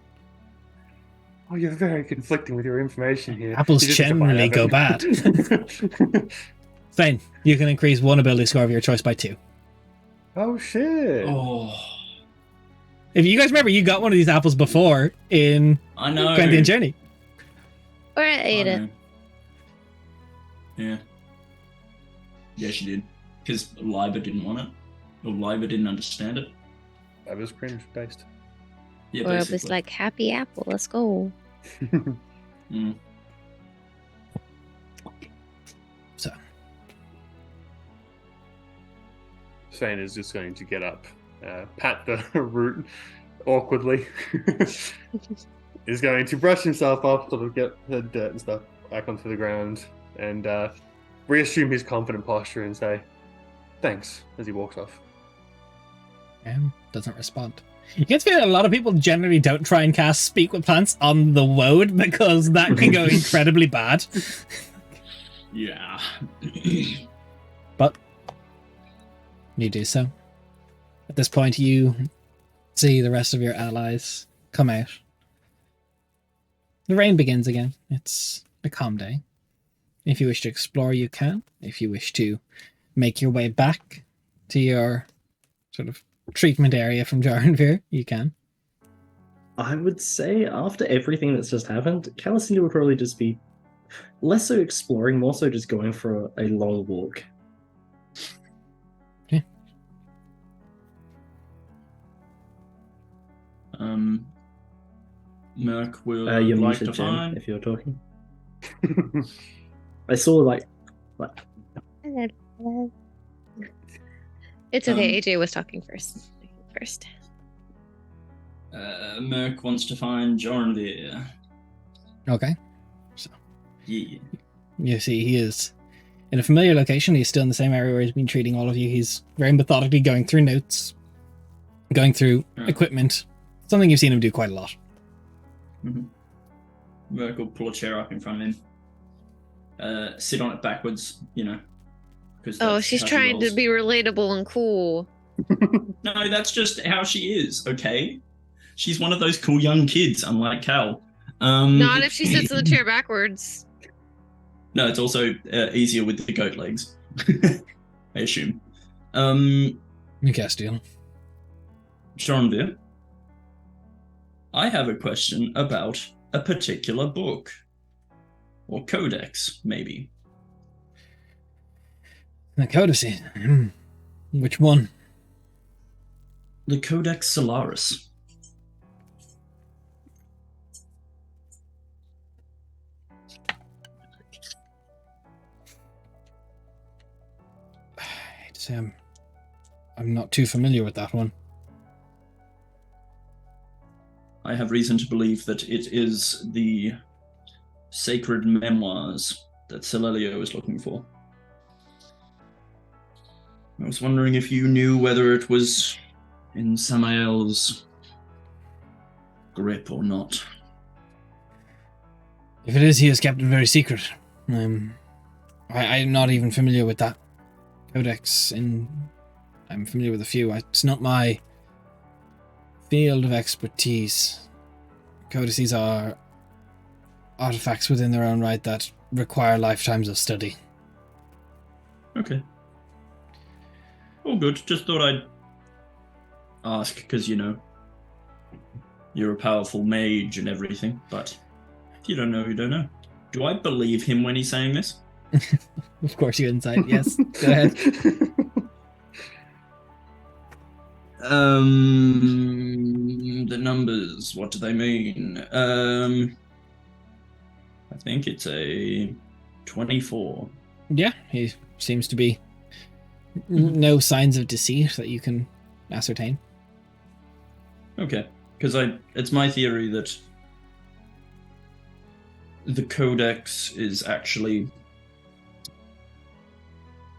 Oh, you're very conflicting with your information here. Apples You just have to find generally out. go bad. Fine. You can increase one ability score of your choice by 2. Oh shit! Oh, If you guys remember, you got one of these apples before in I know. Grandian Journey. Or I ate I it. know. Yeah. Yeah, she did. Because Liba didn't want it. Or Liba didn't understand it. That was cringe based. Yeah, Or it was basically. like, happy apple, let's go. Mm. So, Shane is just going to get up, pat the root awkwardly. is going to brush himself off, sort of get the dirt and stuff back onto the ground, and reassume his confident posture and say, "Thanks," as he walks off. Doesn't respond. You get to feel a lot of people generally don't try and cast Speak with Plants on the woad because that can go incredibly bad. Yeah. But you do so. At this point, you see the rest of your allies come out. The rain begins again. It's a calm day. If you wish to explore, you can. If you wish to make your way back to your sort of treatment area from Jarenvir, you can. I would say after everything that's just happened, Calisina would probably just be less so exploring, more so just going for a long walk. Yeah. Merc will You're like muted, to Jen, find. if you're talking. I saw like It's okay. AJ was talking first. Merc wants to find Jornvir. Okay. Yeah. You see, he is in a familiar location. He's still in the same area where he's been treating all of you. He's very methodically going through notes, going through equipment. Something you've seen him do quite a lot. Mm-hmm. Merc will pull a chair up in front of him. Sit on it backwards, you know. Oh, she's trying to be relatable and cool. No, that's just how she is, okay? She's one of those cool young kids, unlike Cal. Not if she sits in the chair backwards. No, it's also easier with the goat legs. I assume. Castiel. Jornvir, I have a question about a particular book. Or codex, maybe. The Codices. Which one? The Codex Solaris. I'd say I'm not too familiar with that one. I have reason to believe that it is the sacred memoirs that Celelio is looking for. I was wondering if you knew whether it was in Samael's grip or not. If it is, he has kept it very secret. I'm not even familiar with that codex. I'm familiar with a few. It's not my field of expertise. Codices are artifacts within their own right that require lifetimes of study. Okay. All good. Just thought I'd ask, because, you know, you're a powerful mage and everything, but if you don't know, you don't know. Do I believe him when he's saying this? Of course you insight, yes. Go ahead. The numbers, what do they mean? I think it's a 24. Yeah, he seems to be no signs of deceit that you can ascertain. Okay, because it's my theory that the Codex is actually...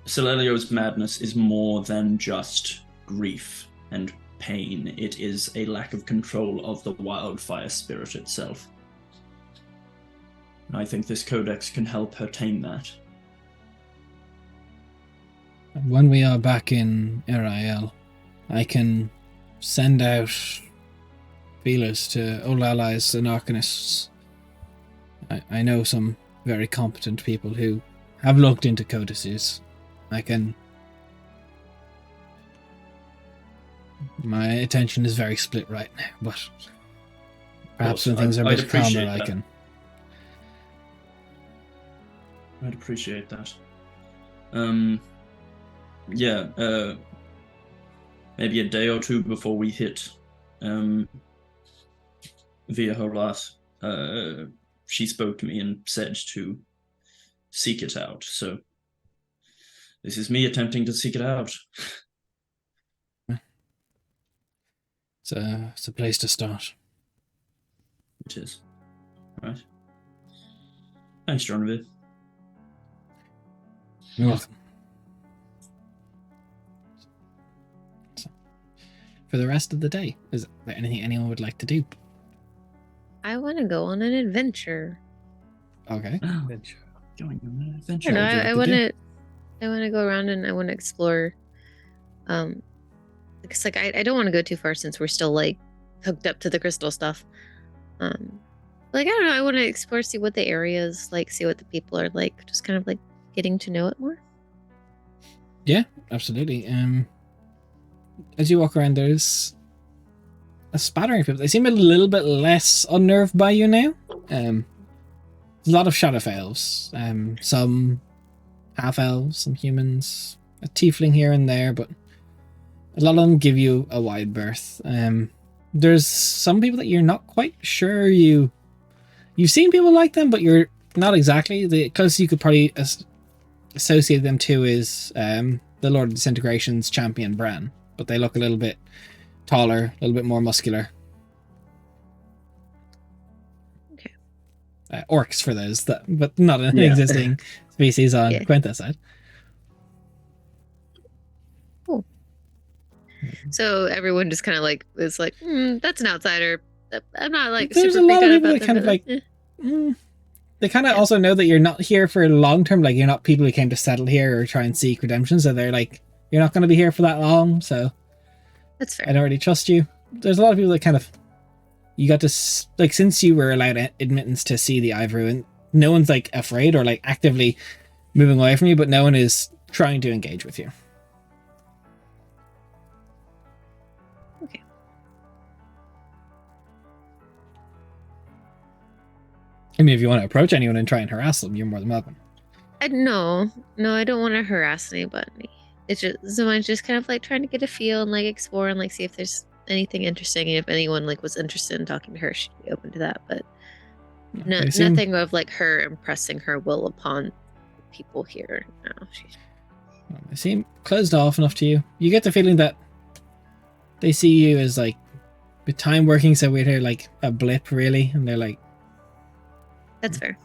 Celelio's madness is more than just grief and pain. It is a lack of control of the wildfire spirit itself. And I think this Codex can help her tame that. When we are back in Erael, I can send out feelers to old allies and arcanists. I know some very competent people who have looked into codices. My attention is very split right now, but perhaps when things are a bit calmer, I can. I'd appreciate that. Maybe a day or two before we hit via Holarth, she spoke to me and said to seek it out. So this is me attempting to seek it out. It's a place to start. it is. Right. Thanks, Genevieve. You're welcome. So, for the rest of the day, is there anything anyone would like to do? I want to go on an adventure. Okay. Adventure. Going on an I adventure. don't know. would you I like want to to. I want to go around and I want to explore. Because like I don't want to go too far since we're still like hooked up to the crystal stuff. Like I don't know. I want to explore, see what the area is like, see what the people are like, just kind of like getting to know it more. Yeah, absolutely. As you walk around, there's a spattering of people. They seem a little bit less unnerved by you now. There's a lot of shadow elves, some half elves, some humans, a tiefling here and there, but a lot of them give you a wide berth. There's some people that you're not quite sure you've seen people like them, but you're not exactly. The closest you could probably associate them to is the Lord of Disintegration's champion Bran, but they look a little bit taller, a little bit more muscular. Okay. Orcs for those, but not an Yeah. existing species on Yeah. Quinta's side. So everyone just kind of like is like, that's an outsider. I'm not like There's super a lot of freaked out people about that kind them, of like. but, They kind of Yeah. also know that you're not here for long term. Like, you're not people who came to settle here or try and seek redemption. So they're like, you're not going to be here for that long. So that's fair. I don't really trust you. There's a lot of people that kind of, you got to like, since you were allowed admittance to see the Ivy Ruin, no one's like afraid or like actively moving away from you, but no one is trying to engage with you. Okay. I mean, if you want to approach anyone and try and harass them, you're more than welcome. No, I don't want to harass anybody. It's just someone's just kind of like trying to get a feel and like explore and like see if there's anything interesting. And if anyone like was interested in talking to her, she'd be open to that. But no, They seem- nothing of like her impressing her will upon people here. No, They seem closed off enough to you. You get the feeling that they see you as like, with time working so weird here, like a blip really, and they're like, that's fair.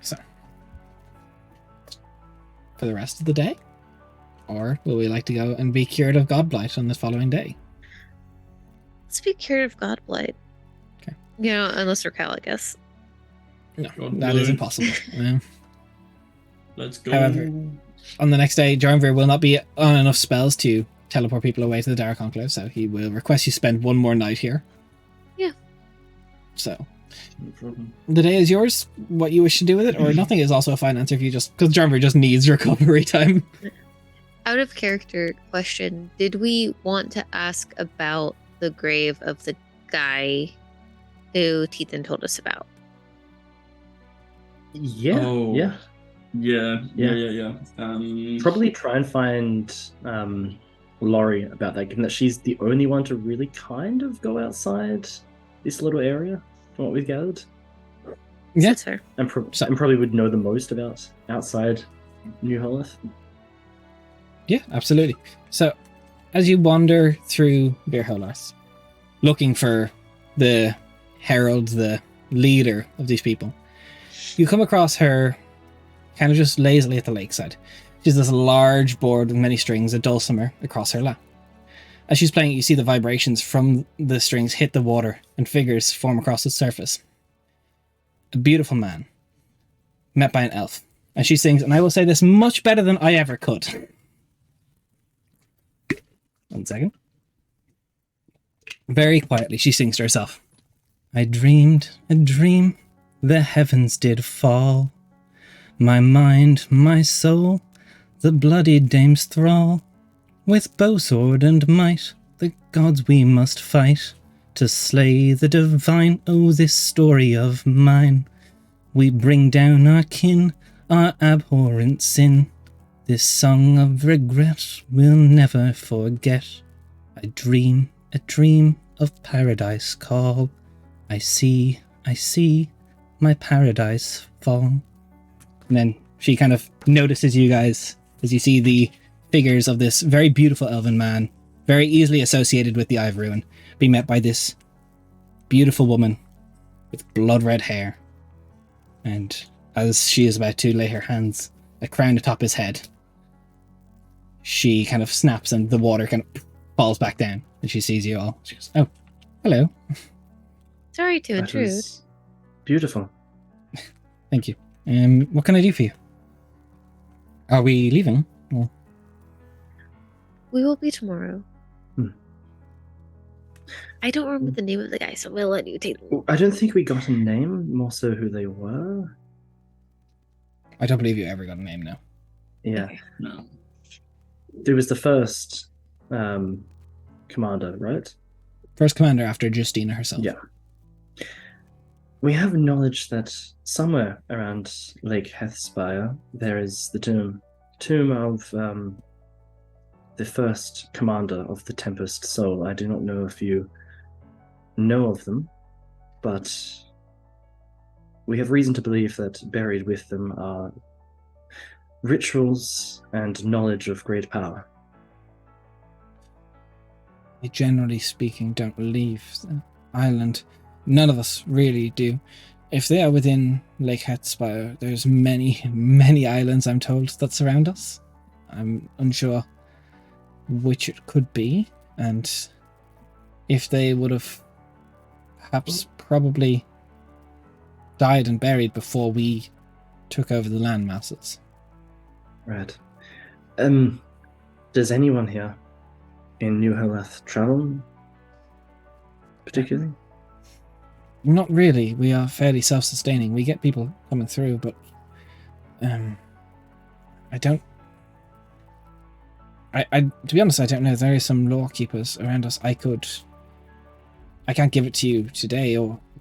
so. For the rest of the day? Or will we like to go and be cured of Godblight on the following day? Let's be cured of Godblight. Okay. You know, unless we're Cal, I guess. No, God that is willing. impossible. Let's go. However, on the next day, Jarnvir will not be on enough spells to teleport people away to the Dark Enclave, so he will request you spend one more night here. Yeah. So, No problem. the day is yours. What you wish to do with it, or nothing is also a fine answer if you just, because Jarnvir just needs recovery time. Out of character question, did we want to ask about the grave of the guy who Tethan told us about? Yeah, Oh. yeah. Yeah. Probably try and find Laurie about that, given that she's the only one to really kind of go outside this little area, from what we've gathered, Yeah. That's fair. and, and probably would know the most about outside New Holarth. Yeah, absolutely. So, as you wander through Bir Holarth, looking for the herald, the leader of these people, you come across her kind of just lazily at the lakeside. She's this large board with many strings, a dulcimer across her lap. As she's playing, you see the vibrations from the strings hit the water and figures form across its surface. A beautiful man, met by an elf. And she sings, and I will say this much better than I ever could. 1 second. Very quietly, she sings to herself. I dreamed a dream, the heavens did fall. My mind, my soul, the bloody dame's thrall. With bowsword and might, the gods we must fight. To slay the divine, oh, this story of mine. We bring down our kin, our abhorrent sin. This song of regret we'll never forget. I dream a dream of paradise call. I see, my paradise fall. And then she kind of notices you guys as you see the figures of this very beautiful elven man, very easily associated with the Ivy Ruin, being met by this beautiful woman with blood red hair. And as she is about to lay her hands, a crown atop his head, she kind of snaps and the water kind of falls back down. And she sees you all. She goes, "Oh, hello. Sorry to That intrude. was beautiful. Thank you. What can I do for you? Are we leaving? Or... We will be tomorrow. Hmm. I don't remember the name of the guy, so we'll let you take. I don't think we got a name, more so who they were. I don't believe you ever got a name now. Yeah. Okay. No. There was the first commander, right? First commander after Justina herself. Yeah. We have knowledge that somewhere around Lake Hethspire there is the tomb of the first commander of the Tempest Soul. I do not know if you know of them, but we have reason to believe that buried with them are rituals and knowledge of great power. I generally speaking don't leave the island. None of us really do. If they are within Lake Hethspire, there's many, many islands, I'm told, that surround us. I'm unsure which it could be, and if they would have perhaps probably died and buried before we took over the land masses. Right. Does anyone here in New Holarth travel particularly? Not really. We are fairly self-sustaining. We get people coming through, but I don't. I to be honest, I don't know. There is some law keepers around us. I can't give it to you today,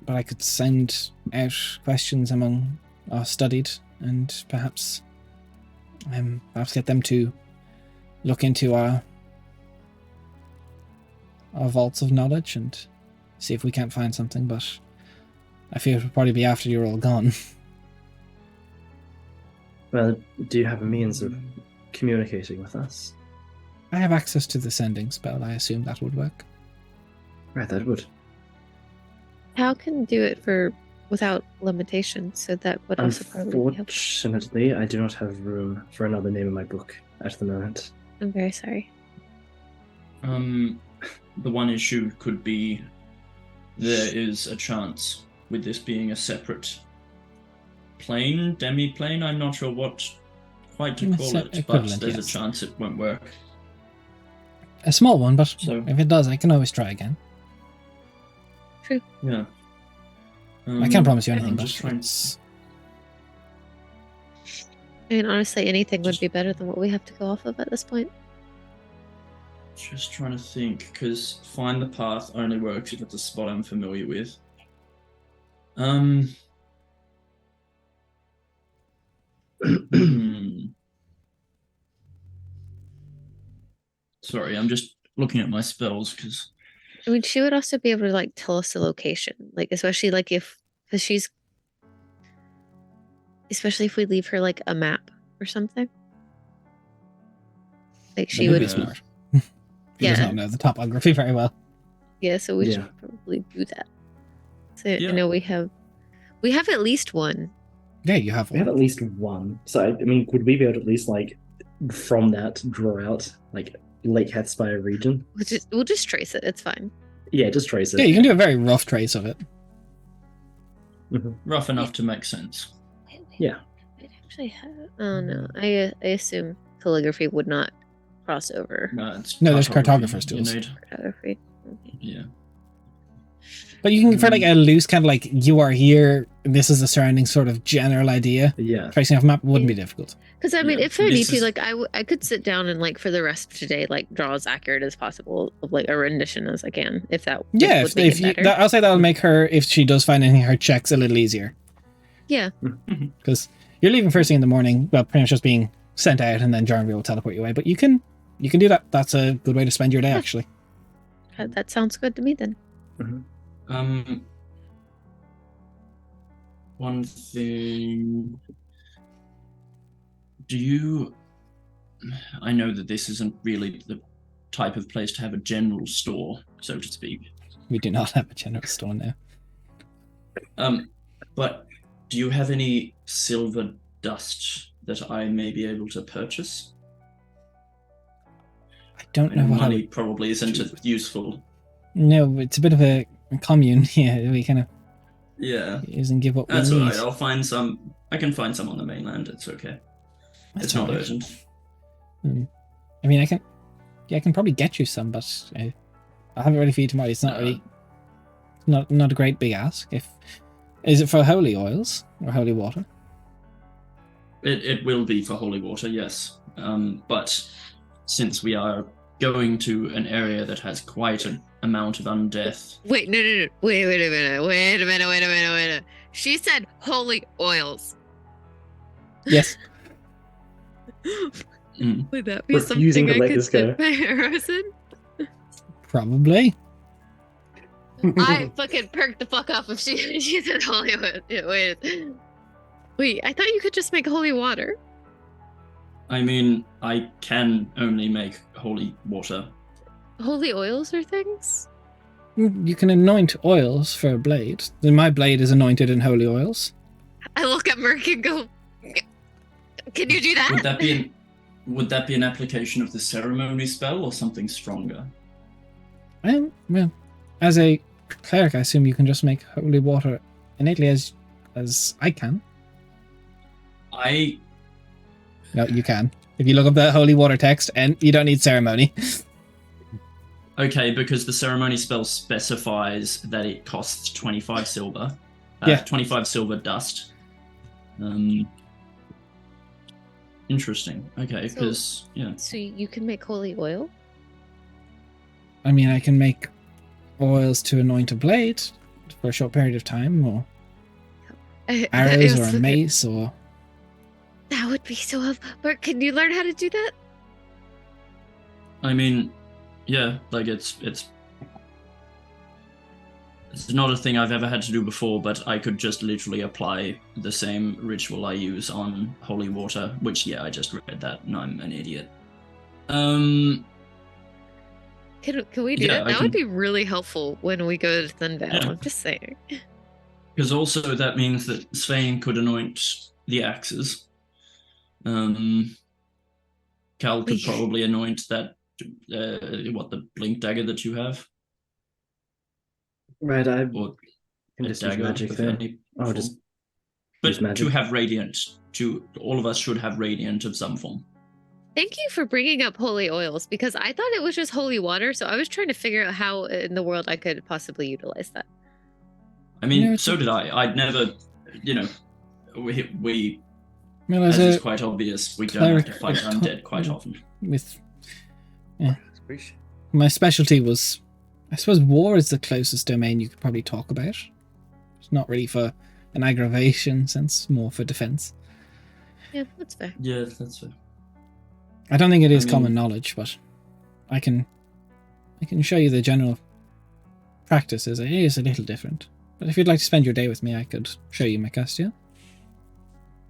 but I could send out questions among our studied and perhaps get them to look into our vaults of knowledge and see if we can't find something. But I fear it will probably be after you're all gone. Well, do you have a means of communicating with us? I have access to the sending spell. I assume that would work. Right, that would. Hal can do it without limitations, so that would also probably be helpful. Unfortunately, I do not have room for another name in my book at the moment. I'm very sorry. The one issue could be there is a chance with this being a separate plane, demi-plane, I'm not sure what quite to call it, but Equivalent, there's yes. a chance it won't work. A small one, but So- if it does, I can always try again. Yeah. I can't promise you I'm anything, just but trying. I mean, honestly, anything would be better than what we have to go off of at this point. Just trying to think, because find the path only works if it's a spot I'm familiar with. Hmm. Sorry, I'm just looking at my spells because I mean, she would also be able to like tell us the location, like especially like especially if we leave her like a map or something. Like she It would would, be smart. She does Yeah. not know the topography very well. yeah. So we Yeah. should probably do that. So Yeah. I know we have at least one. Yeah, you have We have one. at least one. So, I mean, would we be able to at least, like, from that, draw out, like, Lake Hethspire region? We'll just trace it. It's fine. Yeah, just trace it. Yeah, you can do a very rough trace of it. Mhm. rough enough to make sense. Yeah. It actually have. Oh no, I assume calligraphy would not cross over No, it's No, there's cartography cartographer's you tools. need. cartography. Okay. Yeah. But you can, for like a loose kind of like, you are here, this is the surrounding sort of general idea. Yeah. Tracing off a map wouldn't be difficult. Because I mean, Yeah, if I need this to, is- like, I could sit down and like for the rest of today, like draw as accurate as possible of like a rendition as I can, if that Yeah, would make it better. I'll say that'll make her, if she does find anything, her checks a little easier. Yeah. Because you're leaving first thing in the morning, well, pretty much just being sent out, and then Jarnby will teleport you away. But you can do that. That's a good way to spend your day, Yeah. actually. That sounds good to me then. One thing. Do you? I know that this isn't really the type of place to have a general store, so to speak. We do not have a general store now. But do you have any silver dust that I may be able to purchase? I don't know what I Money would... probably isn't useful. No, it's a bit of a commune here. We kind of Yeah, use and give what we that's need. alright. I'll find some. I can find some on the mainland. It's okay. That's It's not alright. urgent. I mean, I can probably get you some, but I'll have it ready for you tomorrow. It's not really, not a great big ask. Is it for holy oils or holy water? It will be for holy water, yes. But since we are going to an area that has quite an amount of undeath, Wait, no. Wait a minute. She said holy oils. Yes. Would that be Refusing something to I let could this go. set my arrows in? Probably. I fucking perked the fuck up if she said holy oil. Wait, I thought you could just make holy water. I mean, I can only make holy water. Holy oils or things? You can anoint oils for a blade. Then my blade is anointed in holy oils. I look at Merc and go, can you do that? Would that be an application of the ceremony spell or something stronger? Well, as a cleric, I assume you can just make holy water innately as I can. No, you can. If you look up the holy water text, and you don't need ceremony. Okay, because the ceremony spell specifies that it costs 25 silver. Yeah. 25 silver dust. Interesting. Okay, because, yeah. So you can make holy oil? I mean, I can make oils to anoint a blade for a short period of time, or arrows, or a mace, or... That would be so helpful. But can you learn how to do that? I mean, yeah, like it's not a thing I've ever had to do before, but I could just literally apply the same ritual I use on holy water, which, yeah, I just read that, and I'm an idiot. Can we do Yeah, that? I That would can- be really helpful when we go to Thundale. Yeah. I'm just saying. Because also that means that Svein could anoint the axes. Cal could probably anoint that, the blink dagger that you have, Right, I or can a just use dagger magic of there. any I'll form. just use But to magic. have radiant, all of us should have radiant of some form. Thank you for bringing up holy oils because I thought it was just holy water. So I was trying to figure out how in the world I could possibly utilize that. I mean, No, so did I. I'd never, we Well, as as is a quite obvious, we don't have to cleric fight of undead quite often. with my specialty was, I suppose, war is the closest domain you could probably talk about. It's not really for an aggravation sense, more for defense. Yeah, that's fair. Yeah, that's fair. I don't think it is I mean- common knowledge, but I can show you the general practices. It is a little different. But if you'd like to spend your day with me, I could show you my Castia.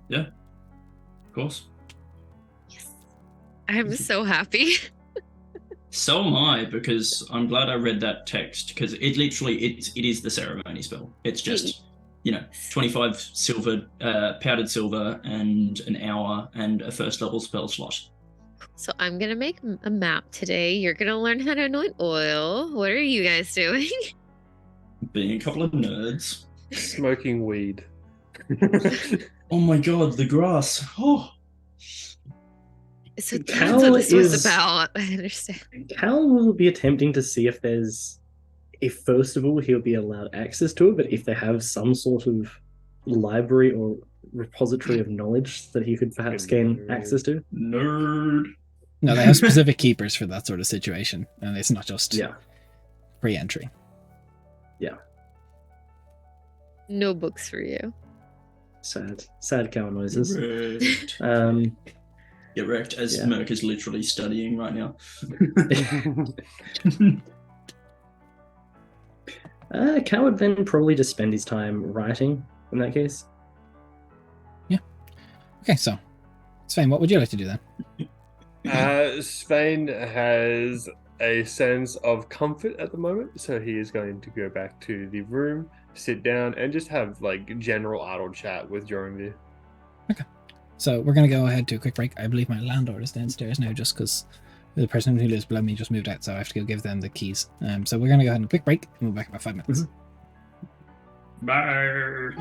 Yeah, of course. Yes. I'm so happy. So am I, because I'm glad I read that text, because it literally it is the ceremony spell. It's just 25 silver, powdered silver, and an hour, and a first level spell slot. So I'm going to make a map today. You're going to learn how to anoint oil. What are you guys doing? Being a couple of nerds. Smoking weed. Oh my god, the grass. Oh. So that's Cal what this was is- about. I understand. Cal will be attempting to see if first of all he'll be allowed access to it, but if they have some sort of library or repository of knowledge that he could perhaps gain access to. Nerd. No, they have specific keepers for that sort of situation, and it's not just Yeah. free entry. No books for you. Sad cow noises. Wrecked. Get wrecked as Yeah. Merc is literally studying right now. Cal would then probably just spend his time writing in that case. Okay, so Svein, what would you like to do then? Svein has a sense of comfort at the moment, so he is going to go back to the room, sit down, and just have like general idle chat with Jorunvir. So we're going to go ahead to a quick break. I believe my landlord is downstairs now just because the person who lives below me just moved out, so I have to go give them the keys. So we're going to go ahead and a quick break, and we'll be back in about 5 minutes. Bye.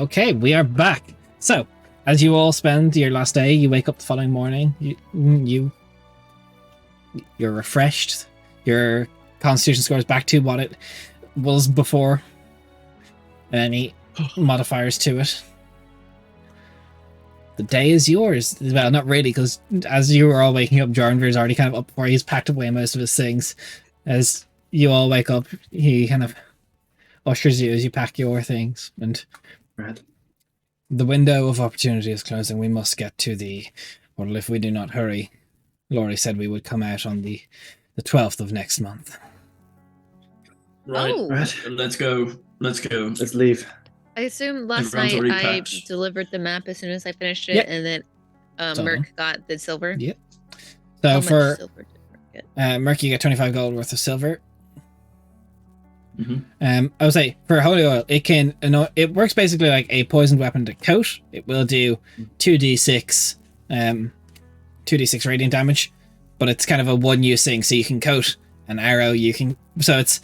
Okay, we are back. So, as you all spend your last day, you wake up the following morning. You're refreshed. Your constitution score is back to what it was before any modifiers to it. The day is yours. Well, not really, because as you were all waking up, Jarnvir's already kind of up before he's packed away most of his things. As you all wake up, he kind of ushers you as you pack your things, and Right. the window of opportunity is closing. We must get to the... Well, if we do not hurry, Laurie said we would come out on the 12th of next month. Right. Oh. Right. Let's go. Let's leave. I assume last Everyone's night already I packed. delivered the map as soon as I finished it, Yep. and then Done. Merc got the silver. Yep. How So much for silver did Merc get? Merc, you get 25 gold worth of silver. Mm-hmm. I would say for holy oil, it works basically like a poisoned weapon to coat. It will do 2d6 radiant damage, but it's kind of a one-use thing. So you can coat an arrow. So it's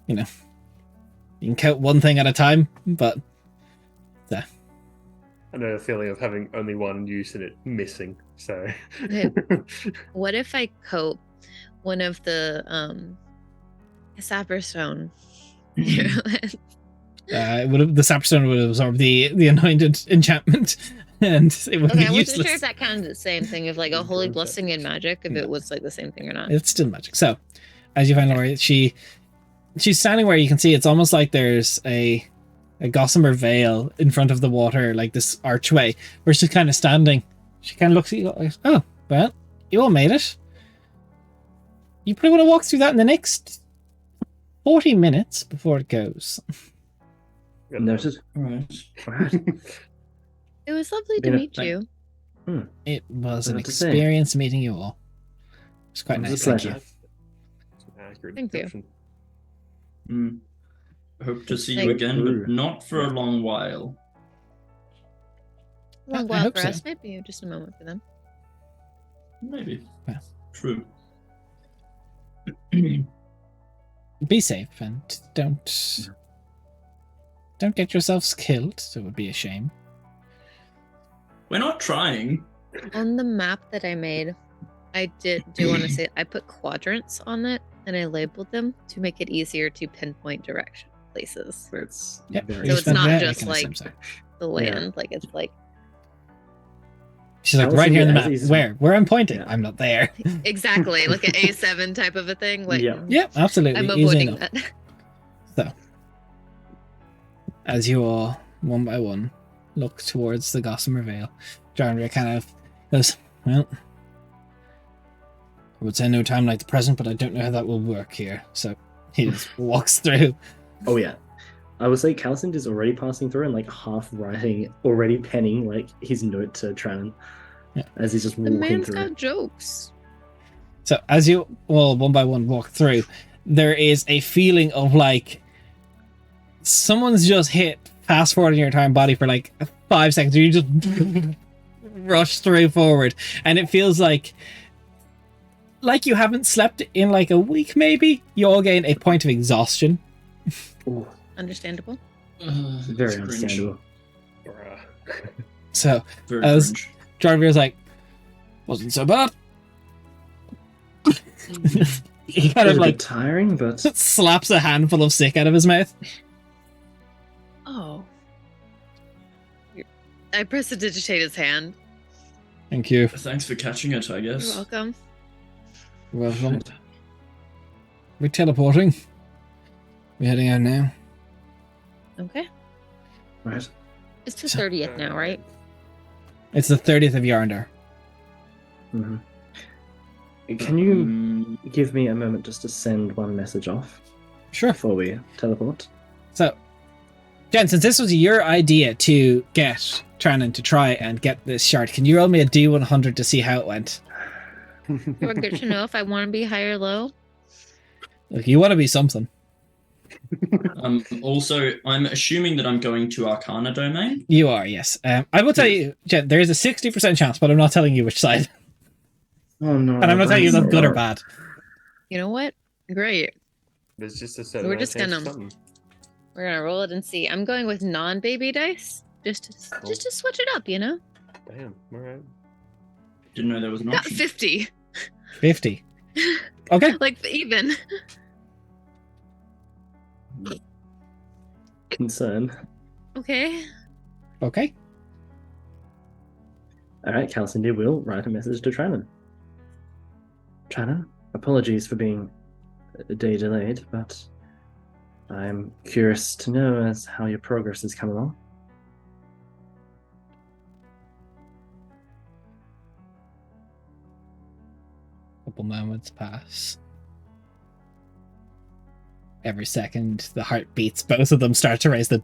you can coat one thing at a time. But I know the feeling of having only one use and it missing. So, Okay. What if I coat one of the Sapperstone? the sapstone would absorb the anointed enchantment, and it would Okay, be I wasn't useless. sure if that counted the same thing of like a holy blessing in magic, if No. it was like the same thing or not. It's still magic. So, as you find Laurie, she's standing where you can see it's almost like there's a gossamer veil in front of the water, like this archway, where she's kind of standing. She kind of looks at you like, oh, well, you all made it. You probably want to walk through that in the next 40 minutes before it goes. Noted. All right. Right. It was lovely to Been a meet thing. you. It was an What to say? experience meeting you all. It's quite It was nice, a thank pleasure. you. Accurate Thank you. description. Hope to see Thank you again, you. but not for a long while. Long I while hope for so. us, maybe just a moment for them. Maybe. Yeah. True. Be safe and don't get yourselves killed. It would be a shame. We're not trying. On the map that I made, I do want to say I put quadrants on it and I labeled them to make it easier to pinpoint direction places. It's Yep. very So it's spent not very just kind of like- same side. The land, like it's like She's like, Allison, right here in the yeah, map. as easy- Where I'm pointing. Yeah. I'm not there. exactly like an A7 type of a thing. Like Yeah. Yeah, absolutely. I'm Easy avoiding enough. that. So, as you all, one by one, look towards the Gossamer Vale, Jarnvir kind of goes, well, I would say no time like the present, but I don't know how that will work here. So he just walks through. Oh yeah. I would say Calcin is already passing through and like half writing, already penning like his note to Tran Yeah. as he's just The walking man's through. got jokes. So as you all, one by one, walk through, there is a feeling of like someone's just hit fast forward in your entire body for like 5 seconds. You just rush through forward, and it feels like you haven't slept in like a week. Maybe you all gain a point of exhaustion. Ooh, Understandable. very It's cringe. understandable. Bruh. So Very As- cringe. Jarvir's like, wasn't so bad. He kind It's of a like bit tiring, but slaps a handful of stick out of his mouth. Oh. I prestidigitate his hand. Thank you. Thanks for catching it, I You're guess. welcome. Welcome. We're teleporting. We're heading out now. Okay. right. It's the 30th now, right? It's the 30th of Yarndar. hmm Can you Mm, give me a moment just to send one message off Sure. before we teleport? So, Jen, since this was your idea to get Trannan to try and get this shard, can you roll me a D100 to see how it went? You're good to know if I want to be high or low. Look, you want to be something. also, I'm assuming that I'm going to Arcana Domain. You are, yes. I will tell you, Jen, there is a 60% chance, but I'm not telling you which side. Oh no! And I'm not telling you if that's that's good or alright. bad. You know what? Great. There's just a certain We're amount of just chance gonna- for something. We're gonna roll it and see. I'm going with non-baby dice, Cool. just to switch it up, you know. Damn. All right. Didn't know there was an Got option. 50, 50. Okay. like even. Concern. Okay. Okay. All right, Calcindy will write a message to Trannon. Trannon, apologies for being a day delayed, but I'm curious to know as how your progress has come along. Couple moments pass. Every second, the heart beats. Both of them start to raise the.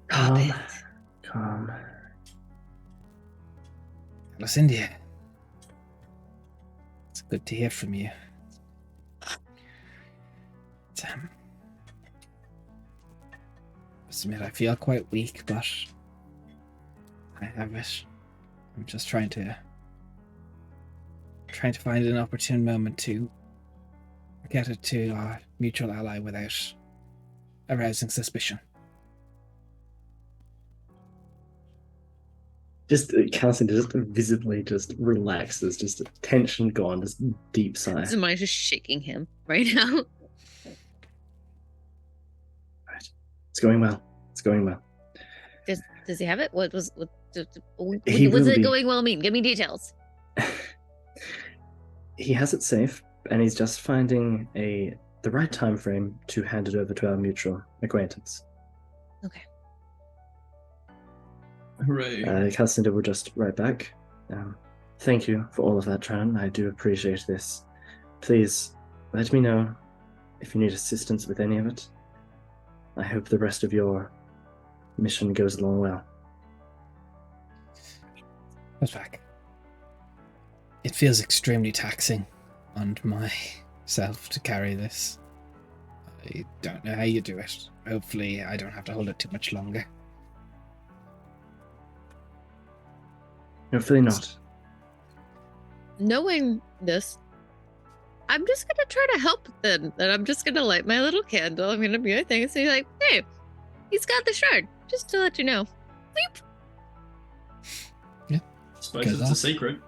Calm. Calm. Lucindia, it's good to hear from you. Admit I feel quite weak, but I have it. I'm just trying to find an opportune moment to get it to our mutual ally without arousing suspicion. Just Calcindy just visibly just relaxes, just tension gone, just deep sigh. Somebody's just shaking him right now. Right. It's going well. It's going well. Does he have it? What was He what's will it be. going well mean? Give me details. He has it safe, and he's just finding the right time frame to hand it over to our mutual acquaintance. Okay. Hooray. Calcinda will just write back. Thank you for all of that, Tran. I do appreciate this. Please let me know if you need assistance with any of it. I hope the rest of your mission goes along well. Goes back. It feels extremely taxing on myself to carry this. I don't know how you do it. Hopefully I don't have to hold it too much longer. Hopefully not. Knowing this, I'm just gonna try to help then. And I'm just gonna light my little candle. I'm gonna be a thing and say like, hey, he's got the shard. Just to let you know. Bleep. Suppose Goes it's a off. secret.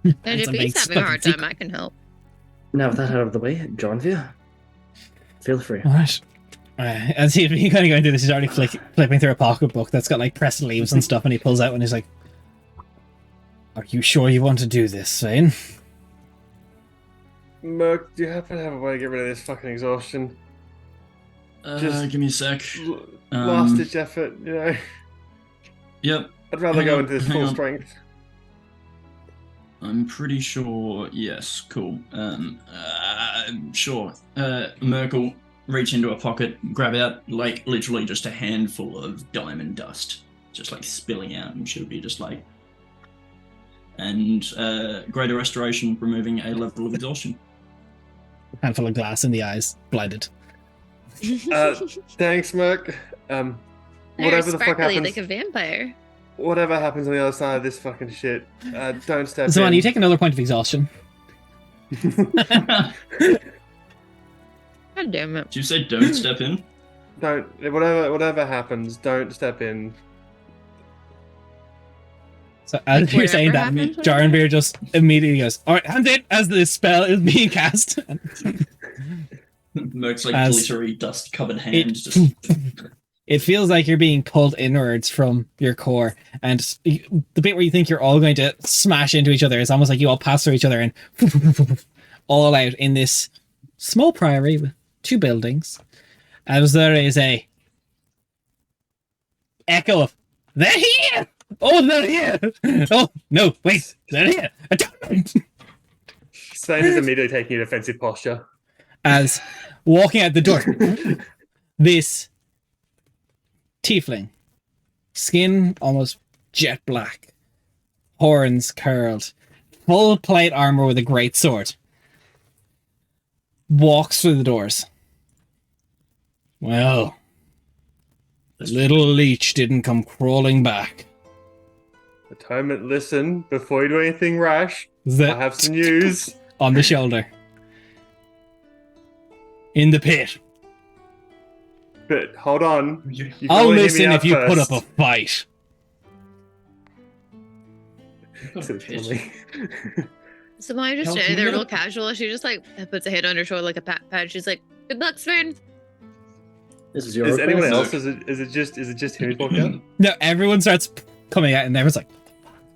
And That's if a he's big having a hard fucking time, I can help. Now with that out of the way, Jonvia, feel free. Alright. As he's kind of going through this, he's already flipping through a pocketbook that's got like pressed leaves and stuff, and he pulls out and he's like, "Are you sure you want to do this, Svane?" Merc, do you happen to have a way to get rid of this fucking exhaustion? Just- Give me a sec. Last ditch effort, you know? Yep. I'd rather Hang go on, into this hang full on. strength. I'm pretty sure. Yes, cool. Sure. Merc will reach into a pocket, grab out like literally just a handful of diamond dust, just like spilling out, and she'll be just like, and greater restoration, removing a level of exhaustion. Handful of glass in the eyes, blinded. Thanks, Merc. They're Whatever the fuck sparkly happens, like a vampire. whatever happens on the other side of this fucking shit, don't step So, in. on, you take another point of exhaustion. God damn it. Did you say don't step in? Don't, whatever happens, don't step in. So as Like you're saying whatever that, happens, whatever? Jarnbeer just immediately goes, "Alright, hands in," as the spell is being cast. Merc's like As glittery dust covered hand. It, Just it feels like you're being pulled inwards from your core, and the bit where you think you're all going to smash into each other, it's almost like you all pass through each other and all out in this small priory with 2 buildings. As there is a echo of, "They're here! Oh, they're here! Oh, no, wait, they're here! Sven is immediately taking a defensive posture. As walking out the door, this tiefling, skin almost jet black, horns curled, full plate armor with a great sword, walks through the doors. Well, the little leech didn't come crawling back. Atonement, listen, before you do anything rash, Is that I have some news. on the shoulder? in the pit. But hold on. You- You I'll gotta hear me listen out if you put up first. a fight. You've got a So pit. funny. So Maya just Hell, standing can we there get real a- casual. She just like puts a hand on her shoulder like a pat. She's like, "Good luck, Sven." This is your Is anyone request? else? Is it just him who's walked out? No, everyone starts coming out, and everyone's like,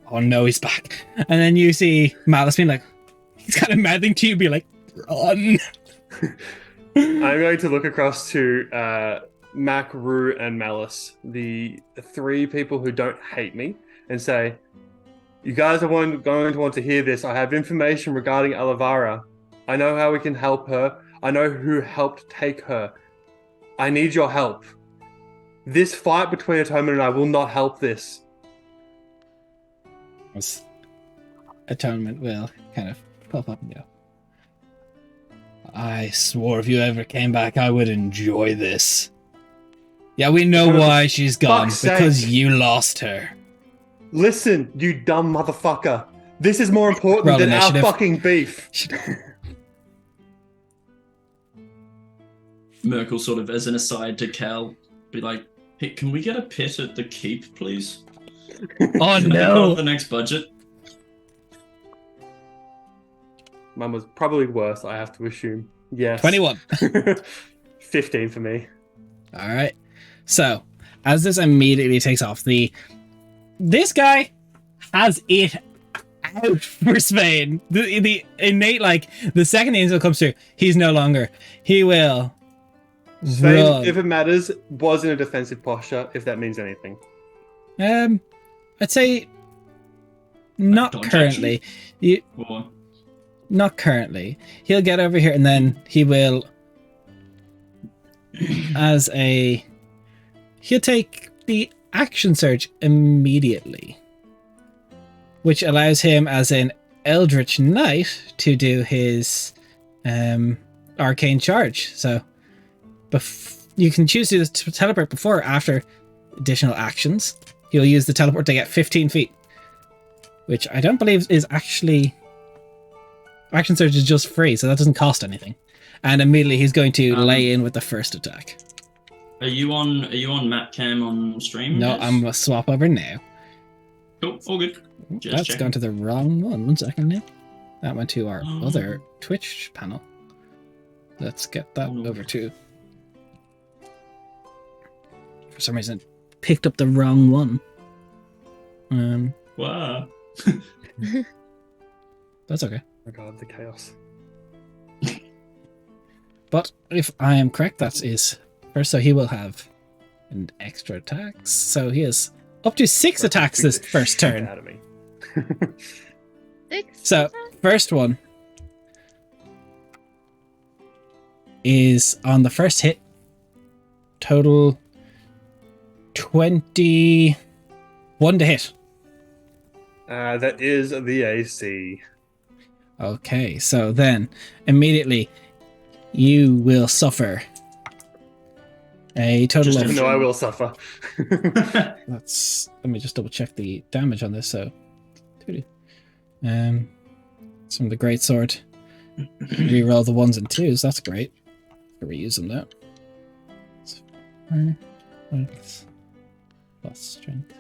"Oh no, he's back!" And then you see Malice being like, he's kind of mouthing to you, be like, "Run!" I'm going to look across to Mac, Rue, and Malice, the three people who don't hate me, and say, "You guys are going to want to hear this. I have information regarding Alavara. I know how we can help her. I know who helped take her. I need your help. This fight between Atonement and I will not help this." Atonement will kind of pop up and go, "I swore if you ever came back, I would enjoy this. Yeah, we know For why she's gone, fuck's because sake. you lost her." Listen, you dumb motherfucker. This is more important Roll than initiative. our fucking beef. Merkel sort of as an aside to Cal, be like, "Hey, can we get a pit at the keep, please?" Oh Can they go no! off the next budget? Mine was probably worse, I have to assume. Yes. 21. 15 for me. All right. So, as this immediately takes off, this guy has it out for Spain. The innate, like, the second the angel comes through, he's no longer. He will Spain, run. if it matters, was in a defensive posture, if that means anything. I'd say not dodge currently. Or Not currently. He'll get over here and then he will, he'll take the action surge immediately, which allows him as an Eldritch Knight to do his arcane charge. So you can choose to teleport before or after additional actions. He'll use the teleport to get 15 feet, which I don't believe is actually... Action surge is just free, so that doesn't cost anything. And immediately he's going to lay in with the first attack. are you on map cam on stream? No, Yes. I'm gonna swap over now. Cool, all good. Just That's checking. gone to the wrong one. 1 second now. That went to our Oh. other Twitch panel. Let's get that Oh, no. over to... For some reason, picked up the wrong one. Wow. That's okay. Oh my god, the chaos. But if I am correct, that is first, so he will have an extra attacks. So he has up to 6 attacks this first turn. Out of me. 6. So, first one is on the first hit. Total 21 to hit. That is the AC. Okay, so then immediately you will suffer a total Just of... Even though I will suffer. Let me just double check the damage on this. So, it's from the great sword. Reroll the 1s and 2s. That's great. Reuse them now. Plus strength.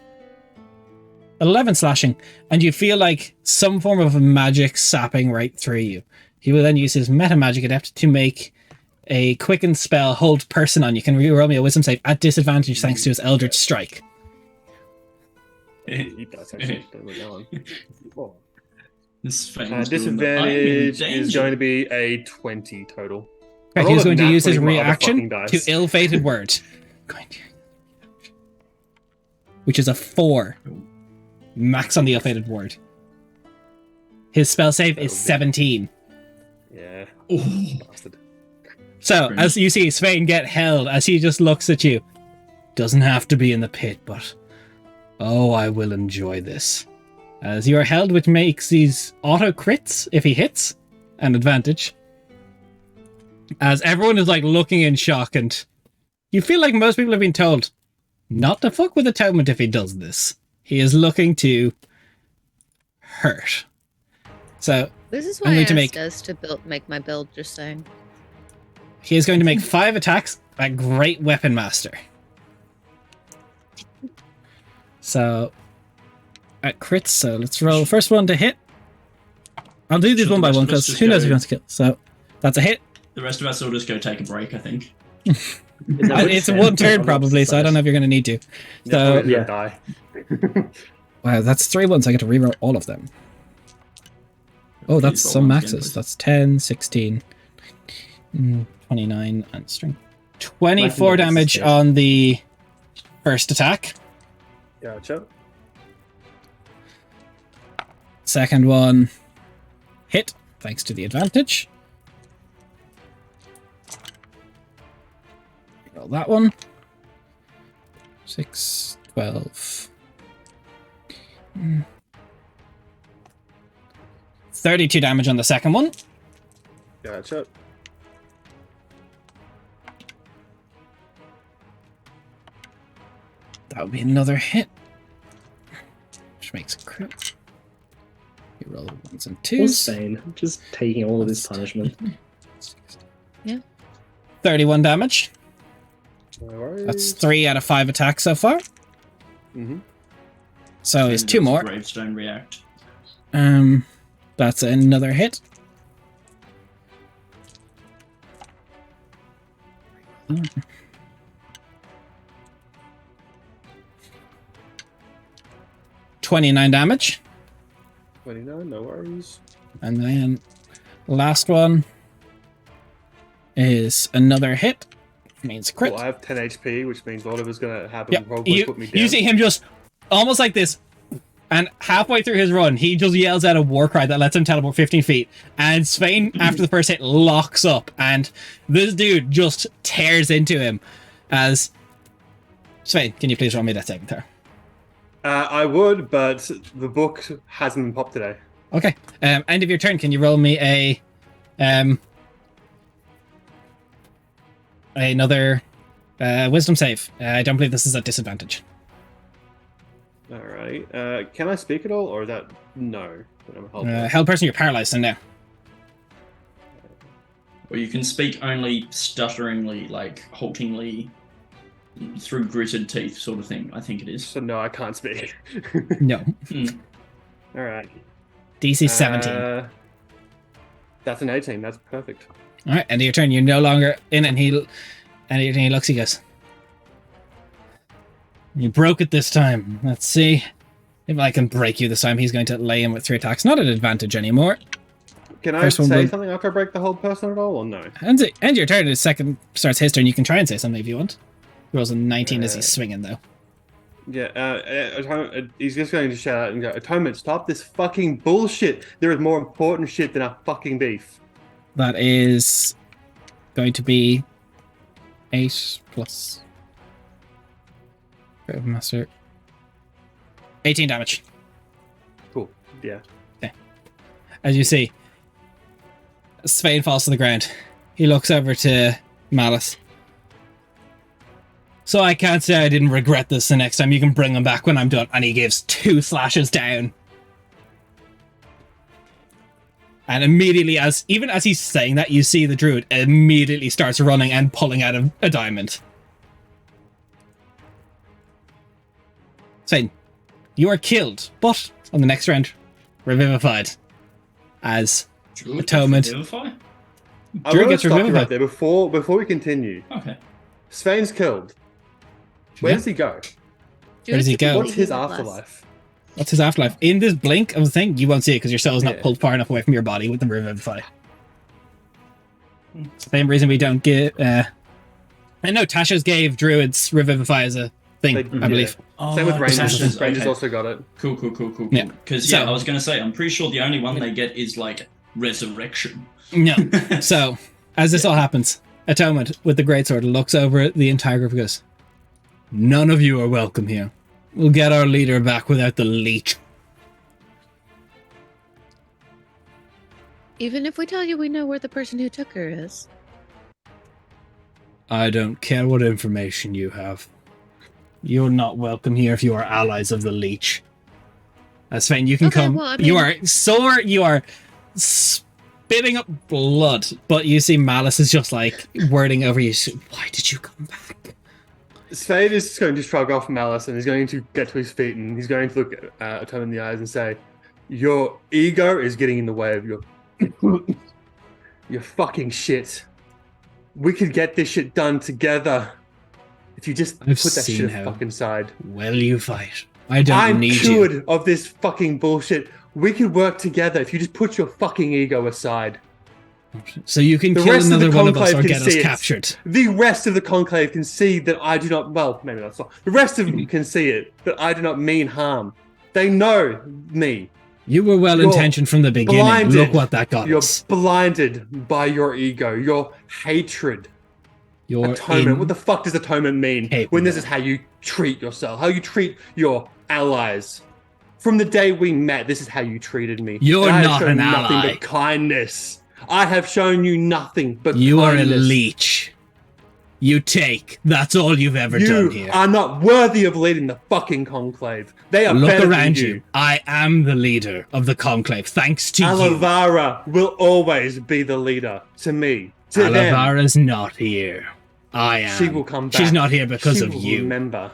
11 slashing, and you feel like some form of magic sapping right through you. He will then use his meta magic adept to make a quicken spell hold person on you. Can reroll me a wisdom save at disadvantage thanks to his eldritch strike. He does actually. Don't look that one. This Fane's doing Disadvantage the- I'm in is danger. going to be a 20 total. I Right, he was rolled a going to nat use his 20 on my other reaction fucking to dice. ill-fated word. Which is a 4. Max on the ill-fated word. His spell save is 17. Yeah. Oh, Bastard. So, Great. as you see Svein get held, as he just looks at you. Doesn't have to be in the pit, but... Oh, I will enjoy this. As you are held, which makes these auto crits, if he hits, an advantage. As everyone is like looking in shock, and you feel like most people have been told not to fuck with Atonement if he does this. He is looking to hurt. So, This is I'm why I going asked to make- us to make my build, just saying. He is going to make 5 attacks at Great Weapon Master. So, at crits, so let's roll. First one to hit. I'll do these Should one the by rest one of us because just who knows go- who wants to kill. So, that's a hit. The rest of us will just go take a break, I think. It's a one turn probably, so I don't know if you're going to need to. So, Yeah, Yeah. die. wow, that's 3 ones. I get to reroll all of them. Oh, that's Please roll some once again, maxes. please. That's 10, 16, 29, and string. 24 Nice and damage nice. on the first attack. Gotcha. Second one, hit, thanks to the advantage. Roll that one. 6, 12. 32 damage on the second one. Gotcha. That would be another hit. Which makes a crit. You roll 1s and Poor 2s. Spain, just taking all of this punishment. 31 damage. No worries. That's 3 out of 5 attacks so far. Mm-hmm. So it's Maybe 2 does more. Gravestone react. That's another hit. Mm. 29 damage. 29, no worries. And then last one is another hit. Means crit. Well, I have 10 HP, which means whatever's going to happen Yep. will probably put me down. You see him just almost like this, and halfway through his run, he just yells out a war cry that lets him teleport 15 feet. And Svein, after the first hit, locks up, and this dude just tears into him. As Svein, can you please roll me that saving throw? I would, but the book hasn't been popped today. Okay. End of your turn. Can you roll me another wisdom save? I don't believe this is at disadvantage. All right. Can I speak at all, or is that no? I'm a helper. Hell person, you're paralyzed so now. Or you can speak only stutteringly, like haltingly, through gritted teeth, sort of thing. I think it is. So no, I can't speak. No. All right. DC 17. That's an 18. That's perfect. All right, end of your turn. You're no longer in, and he looks. He goes, "You broke it this time. Let's see if I can break you this time." He's going to lay in with 3 attacks. Not an advantage anymore. Can I First one say will- something after I break the whole person at all, or no? End your turn. His second starts his turn. You can try and say something if you want. He rolls a 19 as he's swinging, though. Yeah. He's just going to shout out and go, "Atonement, stop this fucking bullshit. There is more important shit than our fucking beef." That is going to be 8 plus Master 18 damage. Cool. Yeah. As you see, Svein falls to the ground. He looks over to Malice. "So I can't say I didn't regret this the next time. You can bring him back when I'm done." And he gives 2 slashes down. And immediately, even as he's saying that, you see the druid immediately starts running and pulling out a diamond. Svein, you are killed, but on the next round, revivified. As Druid Atonement. Revivify? I Druid want to gets stop you revived. right there before we continue. Okay. Spain's killed. Where Yeah. does he go? Where does he go? What's his afterlife? What's his afterlife? In this blink of the thing, you won't see it because your soul is not Yeah. pulled far enough away from your body with the revivify. Same reason we don't get. I know Tasha's gave druids revivify as a thing, They- I believe. Same with Oh, Rangers. Tasha's- Rangers okay. also got it. Cool. Yeah. Because So- I was going to say, I'm pretty sure the only one they get is like resurrection. No. So, as this all happens, Atonement with the greatsword looks over at the entire group and goes, "None of you are welcome here. We'll get our leader back without the leech." Even if we tell you we know where the person who took her is. I don't care what information you have. You're not welcome here if you are allies of the leech. Svein, you can Okay, come. well, I You mean- are sore. You are spitting up blood, but you see Malice is just like wording over you. Why did you come back? Svane is just going to shrug off Malice and he's going to get to his feet and he's going to look at Tom in the eyes and say, "Your ego is getting in the way of your your fucking shit. We could get this shit done together if you just I've put that seen shit how fucking side. Well, you fight. I don't I'm need cured you. of this fucking bullshit. We could work together if you just put your fucking ego aside. So you can The kill rest of the another one of us conclave or can get us see it. captured. The rest of the conclave can see that I do not. Well, maybe that's not. The rest of them can see it that I do not mean harm. They know me. You were well intentioned from the beginning. Blinded. Look what that got You're us. blinded by your ego, your hatred. You're Atonement. What the fuck does atonement mean? Hate When this me. is how you treat yourself, how you treat your allies. From the day we met, this is how you treated me. You're And I have not shown an nothing ally. but kindness. I have shown you nothing but You are a kindness. leech. You take. That's all you've ever done You here. are not worthy of leading the fucking conclave. They are Look better around than you. I am the leader of the conclave, thanks to you. Alavara will always be the leader to me. To them. Alavara's not here. I am. She will come back. She's not here because She of will you. Remember.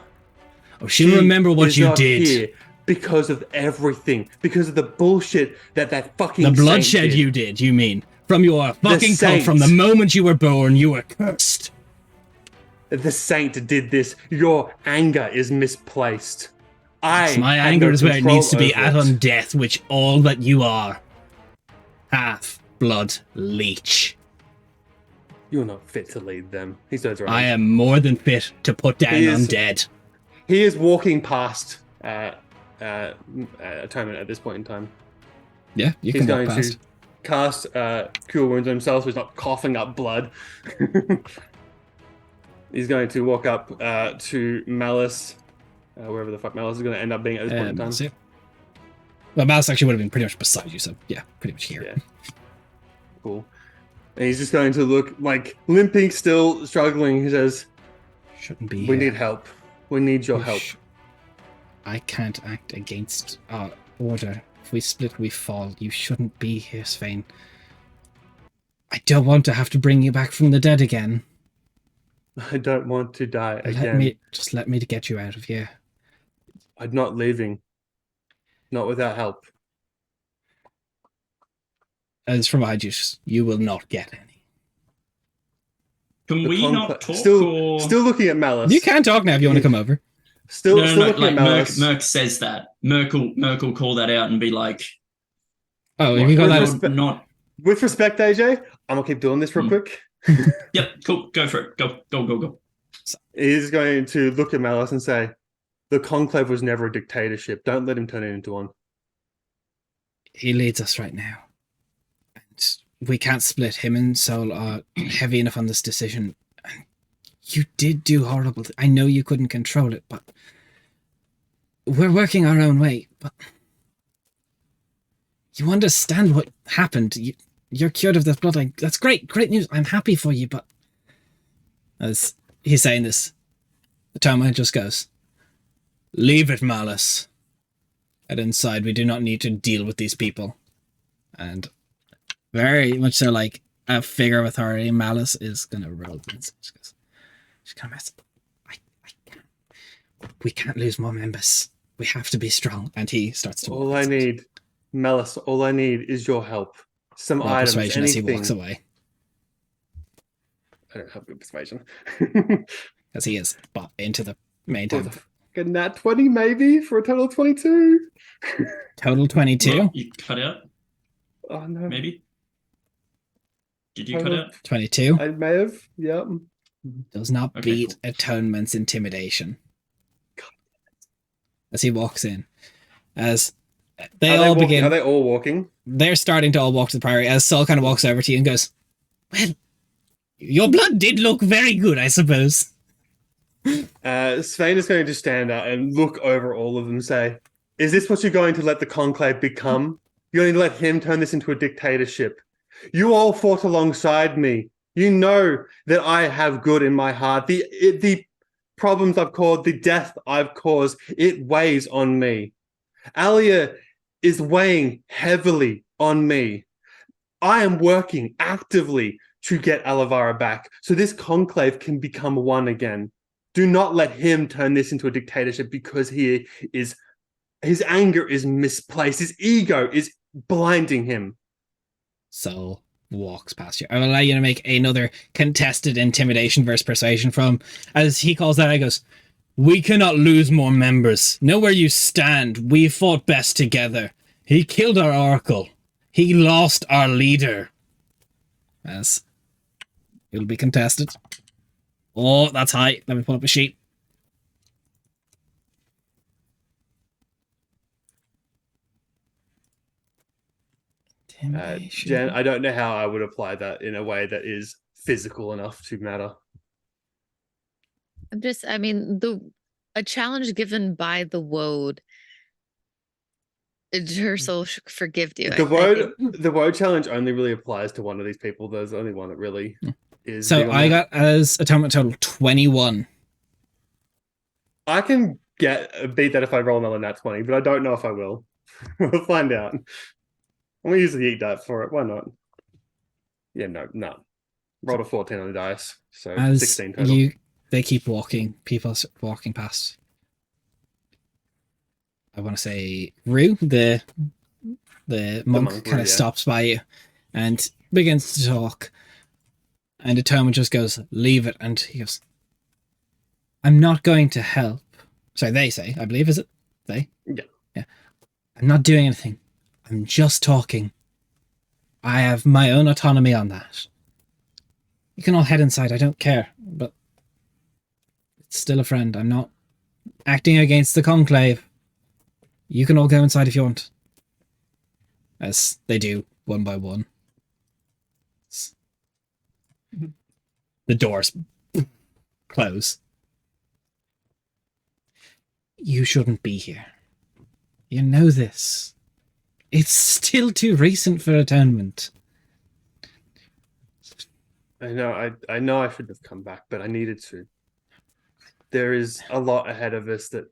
Oh, she'll remember what is you not did. Here because of everything. Because of the bullshit that fucking The saint bloodshed did. you did, you mean? From your fucking cult, saint. from the moment you were born, you were cursed. The saint did this. Your anger is misplaced. My had anger no is where it control needs to be, over at it. on death, which all that you are. Half blood You're not fit to lead them. He turns around. I am more than fit to put down He is- undead. He is walking past atonement at this point in time. Yeah, you He's can going walk past. to cast Cure Wounds on himself so he's not coughing up blood. He's going to walk up to Malice, wherever the fuck Malice is going to end up being at this point in time. So- well, Mouse actually would have been pretty much beside you, so yeah, pretty much here. Yeah. Cool. And he's just going to look like limping, still struggling. He says, Shouldn't be "We here. need help. We need your You help." I can't act against our order. If we split, we fall. You shouldn't be here, Svein. I don't want to have to bring you back from the dead again. I don't want to die again. Let me get you out of here. I'm not leaving. Not without help. As from behind you will not get any. Can The we concla- not talk still, or... still looking at Malice. You can talk now if you want to come over. Still, No, still no, looking like at Malice. Merc says that. Merc will call that out and be like, Oh, if you got What? that. not... With respect, AJ, I'm gonna keep doing this real Hmm. quick. Yep, cool, go for it. Go. He's going to look at Malice and say, "The conclave was never a dictatorship. Don't let him turn it into one." He leads us right now. And we can't split. Him and Sol are heavy enough on this decision. And you did do horrible. I know you couldn't control it, but we're working our own way. But you understand what happened. You're cured of this blood. That's great. Great news. I'm happy for you, but as he's saying this, the Toma just goes, "Leave it, Malice. And inside, we do not need to deal with these people." And very much so, like a figure of authority, Malice is gonna roll this. She's gonna mess. I can't. We can't lose more members. We have to be strong. And he starts to. All I need, Malice. All I need is your help. Some Roll items, persuasion as he anything. walks away, I don't have good persuasion. as he is bought into the main What temple. the nat 20 maybe for a total of 22. Total 22. Well, you cut out, Oh no, maybe? Did you cut out? 22 I may have. Yep. does not Okay, beat cool. Atonement's intimidation. As he walks in, as they all begin. Are they all walking? They're starting to all walk to the priory as Sol kind of walks over to you and goes, "Well, your blood did look very good, I suppose." Svein is going to stand up and look over all of them and say, "Is this what you're going to let the conclave become? You're going to let him turn this into a dictatorship? You all fought alongside me. You know that I have good in my heart. The problems I've caused, the death I've caused, it weighs on me. Alia is weighing heavily on me. I am working actively to get Alavara back so this conclave can become one again. Do not let him turn this into a dictatorship because his anger is misplaced. His ego is blinding him. Soul walks past you. I will allow you to make another contested intimidation versus persuasion from, as he calls that, I goes, we cannot lose more members. Know where you stand. We fought best together. He killed our oracle. He lost our leader. As it'll be contested. Oh, that's high. Let me pull up a sheet. Jen, I don't know how I would apply that in a way that is physical enough to matter. I mean, a challenge given by the Woad. Her soul should forgive you. The woe challenge only really applies to one of these people. There's only one that really is. So I got as atonement total 21. I can beat that if I roll another nat 20, but I don't know if I will. We'll find out. I'm gonna use the eat die for it. Why not? Yeah, no. Rolled a 14 on the dice, so as 16 total. They keep walking. People walking past. I want to say Rue, the monk kind of stops by you and begins to talk. And Atonement just goes, leave it. And he goes, I'm not going to help. Sorry, they say, I believe, is it? They? Yeah. I'm not doing anything. I'm just talking. I have my own autonomy on that. You can all head inside, I don't care. But it's still a friend. I'm not acting against the conclave. You can all go inside if you want. As they do, one by one. The doors close. You shouldn't be here. You know this. It's still too recent for atonement. I know I should have come back, but I needed to. There is a lot ahead of us that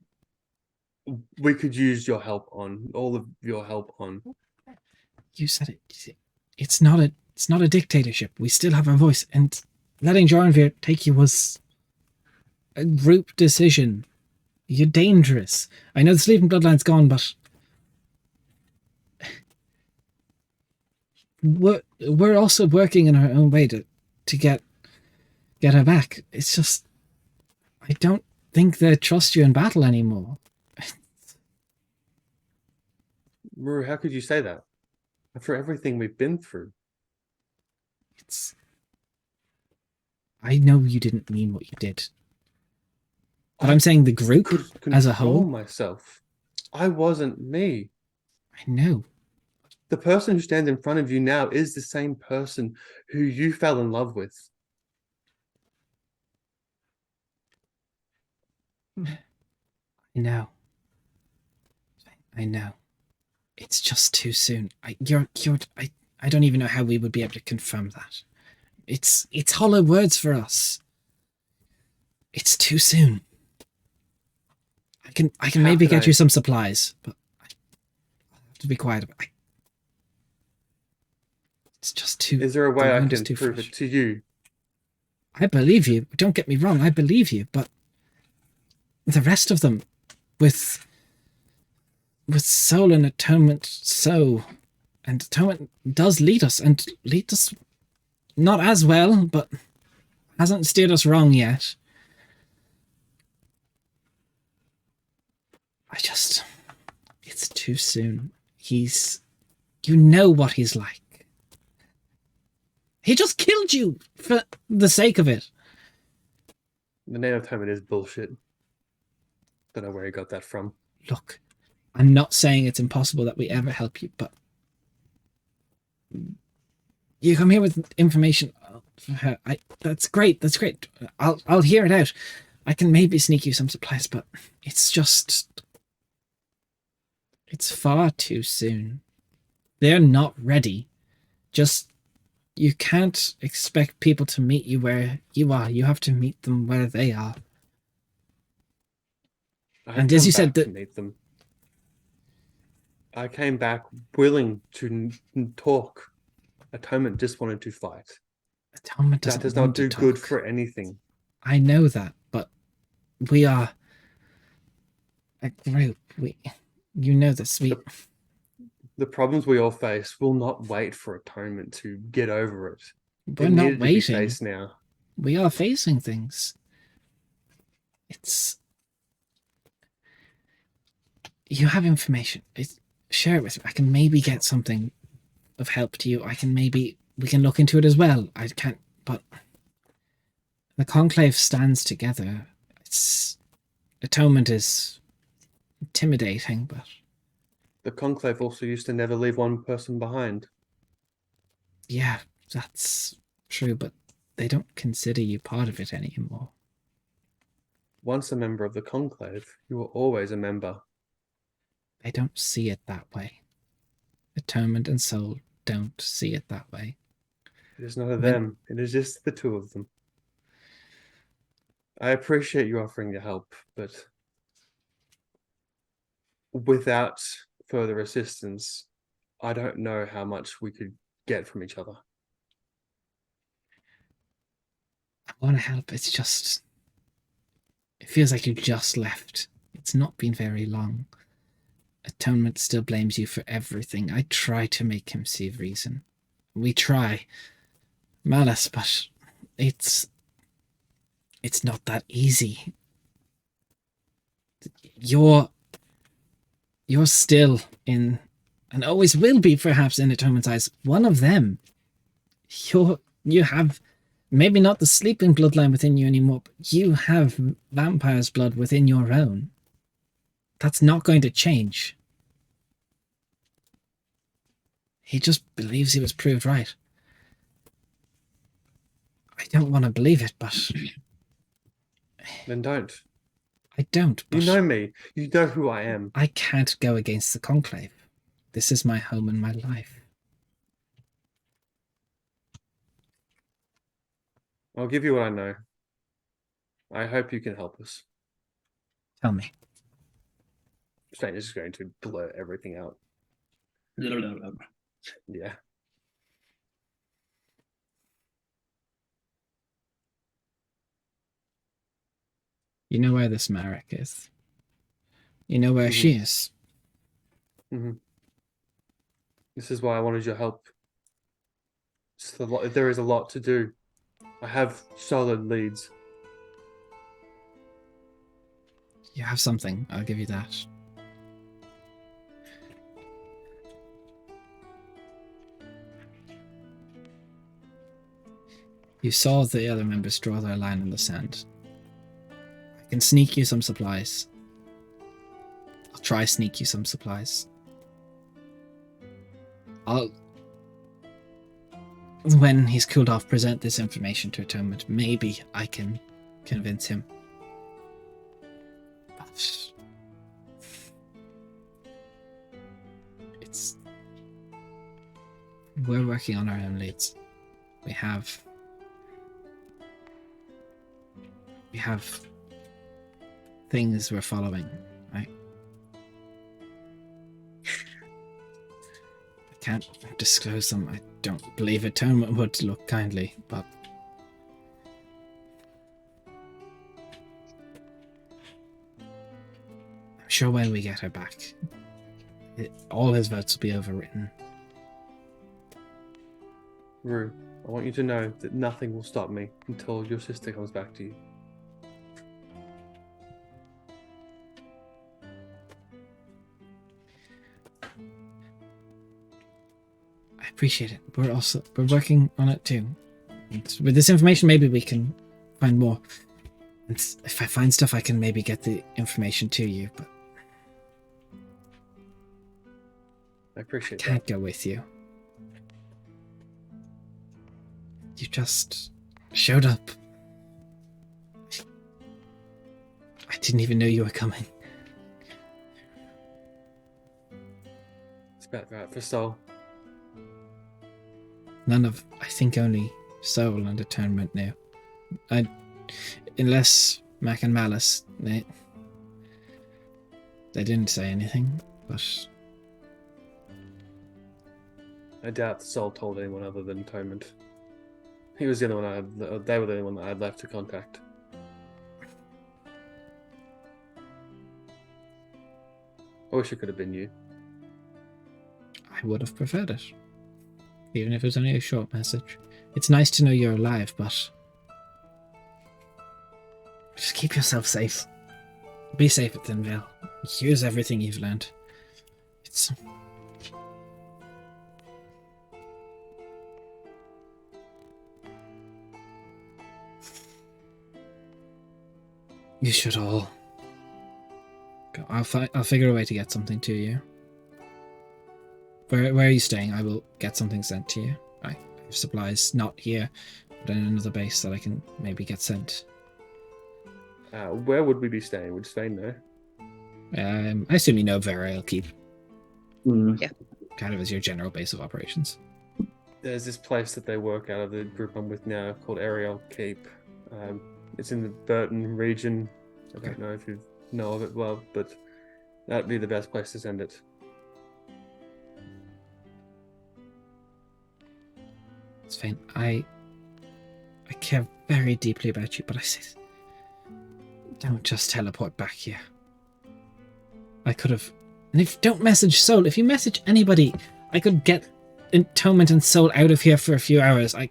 we could use your help on, all of your help on. You said it. It's not a dictatorship. We still have our voice, and letting Jornvir take you was a group decision. You're dangerous. I know the Sleeping Bloodline's gone, but we're also working in our own way to get her back. It's just I don't think they trust you in battle anymore. Rue, how could you say that? After everything we've been through. I know you didn't mean what you did. But I'm saying the group as a whole. Myself. I wasn't me. I know. The person who stands in front of you now is the same person who you fell in love with. I know. It's just too soon. I don't even know how we would be able to confirm that. It's hollow words for us. It's too soon. I can maybe get you some supplies, but I have to be quiet about it. It's just too. Is there a way I can prove it to you? I believe you. Don't get me wrong. I believe you, but the rest of them, with soul and atonement, and atonement does lead us, and lead us not as well, but hasn't steered us wrong yet. It's too soon. You know what he's like. He just killed you for the sake of it. The name of atonement is bullshit. Don't know where he got that from. Look, I'm not saying it's impossible that we ever help you, but you come here with information for her. That's great. I'll hear it out. I can maybe sneak you some supplies, but it's far too soon. They're not ready. You can't expect people to meet you where you are. You have to meet them where they are. And as you said, to meet them. I came back willing to talk. Atonement just wanted to fight. Atonement That doesn't does want not to do good talk. for anything. I know that, but we are a group. You know this. The problems we all face will not wait for Atonement to get over it. We're It not needed to be waiting. faced now. We are facing things. You have information. Share it with me. I can maybe get something of help to you. We can look into it as well. I can't, but the Conclave stands together. Atonement is intimidating, but The Conclave also used to never leave one person behind. yeah, that's true, but they don't consider you part of it anymore. Once a member of the Conclave, you were always a member. They don't see it that way. Atonement and Soul don't see it that way. It is not of them. It is just the two of them. I appreciate you offering your help, but without further assistance, I don't know how much we could get from each other. I want to help. It feels like you just left. It's not been very long. Atonement still blames you for everything. I try to make him see reason. We try. Malice, but it's not that easy. You're still in, and always will be perhaps in Atonement's eyes, one of them. You have maybe not the sleeping bloodline within you anymore, but you have vampire's blood within your own. That's not going to change. He just believes he was proved right. I don't want to believe it, but... Then don't. I don't, but... You know me. You know who I am. I can't go against the Conclave. This is my home and my life. I'll give you what I know. I hope you can help us. Tell me. Stranger's just going to blurt everything out. Yeah. You know where this Marek is. You know where she is. Mm-hmm. This is why I wanted your help. There is a lot to do. I have solid leads. You have something. I'll give you that. You saw the other members draw their line in the sand. I can sneak you some supplies. I'll try sneak you some supplies. When he's cooled off, present this information to Atonement. Maybe I can convince him. But we're working on our own leads. We have things we're following, right? I can't disclose them. I don't believe Atonement would look kindly, but I'm sure when we get her back, all his votes will be overwritten. Rue, I want you to know that nothing will stop me until your sister comes back to you. I appreciate it. We're working on it too. And with this information, maybe we can find more. And if I find stuff, I can maybe get the information to you. But I appreciate I can't go with you. You just showed up. I didn't even know you were coming. It's about right for Soul. I think only Soul and Atonement knew. Unless Mac and Malice, they didn't say anything, but I doubt the soul told anyone other than Atonement. He was the only one they were the only one that I had left to contact. I wish it could have been you. I would have preferred it. Even if it was only a short message. It's nice to know you're alive, but just keep yourself safe. Be safe at Thinvale. Use everything you've learned. It's... You should all... Go. I'll figure a way to get something to you. Where are you staying? I will get something sent to you. I have supplies, not here, but in another base that I can maybe get sent. Where would we be staying? We'd stay there. I assume you know Vera Keep. Mm. Yeah. Kind of as your general base of operations. There's this place that they work out of the group I'm with now called Ariel Keep. It's in the Burton region. I don't know if you know of it well, but that'd be the best place to send it. It's fine. I care very deeply about you, but I say, don't just teleport back here. I could have, and don't message Soul. If you message anybody, I could get Atonement and Soul out of here for a few hours. I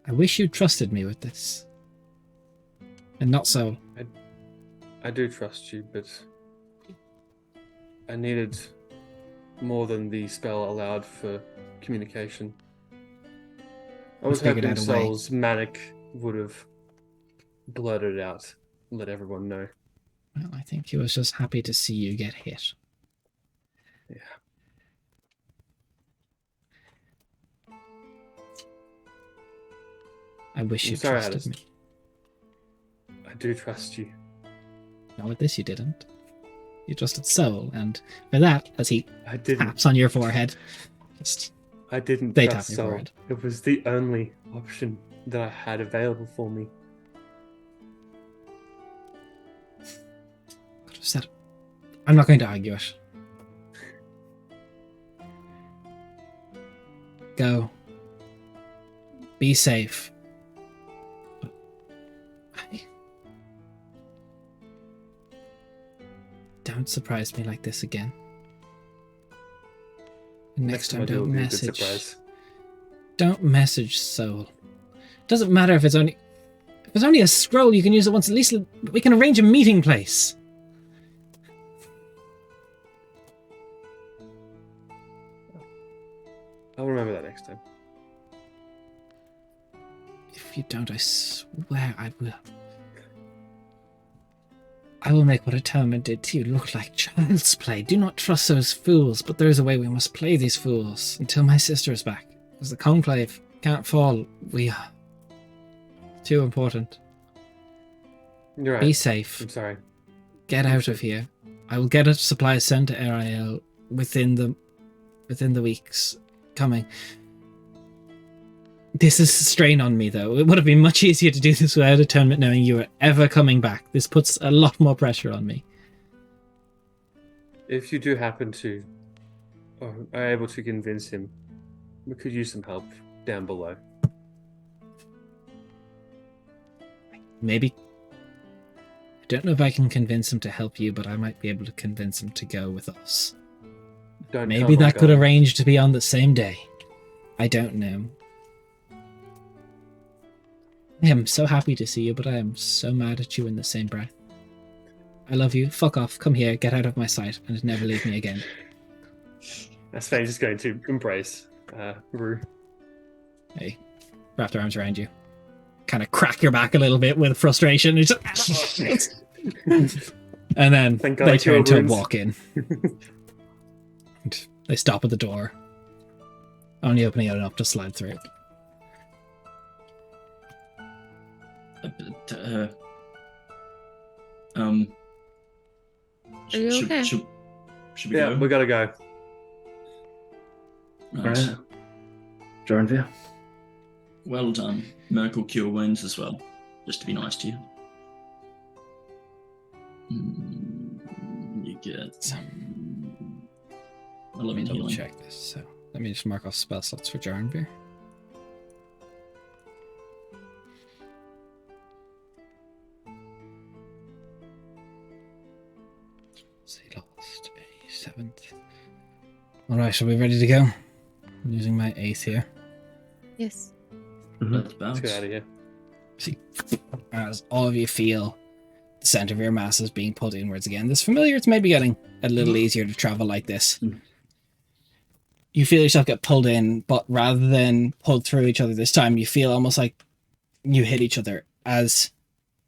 wish you trusted me with this, and not Soul. I do trust you, but I needed more than the spell allowed for communication. I was figured hoping out a way. Soul's manic would have blurted it out and let everyone know. Well, I think he was just happy to see you get hit. Yeah. I wish I'm you sorry, trusted Alice. me. I do trust you. No, with this you didn't. You trusted Soul, and for that, as he I didn't. taps on your forehead, just I didn't They trust tap your Soul. forehead. It was the only option that I had available for me. could have said, I'm not going to argue it. Go. Be safe. But don't surprise me like this again. And next time, I do, don't it'll be a good message. surprise. Don't message Soul. Doesn't matter if it's only a scroll. You can use it once. At least we can arrange a meeting place. I'll remember that next time. If you don't, I swear I will. I will make what Atonement did to you look like child's play. Do not trust those fools, but there is a way we must play these fools until my sister is back. Because the conclave can't fall. We are too important. You're right. Be safe. I'm sorry. Get out of here. I will get a supply sent to Ariel within the weeks coming. This is a strain on me, though. It would have been much easier to do this without Atonement knowing you were ever coming back. This puts a lot more pressure on me. If you do happen to are able to convince him, we could use some help down below. Maybe. I don't know if I can convince him to help you, but I might be able to convince him to go with us. Don't Maybe tell him I'm that could going. arrange to be on the same day. I don't know. I am so happy to see you, but I am so mad at you in the same breath. I love you. Fuck off. Come here. Get out of my sight and never leave me again. Asfane's just going to embrace Rue. Hey, wrap their arms around you. Kind of crack your back a little bit with frustration. It's just... and then Thank God they I turn killed to wounds. walk in. And they stop at the door, only opening it up to slide through. Are you okay? Should we Yeah, go? we gotta go. Right. Right. Joranvia. Well done. Merkel cure wounds as well, just to be nice to you. You get Let me 11 double healing. check this. So let me just mark off spell slots for Jarnveer. So he lost a 7th. Alright, are we ready to go? I'm using my 8th here. Yes. Let's bounce. Let's get out of here. See, as all of you feel the center of your masses being pulled inwards again. This familiar, it's maybe getting a little easier to travel like this. You feel yourself get pulled in, but rather than pulled through each other this time, you feel almost like you hit each other as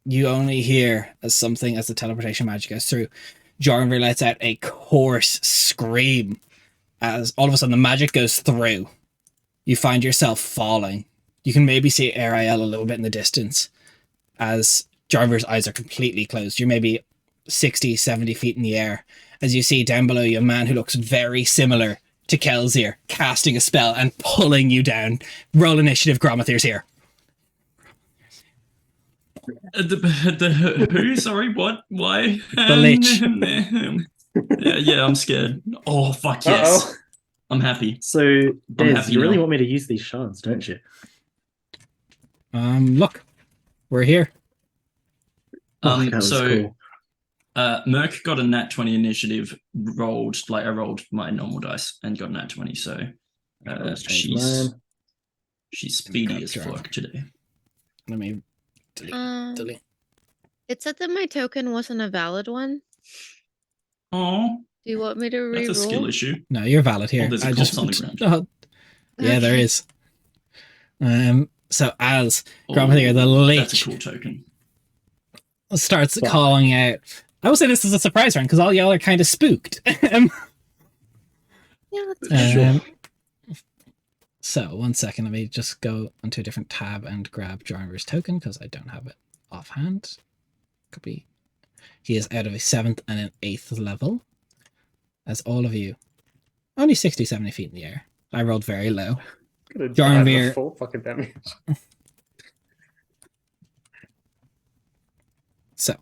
you only hear as the teleportation magic goes through. Jarnveer lets out a coarse scream as all of a sudden the magic goes through. You find yourself falling. You can maybe see Ariel a little bit in the distance as Jarnveer's eyes are completely closed. You're maybe 60, 70 feet in the air as you see down below you a man who looks very similar to Kelsier casting a spell and pulling you down. Roll initiative, Gromathir's here. Who? Sorry, what? Why? The Lich. Yeah, I'm scared. Oh, fuck yes. Uh-oh. I'm happy. So, Des, happy you really now. want me to use these shards, don't you? Look, we're here. That was So cool. Merc got a nat 20 initiative, I rolled my normal dice and got a nat 20, so Let's change mine. she's speedy Okay, as sure. fuck today. Let me delete. It said that my token wasn't a valid one. Oh, Do you want me to that's a skill re-roll? issue. No, you're valid here. Oh, there's a I corpse just on the ground. Oh, yeah, there Okay. is. So as Oh, Gromathir, the that's a Lich, cool token. starts Fuck. calling out. I will say this is a surprise round because all y'all are kind of spooked. Yeah, that's Um, So, 1 second, let me just go onto a different tab and grab Jarnveer's token because I don't have it offhand. Copy. He is out of a 7th and an 8th level. As all of you, only 60, 70 feet in the air. I rolled very low. Gonna Jarnveer. die for full fucking damage. So,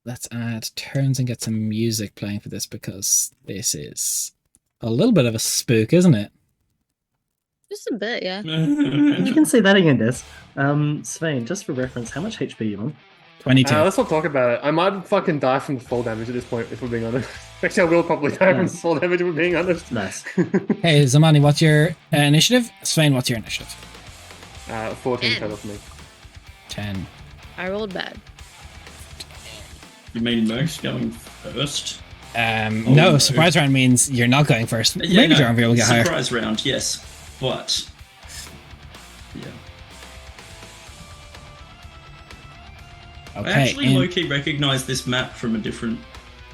let's add turns and get some music playing for this because this is a little bit of a spook, isn't it? just a bit, yeah. You can say that again, Des. Svein, just for reference, how much HP are you on? 22. Let's not talk about it. I might fucking die from the fall damage at this point, if we're being honest. Actually, I will probably die from the Nice. fall damage, if we're being honest. Nice. Hey, Zamani, what's your initiative? Svein, what's your initiative? 14 10. total for me. 10. I rolled bad. You mean Merc's going first? No, no. surprise round means you're not going first. Yeah, Maybe no, Jarnveer will get higher. surprise round, yes, but yeah. Okay, I actually and low-key recognize this map from a different.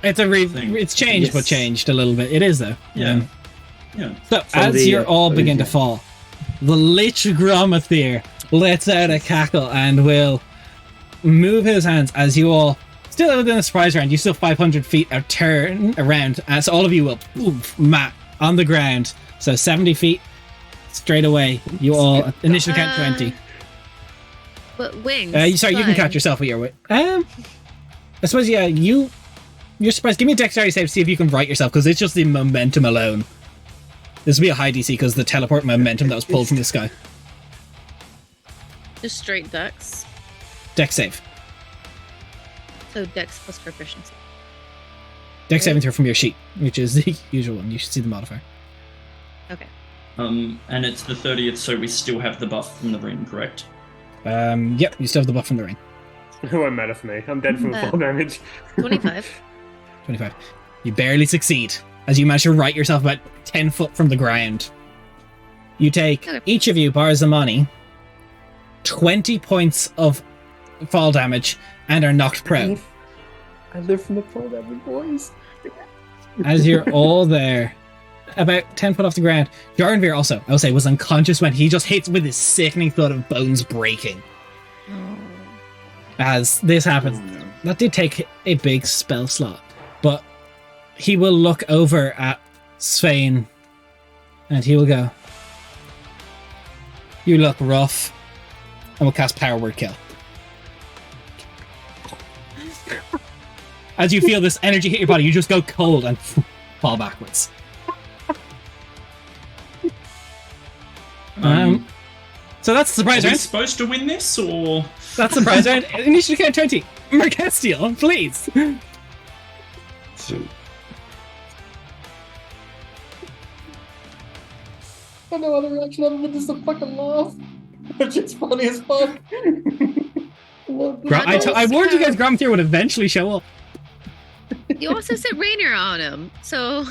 it's thing. it's changed, but Yes. changed a little bit. It is though. Yeah. Yeah. So From as the, you're all oh, begin to yeah. fall, the Lich Gromathir lets out a cackle and will move his hands as you all, still within the surprise round, you still 500 feet a turn around, as all of you will oof, mat on the ground. So 70 feet straight away. You all initial count 20. But wings. Sorry, you can fine. catch yourself with your way. I suppose you're surprised. Give me a dexterity save to see if you can right yourself because it's just the momentum alone. This will be a high DC because the teleport momentum that was pulled from the sky. Just straight dex. Dex save. So dex plus proficiency. Dex saving throw from your sheet, which is the usual one. You should see the modifier. Okay. And it's the 30th, so we still have the buff from the ring, correct? Yep, you still have the buff from the ring. It won't matter for me. I'm dead from the fall damage. 25. 25. You barely succeed as you manage to right yourself about 10 foot from the ground. You take, Okay. each of you, bar Zamani, 20 points of fall damage and are knocked prone. I live from the fall damage, boys. As you're all there, about 10 foot off the ground. Jarnveer also, I will say, was unconscious when he just hits with his sickening thud of bones breaking. Oh. As this happens, that did take a big spell slot, but he will look over at Svein and he will go, "You look rough," and will cast Power Word Kill. as you feel this energy hit your body, you just go cold and fall backwards. So that's the surprise Are we round. supposed to win this, or That's the surprise round. Initiative count 20. Mercastiel, please. I no other reaction other than just a fucking laugh, which is funny as fuck. I warned you guys Gromthier would eventually show up. You also said Rainer on him, so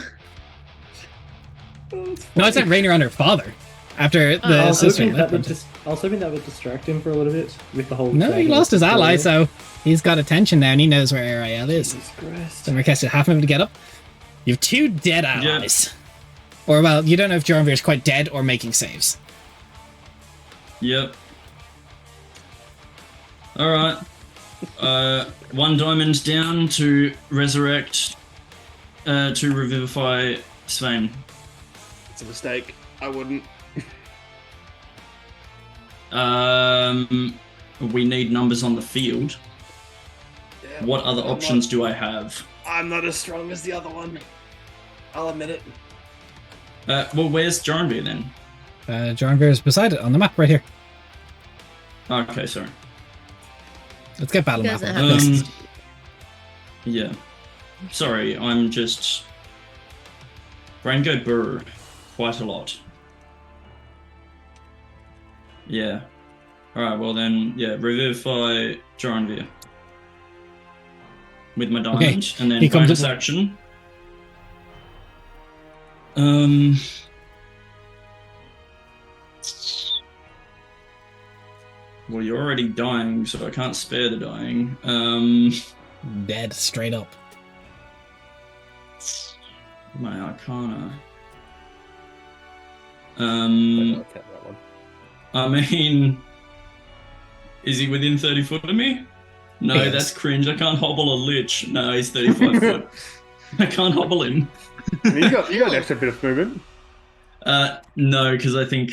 No, I said Rainer on her father. After the I was sister hoping that left. would distract him for a little bit with the whole. No, he lost his ally, so he's got attention now, and he knows where Ariel is. Jesus Christ. So Mercastiel, half movement to get up. You have 2 dead allies. Or, well, you don't know if Jornvir is quite dead or making saves. Yep. Alright. 1 diamond down to resurrect, to revivify Svein. It's a mistake. I wouldn't. We need numbers on the field. Yeah, What other options do I have? I'm not as strong as the other one. I'll admit it. Well, where's Jornvir then? Jornvir is beside it on the map right here. Okay, sorry. Let's get battle He map. doesn't on have this. Yeah. Sorry, I'm just... Brain go burr quite a lot. Yeah. Alright, well then, yeah, revivify Jornvir. With my diamond, and then he comes bonus up- action. Well, you're already dying, so I can't spare the dying. Dead, straight up. My Arcana. I'll count that one. I mean, is he within 30 foot of me? No, Yes. that's cringe. I can't hobble a lich. No, he's 35 foot. I can't hobble him. You got an extra bit of movement. No, because I think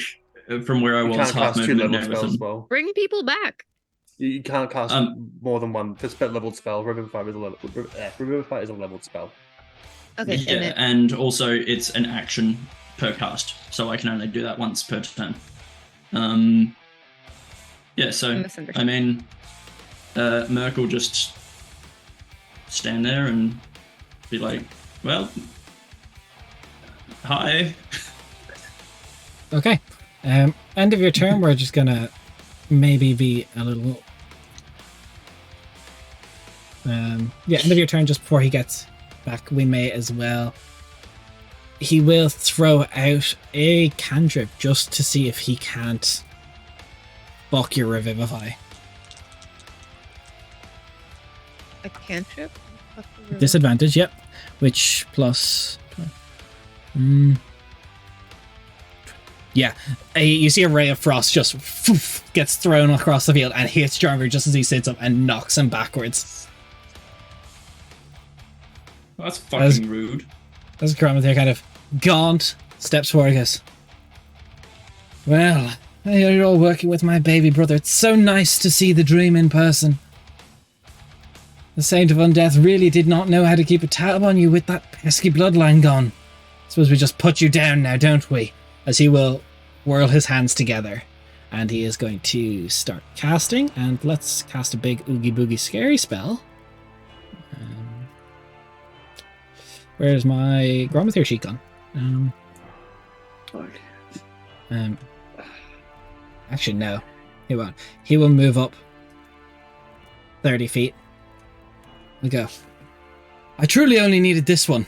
from where I You was, can't half cast 2 movement level and spells as everything. well. bring people back. You can't cast more than one leveled spell. Revivify is a leveled spell. Okay, Yeah, and then and also it's an action per cast, so I can only do that once per turn. Yeah, I so misunderstood. I mean, Merc will just stand there and be like, "Well, hi." Okay. End of your turn, we're just gonna maybe be a little... end of your turn, just before he gets back, we may as well... He will throw out a cantrip just to see if he can't buck your Revivify. a cantrip. Disadvantage, yep. Which plus... Yeah, you see a ray of frost just gets thrown across the field and hits Jornvir just as he sits up and knocks him backwards. That's fucking rude. As Gromthier kind of gaunt steps forward and goes, "Well, you're all working with my baby brother. It's so nice to see the dream in person. The Saint of Undeath really did not know how to keep a tab on you with that pesky bloodline gone. Suppose we just put you down now, don't we?" As he will whirl his hands together. And he is going to start casting. And let's cast a big Oogie Boogie Scary spell. Where's my Gromthier sheet gone? Actually, no. He won't. He will move up 30 feet. We go. I truly only needed this one.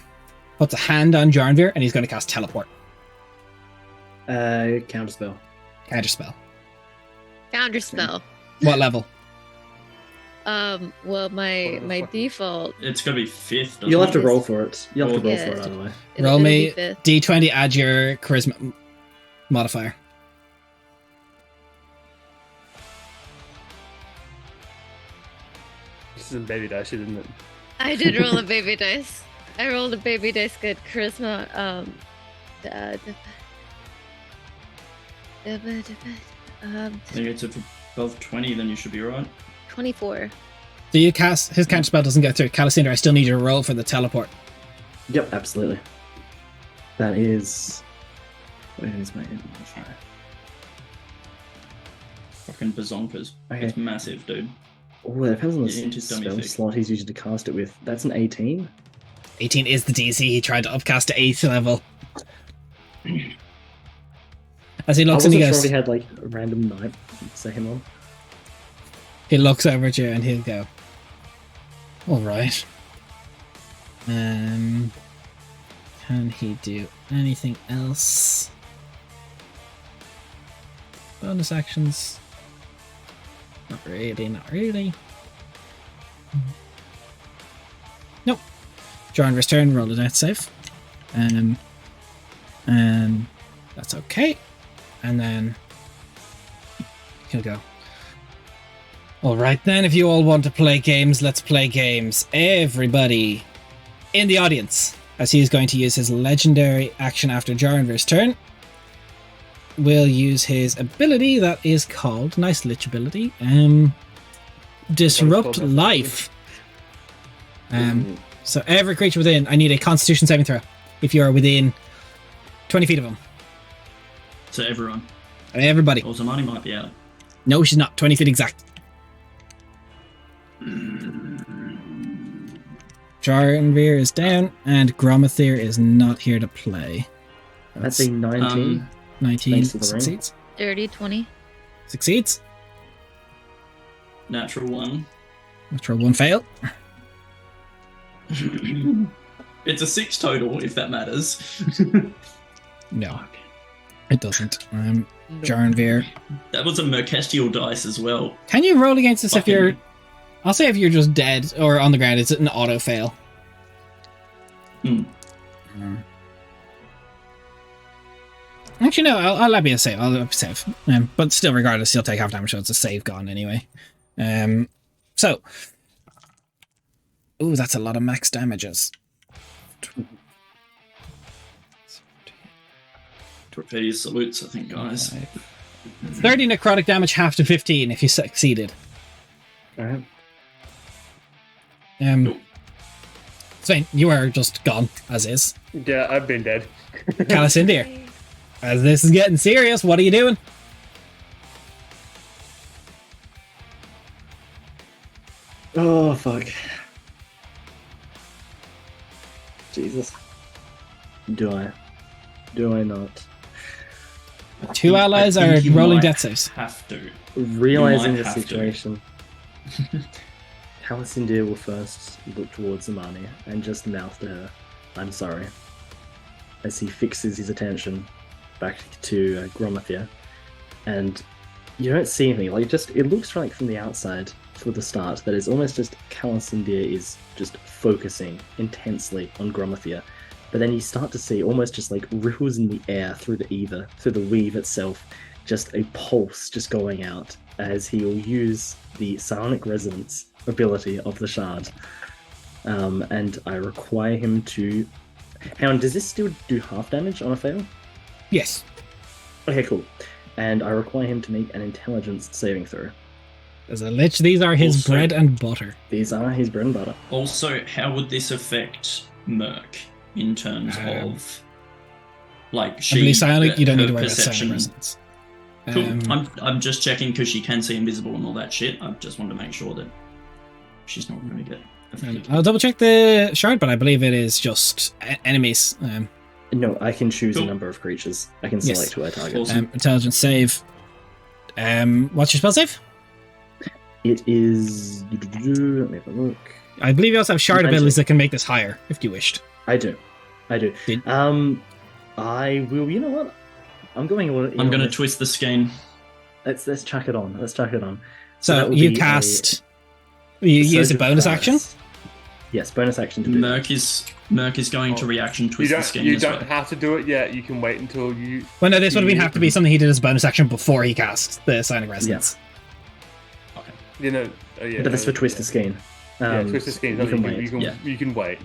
Puts a hand on Jornvir, and he's going to cast Teleport. Counterspell. Counterspell. Counterspell. What level? Well, my default. It's gonna be 5th. doesn't You'll have to Yes. roll for it. You'll have to roll Yeah. for it either way. Roll it'll me be fifth. D20, add your charisma modifier. This is in baby dice, isn't it? I did roll a baby dice. I rolled a baby dice. Good charisma. I think it's if above 20, then you should be right. 24. So you cast his counter spell doesn't get through. Calisander, I still need you to roll for the teleport. Yep, absolutely. That is. Where is my modifier? Fucking bazonkas. Okay. It's massive, dude. Oh, it depends on the Yeah, into dummy spell fig. slot he's using to cast it with. That's an 18. 18 is the DC. He tried to upcast to 8th level. As he I looks and wasn't he sure goes, if he had like a random knight second one. he looks over at you and he'll go, alright. Can he do anything else? Bonus actions? Not really, not really. Nope. Jarnvir's turn, roll a death save. And that's okay. And then he'll go. Alright then, if you all want to play games, let's play games. Everybody in the audience, as he is going to use his legendary action after Jarnvir's turn, will use his ability that is called, nice lich ability, Disrupt Life. So every creature within, I need a Constitution saving throw if you are within 20 feet of him. To everyone. Everybody. Also, Marty might be out. No, she's not. 20 feet exact. Jarnvir is down, and Gromathir is not here to play. That's a 19. 19 Thanks for the ring. succeeds. Dirty 20. Succeeds. Natural 1. Natural 1 fail. It's a 6 total, if that matters. No, it doesn't. Jarnvir. That was a Mercestial dice as well. Can you roll against this if Fucking- you're... I'll say if you're just dead or on the ground, it's an auto fail. Actually, no, I'll let you a save. I'll let you save. But still, regardless, you'll take half damage, so it's a save gone anyway. So. Ooh, that's a lot of max damages. Torpedoes salutes, I think, guys. 30 necrotic damage, half to 15 if you succeeded. Alright. Svein, you are just gone, as is. Yeah, I've been dead. Calisindir, as this is getting serious, what are you doing? Oh, fuck. Jesus. Do I? Do I not? Two allies I are think you rolling might death saves. Have to. Realizing You the might have to. situation, Calisindir will first look towards Amani and just mouth to her, "I'm sorry," as he fixes his attention back to Gromathir. And you don't see anything. Like, just it looks like from the outside for the start that it's almost just Calisindir is just focusing intensely on Gromathir. But then you start to see almost just like ripples in the air through the ether, through the weave itself, just a pulse just going out as he will use the psionic resonance ability of the shard. And I require him to... Hang on, does this still do half damage on a fail? Yes. Okay, cool. And I require him to make an intelligence saving throw. As a lich, these are his Also- bread and butter. These are his bread and butter. Also, how would this affect Merc in terms of, like, I she? believe psionic, you don't her need to worry about perception. psionic resonance. Cool. I'm just checking because she can see invisible and all that shit. I just want to make sure that she's not going to get affected. I'll double check the shard, but I believe it is just enemies. No, I can choose a Cool. number of creatures. I can Yes. select who I target. Awesome. Intelligence save. What's your spell save? It is... Let me have a look. I believe you also have shard 19. abilities that can make this higher, if you wished. I do. Did- I will... You know what? I'm going... I'm going to twist the skein. Let's chuck it on. Let's chuck it on. So that will you be cast... You use a Surge of bonus action? Prowess. Yes, bonus action to do that. Merc is going to reaction You twist the don't, skein you as don't well. have to do it yet. You can wait until you... Well, no, this would have have to be something he did as bonus action before he cast the Psionic Resonance. You know... Oh, yeah, But that's for yeah. Twisted Skein. Yeah, Twisted Skein. You can wait. You can wait.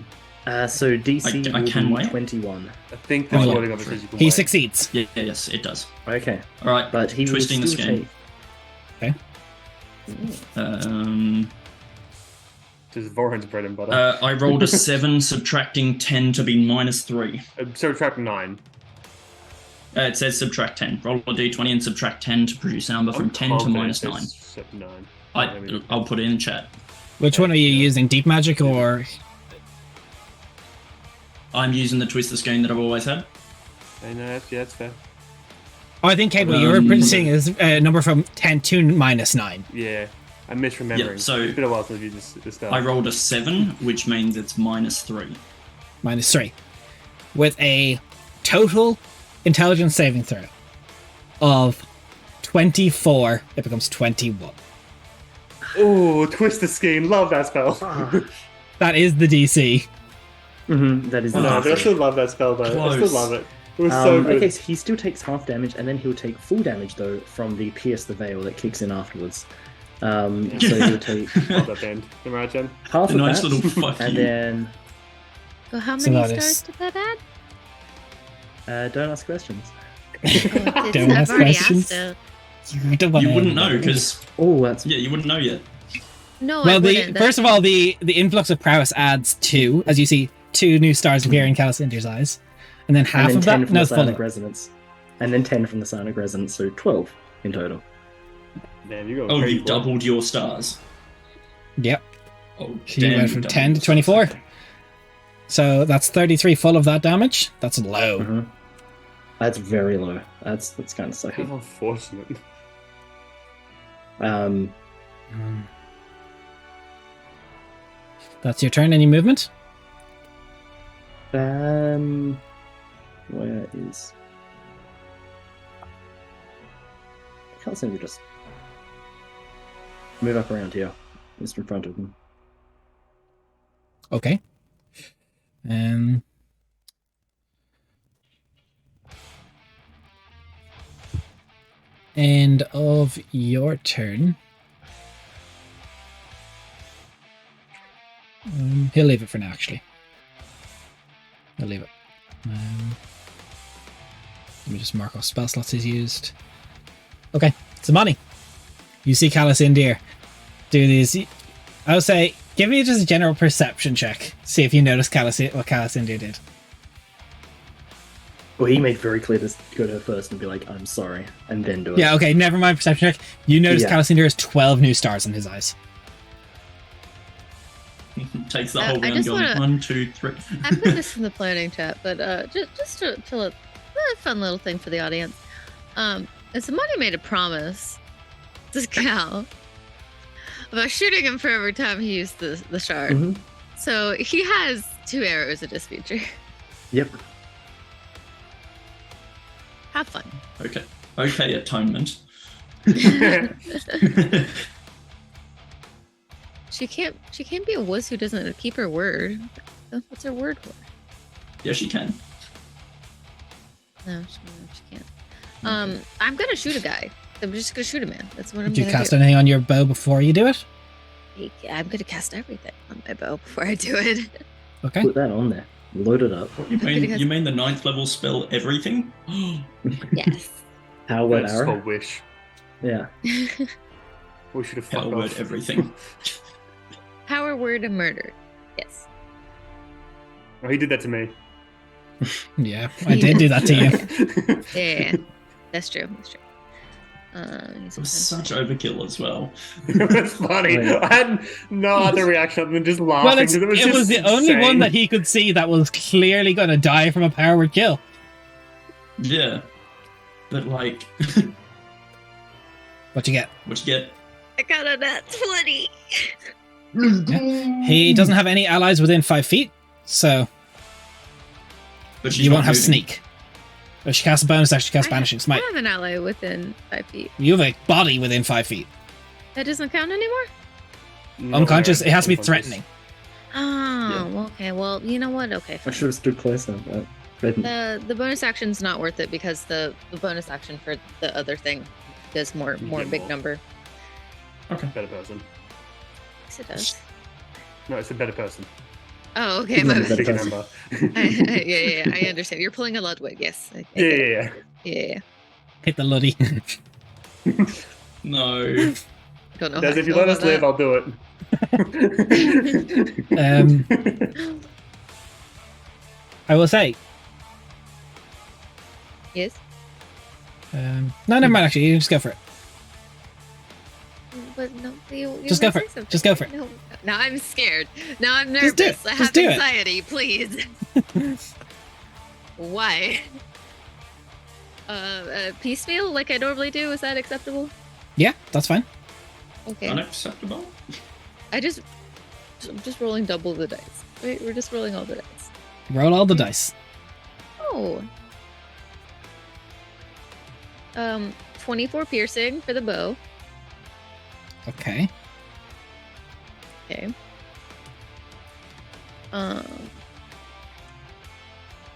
So DC I will can be wait. 21. I think this Oh, yeah. wording of it says you can He wait. succeeds. Yeah, yes, it does. Okay, All right, but he Twisting will the still skein. take... Just Voran's bread and butter. I rolled a 7, subtracting 10 to be -3. Subtract 9. It says subtract 10. Roll a d20 and subtract 10 to produce a number from I'm 10 to confident it -9. says 9. I'll put it in chat. Which one are you using? Deep magic or? I'm using the twister scheme that I've always had. I know, that's fair. Oh, I think, Kate, what you were producing is a number from 10 to -9. Yeah, I'm misremembering. Yeah, so it's been a while since you just stuff. I rolled a 7, which means it's -3. -3. With a total intelligence saving throw of 24, it becomes 21. Oh, Twister Scheme. Love that spell. That is the DC. That is No, but I nasty. still love that spell, though. I Close. still love it. It was so good. Okay, so he still takes half damage, and then he'll take full damage, though, from the Pierce the Veil that kicks in afterwards. So he'll take Love that band. Am I right, Jen? half A of nice that, little fuck and you. then So how So many that is- stars did that add? don't ask questions. Oh, Don't I've ask already questions. asked it. You wouldn't know, because... Oh, that's Yeah, you wouldn't know yet. No, I Well, wouldn't. first of all, the influx of prowess adds 2, as you see 2 new stars appear in Calicinder's eyes, and then half and then of 10 that from no the it's full. Psionic Resonance, and then 10 from the Psionic Resonance, so 12 in total. Damn, you got Oh, crazy. you doubled your stars. Yep. Oh, He damn, went you from doubled 10 to your 24. stars. So that's 33 full of that damage. That's low. Mhm. That's very low. That's kind of How sucky. unfortunate. That's your turn. Any movement? Where is? Can't seem to just move up around here, just in front of them. Okay. End of your turn. He'll leave it for now, actually. He'll leave it. Let me just mark off spell slots he's used. Okay, Samani. You see Calicindir do these. I would say, give me just a general perception check. See if you notice what Calicindir did. Well, he made very clear to go to her first and be like, "I'm sorry," and then do it. Yeah, okay, never mind perception check. You notice Yeah. Calicindir has 12 new stars in his eyes. Takes the I whole round just going wanna- 1, 2, 3. I put this in the planning chat, but just to a fun little thing for the audience. And somebody made a promise to Cal about shooting him for every time he used the shard. Mhm. So he has 2 arrows in his future. Yep. Have fun. Okay, atonement. She can't be a wuss who doesn't keep her word. What's her word for? Yeah, she can. No, she can't. I'm gonna shoot a guy. I'm just gonna shoot a man. That's what I'm Do you gonna cast do. anything on your bow before you do it? I'm gonna cast everything on my bow before I do it. Okay. Put that on there. Load it up. You mean the 9th level spell everything? Yes. Power word That's a arrow. wish. Yeah. We should have Power fucked word off. everything. Power word of murder. Yes. Oh, he did that to me. Yeah, I did do that to you. Yeah. That's true. That's true. It was such overkill as well. It was funny. Oh, yeah. I had no other reaction other than just laughing. Well, 'cause it was just the only one insane. that he could see that was clearly going to die from a power word kill. Yeah. But, like, What you get? what you get? I got a nat 20. He doesn't have any allies within 5 feet, so But she's you won't not have moving. sneak. If she casts a bonus, actually cast I- Banishing Smite. I have an ally within 5 feet. You have a body within 5 feet. That doesn't count anymore? No, Unconscious, yeah, it has to be unconscious. threatening. Oh, okay. Well, you know what? Okay, I fine. should have stood closer. But The bonus action's not worth it because the bonus action for the other thing does more get big more. number. Better person. Yes, it does. No, it's a better person. Oh, okay. My Better bad. Bigger person. number. Yeah, I understand. You're pulling a Ludwig. Yes. I Yeah, get it. yeah, Yeah. Hit the Luddy. No. Don't know. Des, how I if you feel let us about live, that. I'll do it. I will say. Yes. No, never mind. Actually, you just go for it. But no, you Just go might for say it. something. Just go for it. No, now I'm scared. Now I'm Just do nervous. it. I Just have do it. anxiety. Please. Why? Piecemeal, like I normally do. Is that acceptable? Yeah, that's fine. Okay. Unacceptable. I'm just rolling double the dice. Right? We're just rolling all the dice. Roll all the dice. Oh. 24 piercing for the bow. Okay. Okay.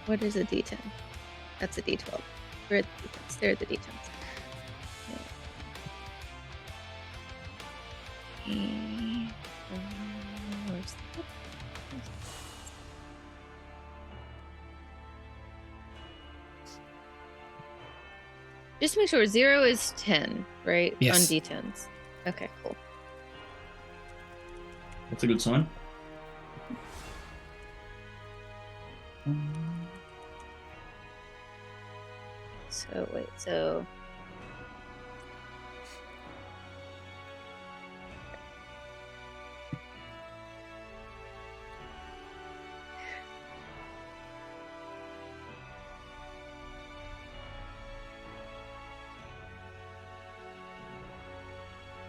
What is a D10? That's a D12. Where are the D10s? There are the D10s. Where's that? Just to make sure, 0 is 10, right? Yes. On D10s. Okay, cool. That's a good sign. So, wait, so...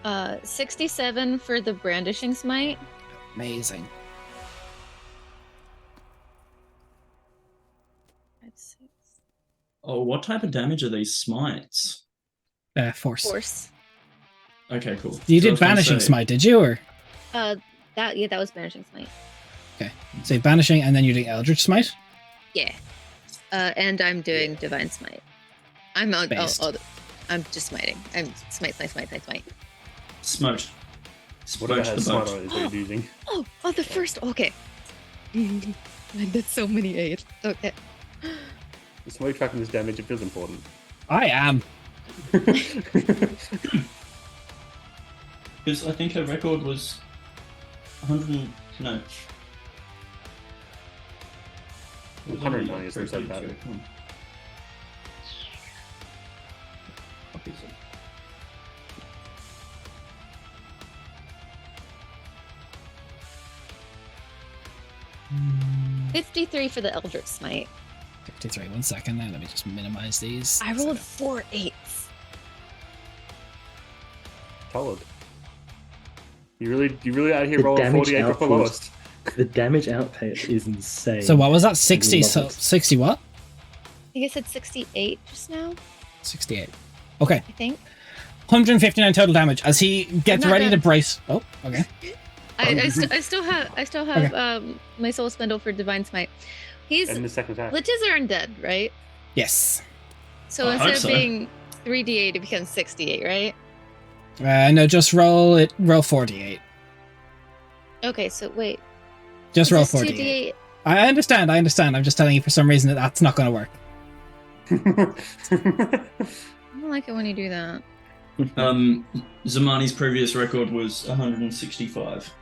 Uh, 67 for the brandishing smite. Amazing. Oh, what type of damage are these smites? Force. Force. Okay, cool. You So I did was gonna banishing say- smite, did you? Or That was banishing smite. so banishing, and then you're doing eldritch smite. Yeah. And I'm doing divine smite. I'm on. Based. I'm just smiting. I'm smite. Smote. Whatever Smote has the smite boat. on it is what you're using. Oh, the first. Okay. That's so many 8. Okay. Just while you're tracking this damage, it feels important. I am. Because I think her record was 100. No. 190 is something like that. What is it? Mm, 53 for the eldritch smite. 53. 1 second. Now let me just minimize these. I rolled 4 8s. Solid. You really out here The rolling damage 48 off the output. lowest. The damage output is insane. So what was that? 60. Love So it. 60 what? I think I said 68 just now. 68. Okay. I think. 159 total damage as he gets not ready to done. brace. Oh, okay. I still have my soul spindle for divine smite. He's And the second attack. liches are undead, right? Yes. So I instead hope of so. being 3d8, it becomes 68, right? No, just roll it. Roll 48. Okay, so wait. Just is roll this 48. 2d8? I understand. I'm just telling you for some reason that's not going to work. I don't like it when you do that. Zamani's previous record was 165.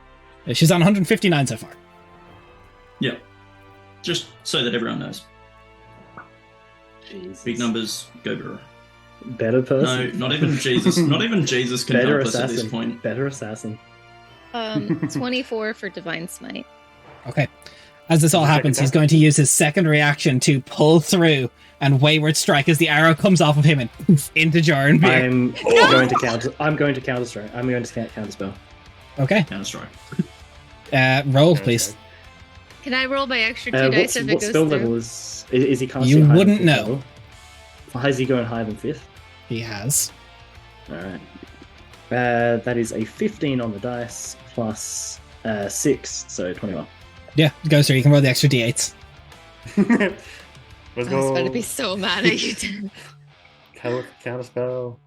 She's on 159 so far. Yeah. Just so that everyone knows. Jesus. Big numbers, go girl. Better No, person. not even Jesus. Not even Jesus can Better help us at this assassin. point. Better assassin. 24 for divine smite. Okay. As this all Second happens, he's attack. going to use his second reaction to pull through and wayward strike as the arrow comes off of him and poof, into Jarnbeer. I'm going to counter. I'm going to counter strike. I'm going to counter spell. Okay. Counter strike. Roll, please. Can I roll my extra 2 dice if it What goes spell through? level is he casting? You it higher wouldn't than fifth know. level? Why is he going higher than 5th? He has. All right. That is a 15 on the dice plus 6, so 21. Yeah, go through. You can roll the extra d8s. Let's I was go. about to be so mad at you. Dan. Counter spell.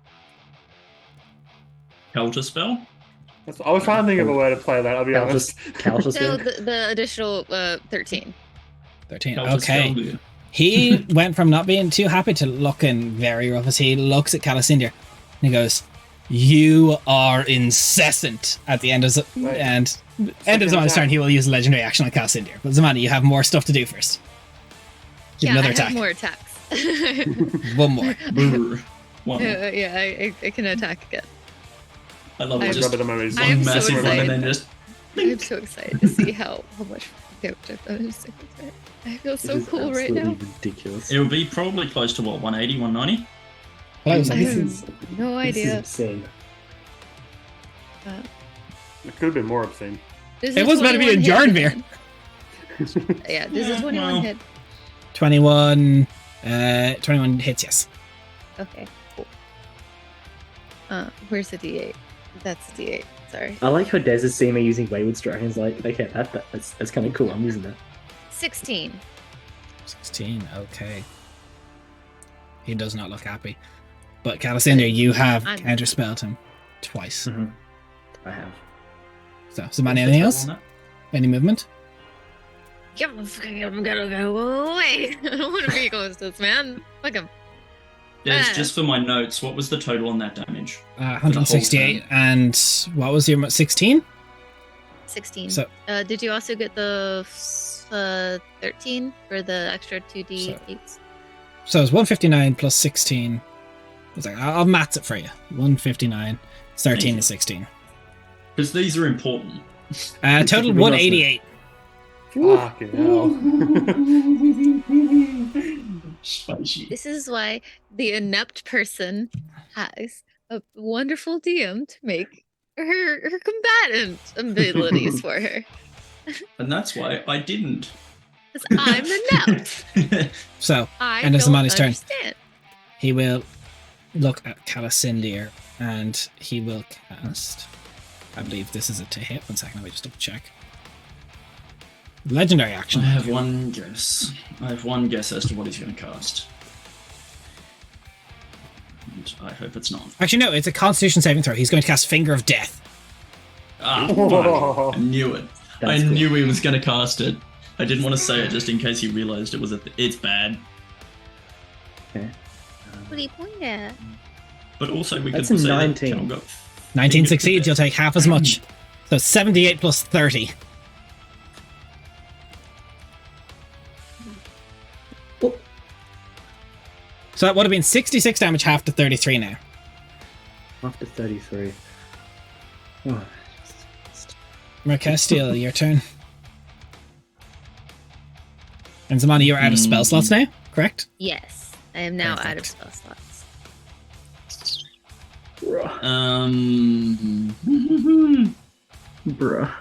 Counter spell? I was trying to think of a way to play that, I'll be honest. Counter So spell. the additional 13. 13. Counter Okay. spell, yeah. He went from not being too happy to looking very rough as he looks at Calicindia and he goes, You are incessant at the end of end of Zamani's turn. He will use a legendary action on Calcindir. But Zamani, you have more stuff to do first. Yeah, Another I attack. have more attacks. One more. One. Yeah, I can attack again. I love I'm it. Just I'm one so massive one and excited. then just. I'm so excited to see how much character bonus I can get. I feel so This is cool right absolutely now. ridiculous. It would be probably close to what, 180, 190? Close, I I This think. is No This is idea. insane. It could have been more obscene. This It is was meant to be a 21 hit Jarnveer. again. Yeah, this is 21 Well. hit. 21 hits, yes. Okay, cool. Where's the D8? That's the D8. Sorry. I like how Des is seeing me using Wayward Strike. He's like, okay, that's kind of cool. I'm using that. 16. 16, okay. He does not look happy. But Calicinder, you have I'm- counterspelled him twice. Mm-hmm. I have. So, Zamani, anything else? Any movement? Yep, I'm gonna go away. I don't want to be ghosted, man. Fuck him. Des, just for my notes, what was the total on that damage? 168, and what was your 16? 16. So- Did you also get the 13 for the extra 2d8s? So it's 159 plus 16. It's like, I'll maths it for you. 159, 13 you. is 16. Because these are important. Total Big 188. Fucking hell. Spicy. This is why the inept person has a wonderful DM to make her combatant abilities for her. And that's why I didn't. Because I'm inept. So, I End of don't Zamani's turn. understand. he will look at Calicindir and he will cast. I believe this is a to hit. 1 second, let me just double check. Legendary action. I have one guess. I have one guess as to what he's going to cast. And I hope it's not. Actually, no, it's a Constitution saving throw. He's going to cast Finger of Death. Ah, Whoa. fuck. I knew it. That's I cool. knew he was going to cast it. I didn't want to say it just in case he realized it was it's bad. Okay. What do you point at? But also we That's could a say 19. that Cal got 19 fingered to succeeds, death. you'll take half as much. So 78 plus 30. Oh. So that would have been 66 damage, half to 33 now. After 33. Oh, Mercastiel, your turn. And Zamani, you're out of spell slots now, correct? Yes, I am now out of Perfect. spell slots. bruh. Bruh.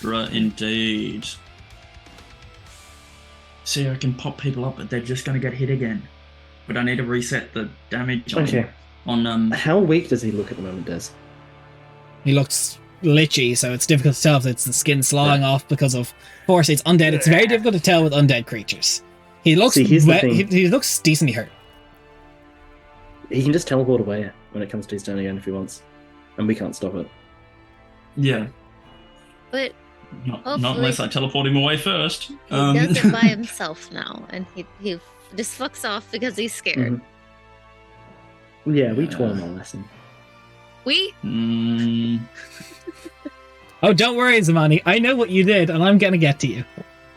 Bruh, indeed. See, I can pop people up, but they're just gonna get hit again. But I need to reset the damage on Okay. How weak does he look at the moment, Des? He looks lichy, so it's difficult to tell if it's the skin sloughing off because of force. It's undead. It's very difficult to tell with undead creatures. He looks See, here's the thing. he looks decently hurt. He can just teleport away when it comes to his turn again if he wants. And we can't stop it. Yeah, But not Hopefully. unless I teleport him away first. he does it by himself now, and he just fucks off because he's scared. Yeah, we taught him a lesson. We Mm, Oh, don't worry, Zamani. I know what you did, and I'm gonna get to you.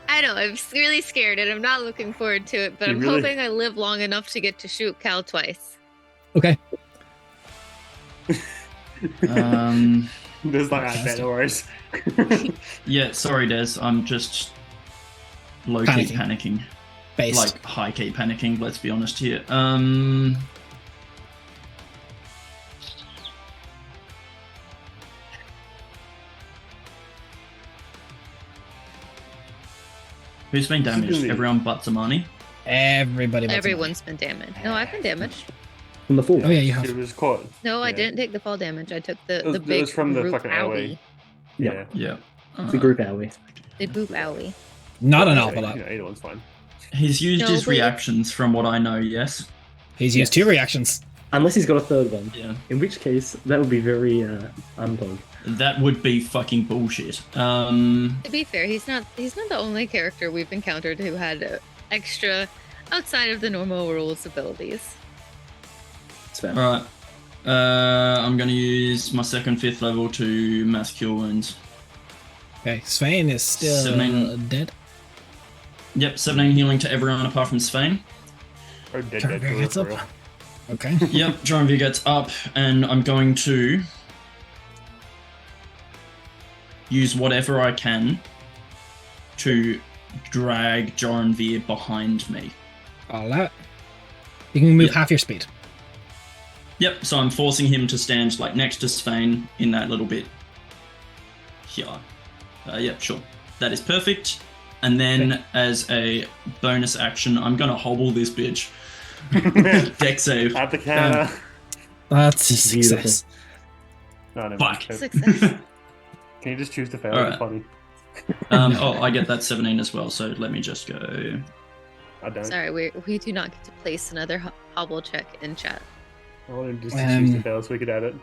I know, I'm really scared and I'm not looking forward to it, but You I'm really- hoping I live long enough to get to shoot Cal twice. Okay. There's like, I bet, no worries. yeah, sorry, Des. I'm just low-key panicking. Based. Like, high-key panicking, let's be honest here. Who's been damaged? Really? Everyone but Zamani? Everybody. but Everyone's been damaged. No, I've been damaged. From the fall. Zamani. Oh yeah, you It have. was caught. No, I Yeah. didn't take the fall damage. I took the was- it big was from the group fucking AoE. Yeah. Yeah. It's a group owie. The group owie. Not an Yeah, awful lot. Yeah, either one's fine. He's used No, his but- reactions from what I know, yes? He's used Yes. 2 reactions. Unless he's got a third one. Yeah. In which case, that would be very unplugged. That would be fucking bullshit. To be fair, he's not the only character we've encountered who had extra outside of the normal rules abilities. It's fair. Alright. I'm going to use my second 5th level to mass cure wounds. Okay, Svein is still 17. dead. Yep, 17 healing to everyone apart from Svein. Or dead, Trying dead, to for gets real, for up. real. Okay. Yep, Joranvir gets up, and I'm going to use whatever I can to drag Joranvir behind me. All that. You can move Yep. half your speed. Yep, so I'm forcing him to stand like next to Svein in that little bit here. Yep, sure. That is perfect. And then as a bonus action, I'm going to hobble this bitch. Deck save. At the counter. That's a Beautiful. success. No, no, Fuck. no. Success. Can you just choose to fail? All It'd be right. funny. I get that 17 as well, so let me just go. I don't. Sorry, we do not get to place another hobble check in chat. I wanted just to choose to Um, fail so we could add it.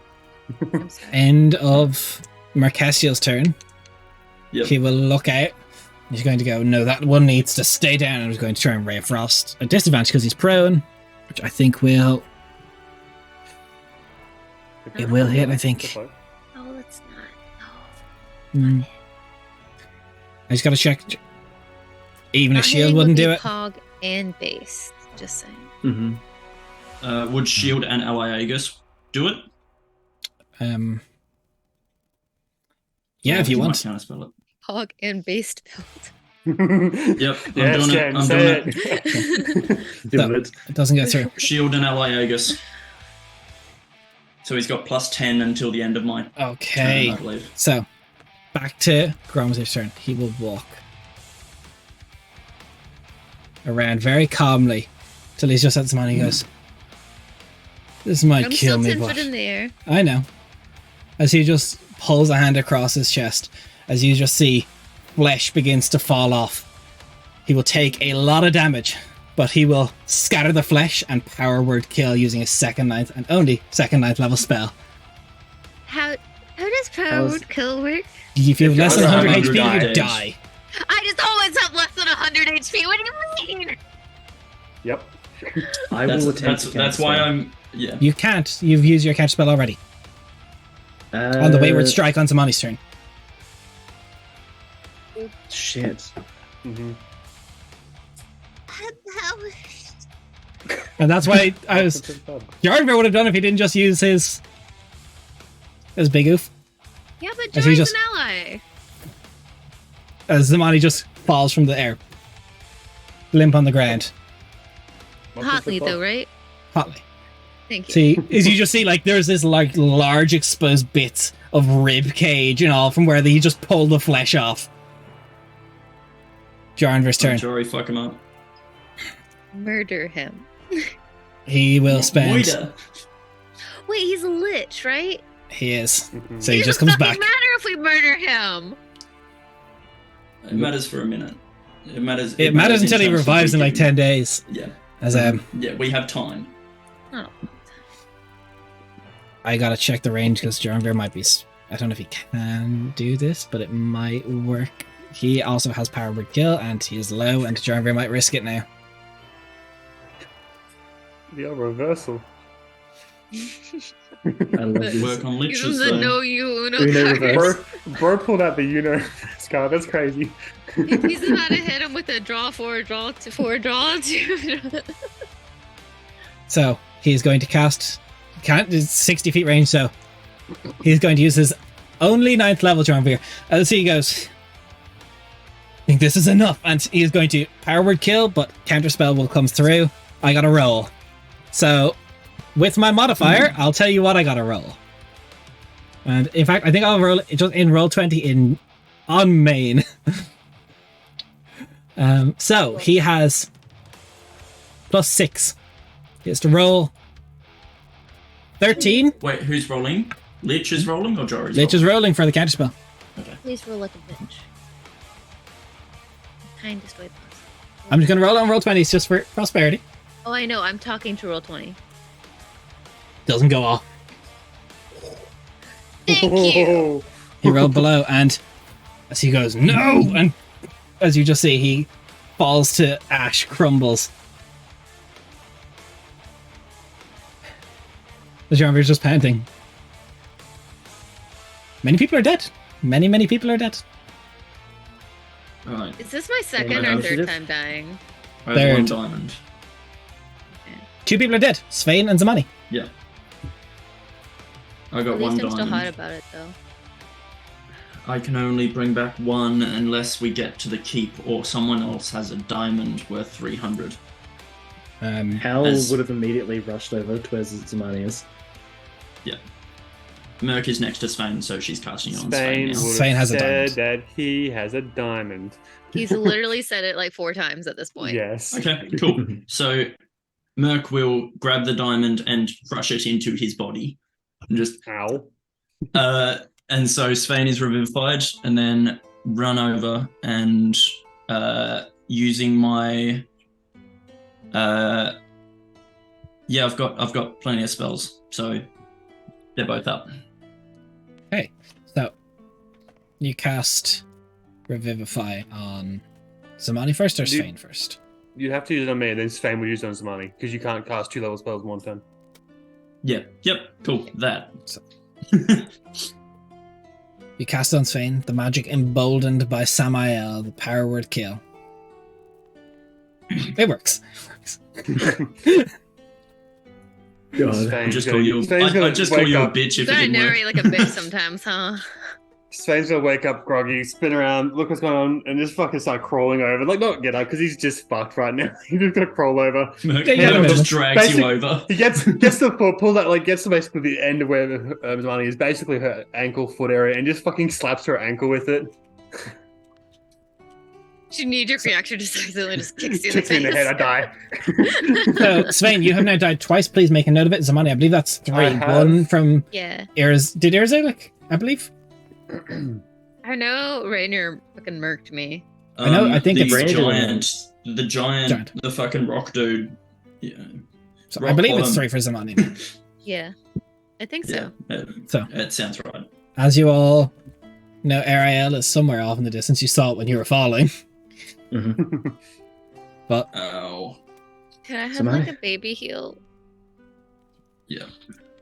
I'm sorry. End of Marcasio's turn. Yep. He will look out. He's going to go, no, that one needs to stay down. And he's going to try and Ray of Frost. A disadvantage because he's prone, which I think will... It will hit, I think. Oh, it's not. Mm. I just got to check. Even a Not shield hitting wouldn't would do be it. Pog and base. Just saying. Mm-hmm. Would Shield and Ally Aegis do it? Yeah, Or if you might want. counterspell it. Pog and base build. Yep, I'm Yes, doing it. Jen, I'm say doing it. it. Do No. it. It doesn't go through. Shield and Ally Aegis. So he's got +10 until the end of my Okay. turn, I believe. So, back to Grom's turn. He will walk around very calmly till he's just at some money. He goes, this might I'm kill still me, 10 but foot in the air. I know. As he just pulls a hand across his chest, as you just see flesh begins to fall off. He will take a lot of damage, but he will scatter the flesh and power word kill using his second ninth and only second ninth level spell. How does How's- power word kill work? If you have If less you're than under 100 HP, 100 you days. die. I just always have less than 100 HP. What do you mean? Yep. I That's, will attempt to that's why cancel. I'm. Yeah. You can't. You've used your catch spell already. On the wayward strike on Zamani's turn. Shit. Mm-hmm. And that's why I was... Jarnver would have done if he didn't just use his big oof. Yeah, but As he Jory's just- an ally. As Zamani just falls from the air. Limp on the ground. Hotly though, right? Hotly. Thank you. See, as you just see, like, there's this, like, large exposed bits of rib cage and all from where he just pulled the flesh off. Jarnver's turn. Jory, fuck him up. Murder him. He will spend... Moida. Wait, he's a lich, right? He is. Mhm. So he It just doesn't comes fucking back. matter if we murder him. It matters for a minute. It matters. It matters in until he terms of revives in we like can- 10 days. Yeah. As Yeah, we have time. Oh. I gotta check the range because Jarnver might be... I don't know if he can do this, but it might work. He also has power word kill and he is low and Jarnver might risk it now. The reversal. I love this. Work on Give him liches the though. no you Uno Uno card. reverse. Bro pulled out the card. That's crazy. If he's about to hit him with a draw 4, draw 2, 4, draw 2. So he's going to cast... Can't... It's 60 feet range, so he's going to use his only 9th level Jarnver. As he goes... I think this is enough. And he is going to power word kill, but counterspell will come through. I gotta roll. So, with my modifier, I'll tell you what I gotta roll. And in fact, I think I'll roll it just in roll 20 on main. So he has +6. He has to roll 13. Wait, who's rolling? Lich is rolling or Jory's Lich is rolling for the counterspell. Please roll like a bitch. Kindest way possible. I'm just gonna roll it on roll 20s just for prosperity. Oh, I know. I'm talking to roll 20. Doesn't go off. Thank you. He rolled below, and as he goes, no! And as you just see, he falls to ash, crumbles. The Jarvis just panting. Many people are dead. Many people are dead. Alright. Is this my second Yeah. or third time dying? I have one Third. diamond. 2 people are dead. Svein and Zamani. Yeah. I got At one least I'm still hot diamond. about it, though. I can only bring back one unless we get to the keep or someone else has a diamond worth 300. Hal As- would have immediately rushed over to where Zamani is. Merc is next to Svein, so she's casting on Svein Spain now. would Svein have has a said diamond. that he has a diamond. He's literally said it like 4 times at this point. Yes. Okay, cool. So Merc will grab the diamond and crush it into his body. And just Ow. and so Svein is revivified and then run over and using my yeah, I've got plenty of spells, so they're both up. Okay, so you cast Revivify on Zamani first or You- Svein first? You'd have to use it on me, and then Spain would use it on Zamani, because you can't cast 2 level spells in one turn. Yeah, yep, cool. That. So- You cast on Svein, the magic emboldened by Samael, the power word kill. It works. God. Spain's Just gonna- call you. Spain's I gonna just call wake you a up- bitch You if it gotta didn't work. narrate like a bitch sometimes, huh? Spain's gonna wake up groggy, spin around, look what's going on, and just fucking start crawling over. Like, not get up, because he's just fucked right now. He's just gonna crawl over. Merc Yeah, Merc yeah, just drags basic- you over. He gets the foot, pull that, like, gets to basically the end of where Zamani is, basically her ankle foot area, and just fucking slaps her ankle with it. She knee-jerk reaction just accidentally just kicks you in the Kicks me in the face. head, I die. So, Svein, you have now died twice. Please make a note of it. Zamani, I believe that's 3. I have. One from Yeah. Did Erzalik, I believe? I know Rainier fucking murked me. I know, I think the it's giant, the fucking rock dude. Yeah, So I Rock believe it's bottom. 3 for Zamani. Yeah. I think so. yeah. So, It sounds right. as you all know, Ariel is somewhere off in the distance. You saw it when you were falling. But Oh, Can I have Am like I? a baby heal? yeah.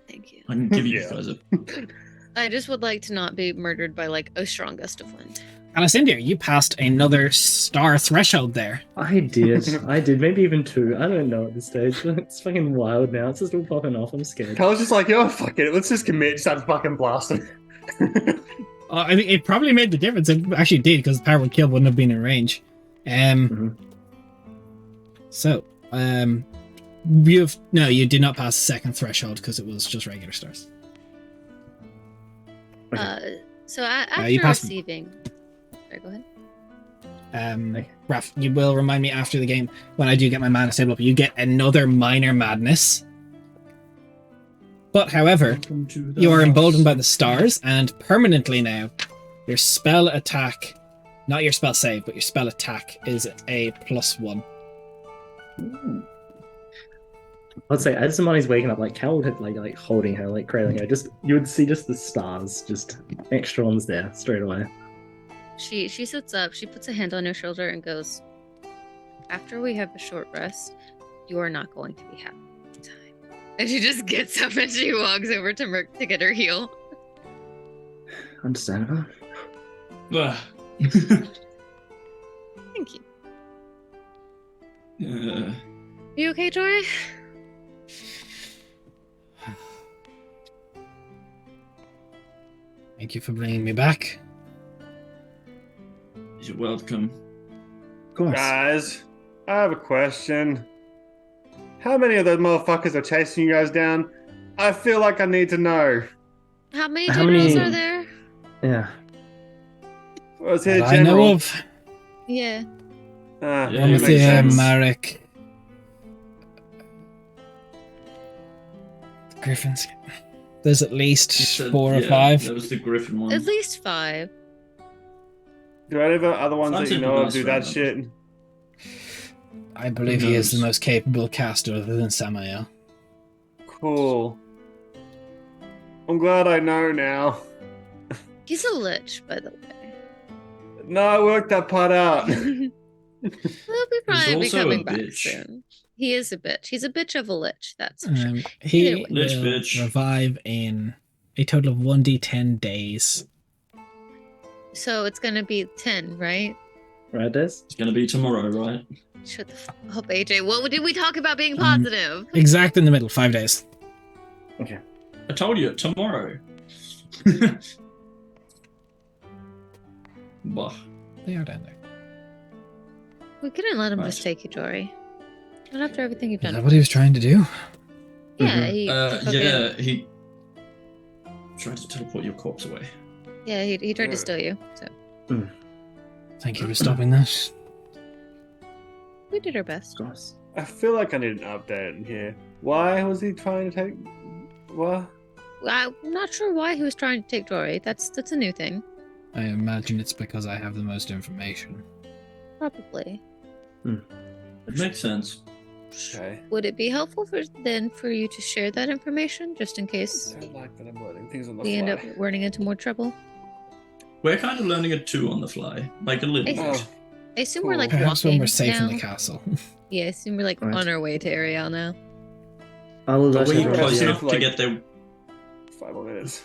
Thank you. I can give you Yeah. guys a. I just would like to not be murdered by like a strong gust of wind. Alicindir, you passed another star threshold there. I did. Maybe even 2. I don't know at this stage. It's fucking wild now. It's just all popping off. I'm scared. I was just like, yo, fuck it, let's just commit, start fucking blasting. I think it probably made the difference. It actually did, because the power would kill wouldn't have been in range. So, you did not pass the second threshold because it was just regular stars. So after you passed- receiving, sorry, go ahead. Okay. Raph, you will remind me after the game when I do get my mana stable up. You get another minor madness. But however, you are emboldened by the stars, and permanently now, your spell attack, not your spell save, but your spell attack is a +1. I'd say as Zamani's waking up, like Cal would have like holding her, like cradling her. Just you would see just the stars, just extra ones there straight away. She sits up, she puts a hand on her shoulder and goes, "After we have a short rest, you are not going to be happy all the time." And she just gets up and she walks over to Merc to get her heal. Understandable. Ugh. Thank you. Uh, You okay, Joy? Thank you for bringing me back. you're welcome. Of course. Guys, I have a question. How many of those motherfuckers are chasing you guys down? I feel like I need to know. How many How generals many- are there? Yeah. Was he a That I know general? of. Yeah. Ah, Yeah, One makes with the sense. Marek. The Griffins. There's at least You said- 4 or yeah, 5. That was the Griffin one. At least 5. Do any of the other ones Sounds that you like a know of nice do that round. shit? I believe he is the most capable caster other than Samael. Cool. I'm glad I know now. He's a lich, by the way. No, I worked that part out. He'll be probably be also a coming back bitch. soon. He is a bitch. He's a bitch of a lich. That's for sure. He Either way. Lich will bitch. revive in a total of 1d10 days. So it's gonna be 10, right? Right, Des? It's gonna be tomorrow, right? Shut the fuck up, AJ. What did we talk about being positive? Exact in the middle, 5 days. Okay. I told you, tomorrow. Bah. They are down there. We couldn't let him Right. just take you, Jory. Not after everything you've Is done. that what he was trying to do? Yeah, Mhm. he fucking- Yeah, he tried to teleport your corpse away. Yeah, he tried to steal you. So Thank you for stopping that. we did our best. Of course. I feel like I need an update in here. Why was he trying to take? What? I'm not sure why he was trying to take Jory. That's a new thing. I imagine it's because I have the most information. Probably. It makes sense. Okay. Would it be helpful for you to share that information just in case I don't like that I'm learning things on the we fly. end up running into more trouble? We're kind of learning it too on the fly, like a little I- bit. I assume we're Cool. like Perhaps walking when we're safe now. in the castle. Yeah, I assume we're like Right. on our way to Ariel now. I'll But let we're everyone Yeah. close know. enough to Like- get there. 5 more minutes.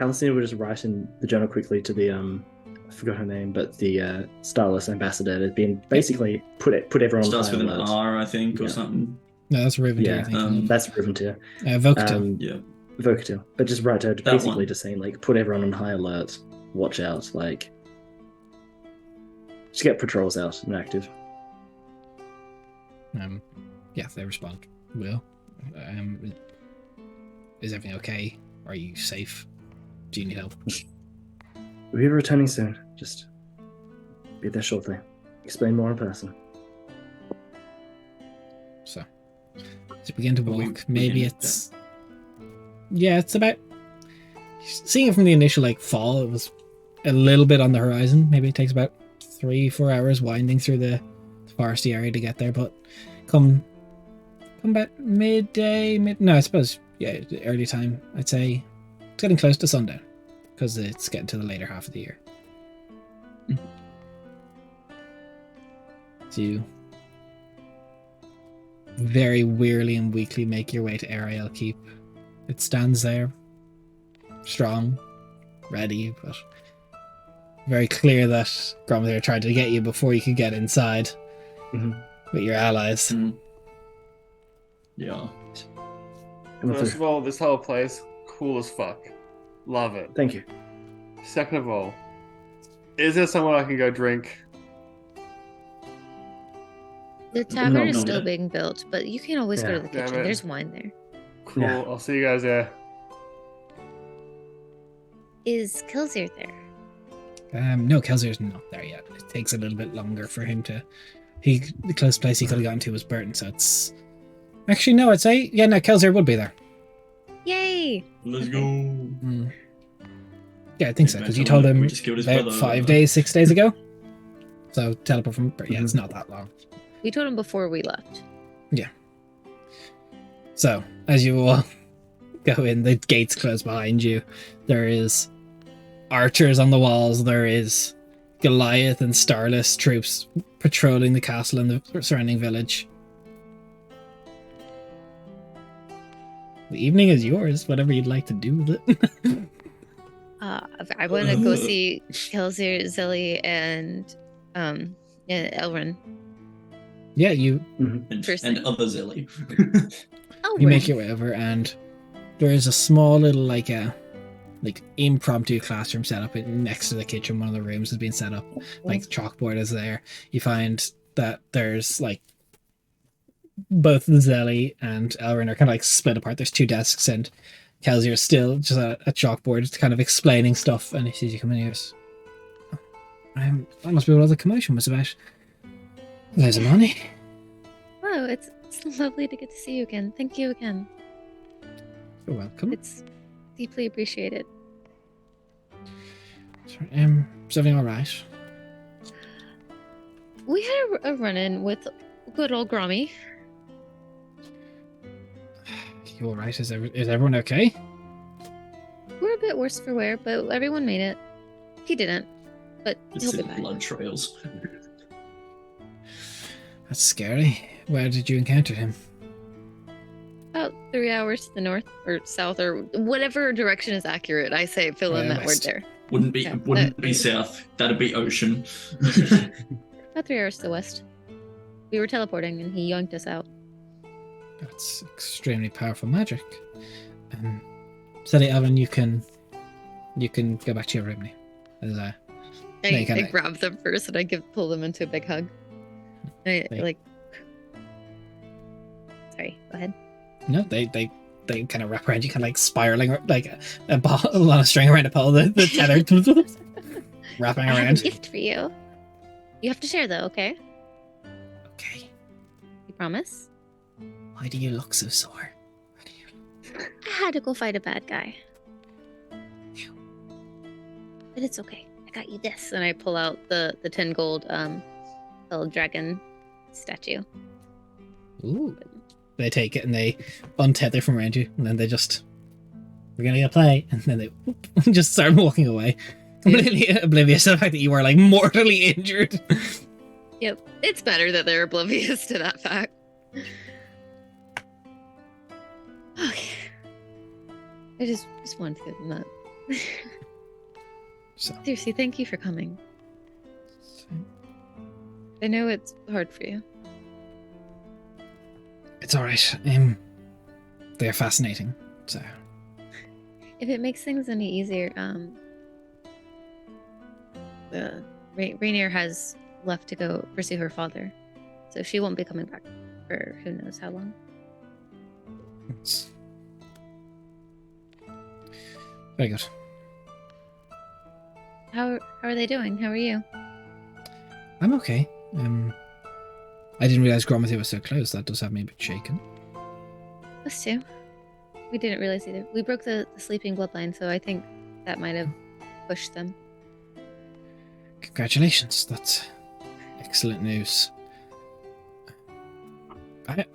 Alcina will just write in the journal quickly to the I forgot her name, but the Starless ambassador had been basically put everyone on Starts high with an alert. R, I think, or Yeah. something. No, that's Raven. Yeah, I think. That's Riventier. Vocatil. Yeah. Vocatil. But just write her basically one. just saying like put everyone on high alert, watch out, like just get patrols out and active. Yeah, they respond. Will. Is everything okay? Are you safe? Do you need help? We'll be returning soon. Just be there shortly. Explain more in person. So, as you begin to But we- walk, we maybe can- it's it's about seeing it from the initial like fall. It was a little bit on the horizon. Maybe it takes about 3-4 hours winding through the foresty area to get there. But come about midday. No, I suppose early time. I'd say it's getting close to sundown because it's getting to the later half of the year. So you very wearily and weakly make your way to Ariel Keep. It stands there, strong, ready, but very clear that Gromthair tried to get you before you could get inside Mhm. with your allies. Mm. Yeah. Come on First through. of all, this whole place, cool as fuck. Love it. Thank you. Second of all, is there somewhere I can go drink? The tavern is no, still yeah. being built, but you can always go Yeah. to the Damn kitchen. it. There's wine there. Cool. Yeah. I'll see you guys there. Is Kilzir there? No, Kelsier's not there yet. It takes a little bit longer for him to. The closest place he could have gotten to was Burton, so it's. Actually, no, I'd say Kelsier would be there. Yay! Let's Okay. go. Mm. Yeah, I think so, Yeah, because you man, told we him just killed his about brother. 5 days, 6 days ago. So teleport from. Yeah, it's not that long. We told him before we left. So as you all go in, the gates close behind you. There is archers on the walls. There is Goliath and Starless troops patrolling the castle and the surrounding village. The evening is yours. Whatever you'd like to do with it. I want to go see Kilzir, Zilly, and Elrin. Yeah, you First And thing. other Zilly. Elrin. you make your way over, and there is a small little like impromptu classroom set up next to the kitchen. One of the rooms has been set up. Like chalkboard is there. You find that there's like both Zelly and Elrin are kind of like split apart. There's 2 desks, and Kelsier is still just a chalkboard, kind of explaining stuff. And he sees you come in, he goes, "I must be what all the commotion was about. There's a money." Wow, it's lovely to get to see you again. Thank you again. You're welcome. It's deeply appreciated. Sorry, is everything all right? We had a run-in with good old Grommy. You all right? Is everyone okay? We're a bit worse for wear, but everyone made it. He didn't, but It's he'll be in back. blood trails. That's scary. Where did you encounter him? About 3 hours to the north or south or whatever direction is accurate. I say fill in that word West. there. Wouldn't be Yeah, south. That'd be ocean. About 3 hours to the west. We were teleporting and he yoinked us out. That's extremely powerful magic. Steady, Evan, you can go back to your room now. As I grab them first and I pull them into a big hug. I Sorry, go ahead. No, they kind of wrap around you, kind of like spiraling like a ball on a string around a pole. The tether wrapping I have around. a gift for you. You have to share though, okay? Okay. You promise? Why do you look so sore? I had to go fight a bad guy. But it's okay. I got you this. And I pull out the 10 gold little dragon statue. Ooh. They take it and they untether from around you, and then they just, we're gonna go play, and then they whoop, just start walking away, completely oblivious to the fact that you are like mortally injured. Yep. It's better that they're oblivious to that fact. Okay. I just wanted to give them that. So, Seriously, thank you for coming. I know it's hard for you. it's all right. They're fascinating. So, If it makes things any easier, Rainier has left to go pursue her father, so she won't be coming back for who knows how long. it's very good. How are they doing? How are you? I'm okay. I didn't realize Gromity was so close. That does have me a bit shaken. Us too. We didn't realize either. We broke the sleeping bloodline, so I think that might have pushed them. Congratulations. That's excellent news.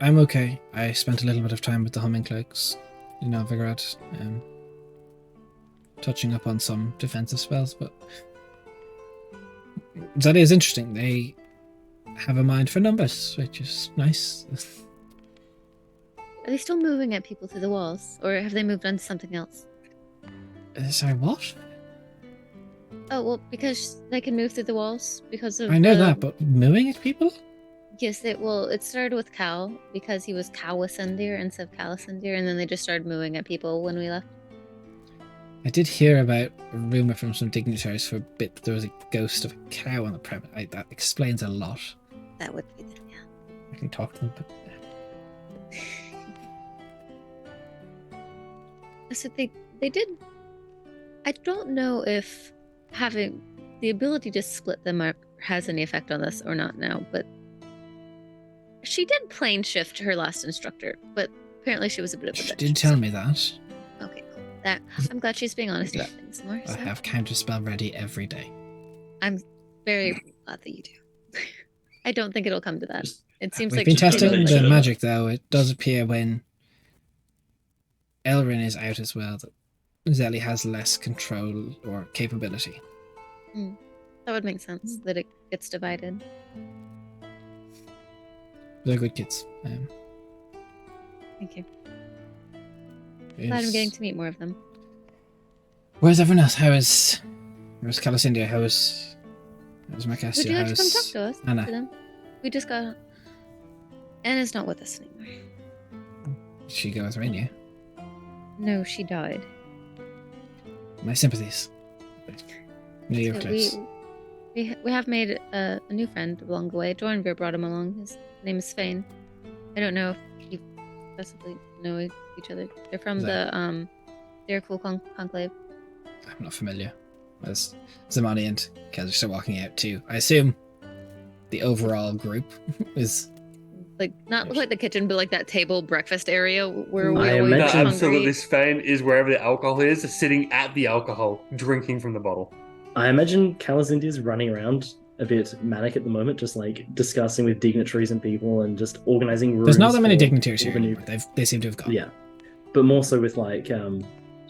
I'm okay. I spent a little bit of time with the Humming Cloaks in Novigrad, touching up on some defensive spells, but that is interesting. They have a mind for numbers, which is nice. Are they still moving at people through the walls, or have they moved on to something else? Sorry, what? Oh, well, because they can move through the walls because of. I know that, but moving at people? Yes, it started with Cal because he was Calisendir instead of Calisendir, and then they just started moving at people when we left. I did hear about a rumor from some dignitaries for a bit that there was a ghost of a cow on the premise. That explains a lot. That would be the I can talk to them, but So they did. I don't know if having the ability to split them up has any effect on this or not now, but she did plane shift her last instructor, but apparently she was a bit of a she bitch. did tell me that. Okay, cool. That I'm glad she's being honest about things more. I So have counterspell ready every day. I'm very glad that you do. I don't think it'll come to that. It seems We've like been she's testing being the like- magic, though. It does appear when Elrin is out as well that Zelly has less control or capability. That would make sense that it gets divided. They're good kids. Thank you. Glad I'm getting to meet more of them. Where's everyone else? How's Calicindia? How's Macassia? Would you like to come How's talk to us? Anna? To them? We just got. Anna's not with us anymore. Did she go with Rainier? No, she died. My sympathies. New York So close. we have made a new friend along the way. Dornveer brought him along. His name is Svein. I don't know if you possibly know each other. They're from the Lyrical Conclave. I'm not familiar. As Zamani and Kez are still walking out too. I assume the overall group is Like not like the kitchen, but like that table breakfast area where we I always imagine- get hungry. Absolutely, Spain is wherever the alcohol is, sitting at the alcohol, drinking from the bottle. I imagine Calizindia's running around a bit manic at the moment, just like discussing with dignitaries and people and just organizing rooms. there's not that many for dignitaries all here the new- anymore. They seem to have gone. Yeah, but more so with like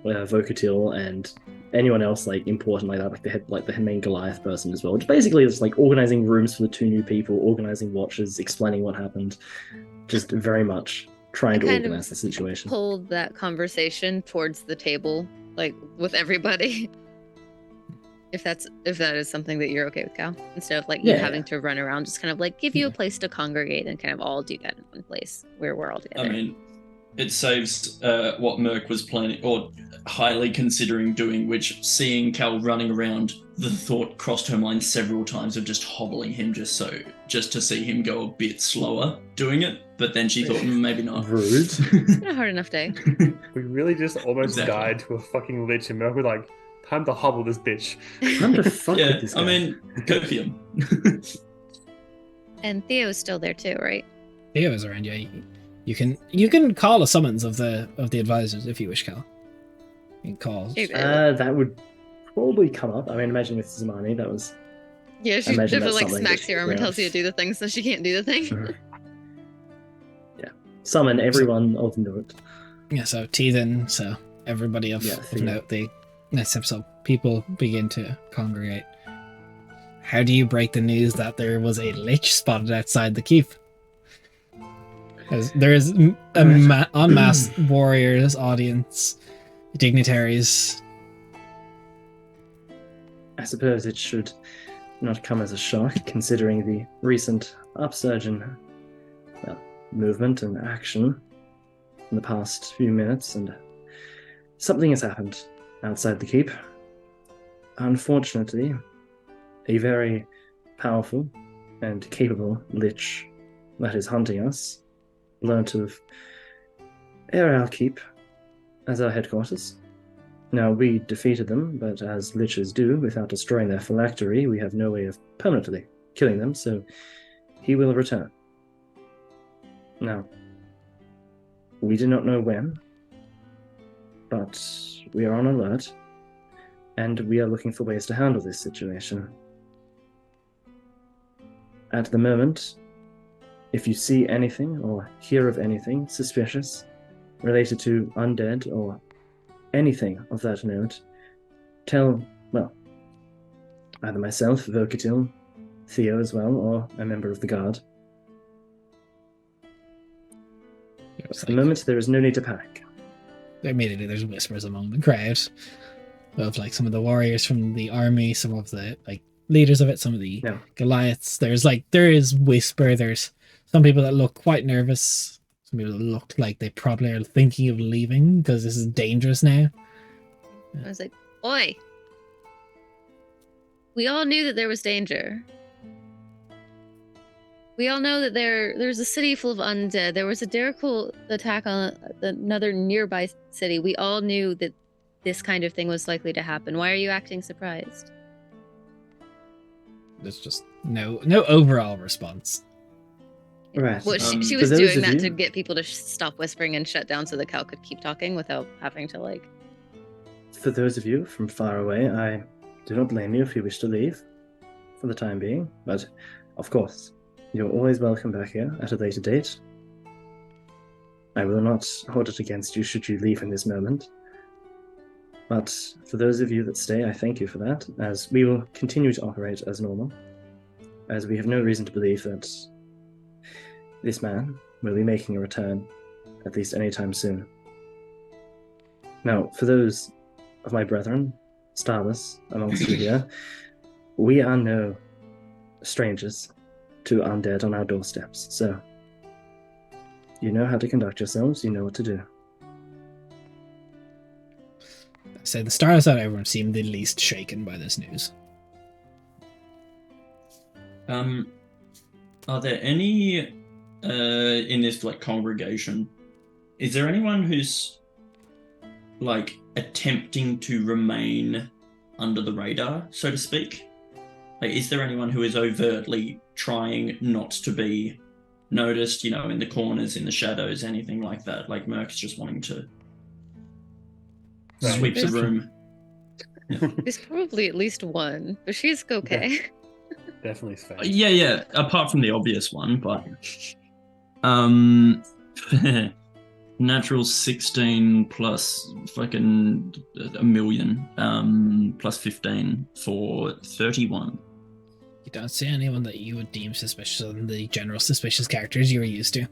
Vocatil and anyone else like important like that, like the main Goliath person as well. Which basically is like organizing rooms for the 2 new people, organizing watches, explaining what happened, just very much trying to kind of organize the situation. Pulled that conversation towards the table, like with everybody. If that is something that you're okay with, Cal, instead of like you having to run around, just kind of like give you a place to congregate and kind of all do that in one place where we're all together. I mean, it saves what Merc was planning or highly considering doing, which seeing Cal running around, the thought crossed her mind several times of just hobbling him just to see him go a bit slower doing it. But then she thought maybe not. Rude. It's been a hard enough day. We really just almost Exactly. died to a fucking lich, and we're like, time to hobble this bitch. Time to fuck Yeah, with this guy. I mean, curfew. And Theo's still there too, right? Theo is around. Yeah, you can call a summons of the advisors if you wish, Cal. You can call. That would probably come up. I mean, imagine with Zamani, that was. Yeah, she imagine definitely that's like something smacks that your arm and she tells you to do the thing, so she can't do the thing. Yeah, summon everyone of note. Yeah, so Teethan, so everybody of note, the next episode, people begin to congregate. How do you break the news that there was a lich spotted outside the keep? As there is a en masse warriors, audience, dignitaries. I suppose it should not come as a shock, considering the recent upsurge in movement and action in the past few minutes, and something has happened outside the keep. Unfortunately, a very powerful and capable lich that is hunting us learnt of our keep as our headquarters. Now, we defeated them, but as liches do, without destroying their phylactery, we have no way of permanently killing them, so he will return. Now, we do not know when, but we are on alert, and we are looking for ways to handle this situation. At the moment, if you see anything or hear of anything suspicious related to undead or anything of that note, tell, either myself, Vokatil, Theo as well, or a member of the guard. At the moment, there is no need to panic. Immediately, there's whispers among the crowd of like some of the warriors from the army, some of the like leaders of it, some of the Goliaths. There is whisper. There's some people that look quite nervous. Some people that look like they probably are thinking of leaving because this is dangerous now. I was like, "Oi! We all knew that there was danger. We all know that there's a city full of undead. There was a Derrickle attack on another nearby city. We all knew that this kind of thing was likely to happen. Why are you acting surprised?" There's just no overall response. Right. Well, she was doing that to get people to stop whispering and shut down so that Cal could keep talking without having to like. For those of you from far away, I do not blame you if you wish to leave for the time being, but of course, you're always welcome back here at a later date. I will not hold it against you should you leave in this moment. But for those of you that stay, I thank you for that, as we will continue to operate as normal, as we have no reason to believe that this man will be making a return, at least anytime soon. Now, for those of my brethren, starless amongst you here, we are no strangers to undead on our doorsteps, so you know how to conduct yourselves, you know what to do. So the stars out everyone seemed the least shaken by this news. Are there any in this like congregation? Is there anyone who's like attempting to remain under the radar, so to speak? Like, is there anyone who is overtly trying not to be noticed? You know, in the corners, in the shadows, anything like that? Like Merc's just wanting to sweep the room. Yeah. There's probably at least one, but she's okay. Definitely Sven. Yeah. Apart from the obvious one, but Natural 16 plus fucking a million, plus 15 for 31. You don't see anyone that you would deem suspicious than the general suspicious characters you were used to.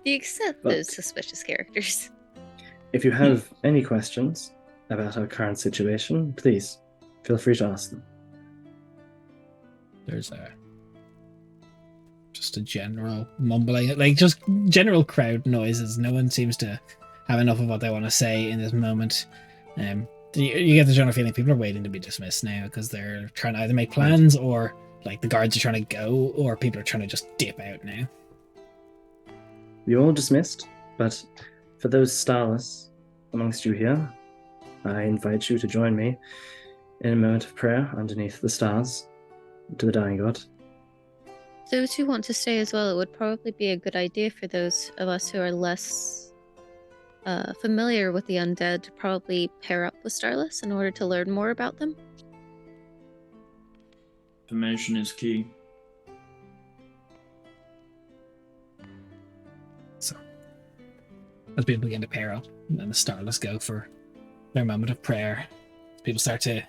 Do you accept But- those suspicious characters? If you have any questions about our current situation, please feel free to ask them. There's just a general mumbling, like just general crowd noises. No one seems to have enough of what they want to say in this moment. You get the general feeling people are waiting to be dismissed now because they're trying to either make plans or like the guards are trying to go or people are trying to just dip out now. You're all dismissed, but for those starless amongst you here, I invite you to join me in a moment of prayer underneath the stars to the dying god. Those who want to stay as well, it would probably be a good idea for those of us who are less familiar with the undead to probably pair up with Starless in order to learn more about them. Information is key. So, as people begin to pair up, and then the starless go for their moment of prayer, people start to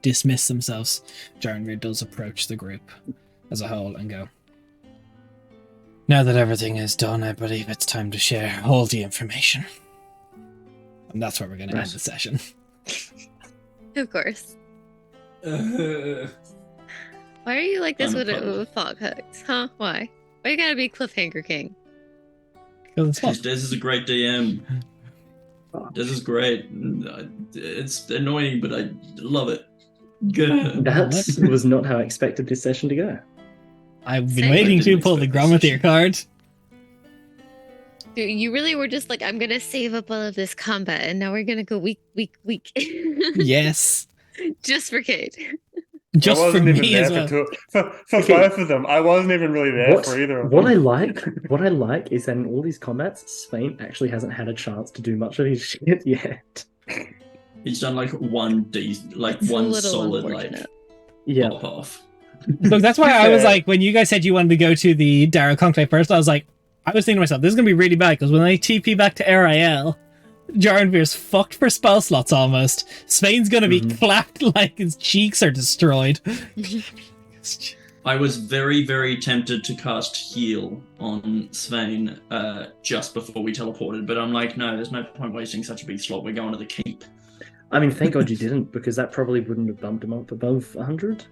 dismiss themselves. Jarnveer does approach the group as a whole and go, "Now that everything is done, I believe it's time to share all the information." And that's where we're going to end the session. Of course. Uh, Why are you like this I'm a with puddle. fog hugs? Huh? Why? Why you gotta be Cliffhanger King? Because it's fun. Des is a great DM. Des is great. It's annoying, but I love it. Good. That was not how I expected this session to go. I've been Same. waiting I to didn't pull the expect this Gromathir card. Dude, you really were just like, I'm gonna save up all of this combat, and now we're gonna go weak. Yes. Just for Kate. Just I for wasn't even me there as well. for Okay. both of them. I wasn't even really there for either of them. What I like is that in all these combats, Spain actually hasn't had a chance to do much of his shit yet. He's done like one It's a one little solid like unfortunate. Yeah. pop off. Look, that's why I was Yeah. like, when you guys said you wanted to go to the Darrow Conclave first, I was like, I was thinking to myself, this is going to be really bad because when I TP back to RIL, Jarnveer's fucked for spell slots almost. Spain's going to be clapped like his cheeks are destroyed. I was very, very tempted to cast Heal on Svein just before we teleported, but I'm like, no, there's no point wasting such a big slot. We're going to the keep. I mean, thank God you didn't, because that probably wouldn't have bumped him up above 100.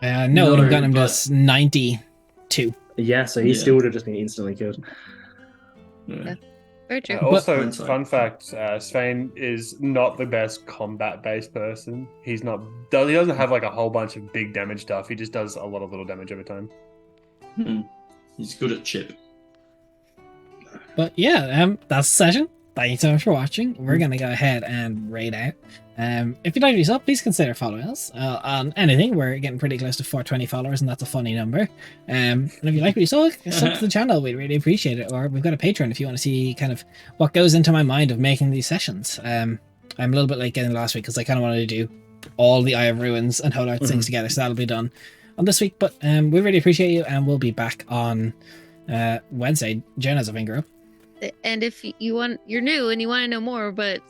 No, it would No, have gotten him but- just 92. Yeah, so he Yeah. still would have just been instantly killed. Yeah. Very true. Also, Hindsight. fun fact: Svein is not the best combat-based person. He doesn't have like a whole bunch of big damage stuff. He just does a lot of little damage every time. He's good at chip. But yeah, that's the session. Thank you so much for watching. We're going to go ahead and raid out. If you'd like to do so, please consider following us on anything. We're getting pretty close to 420 followers, and that's a funny number. And if you like what you saw, sub to the channel. We'd really appreciate it. Or we've got a Patreon if you want to see kind of what goes into my mind of making these sessions. I'm a little bit late getting last week because I kind of wanted to do all the Eye of Ruins and Holarth things together, so that'll be done on this week. But we really appreciate you, and we'll be back on Wednesday. Jen has a finger up. And if you're new and you want to know more, but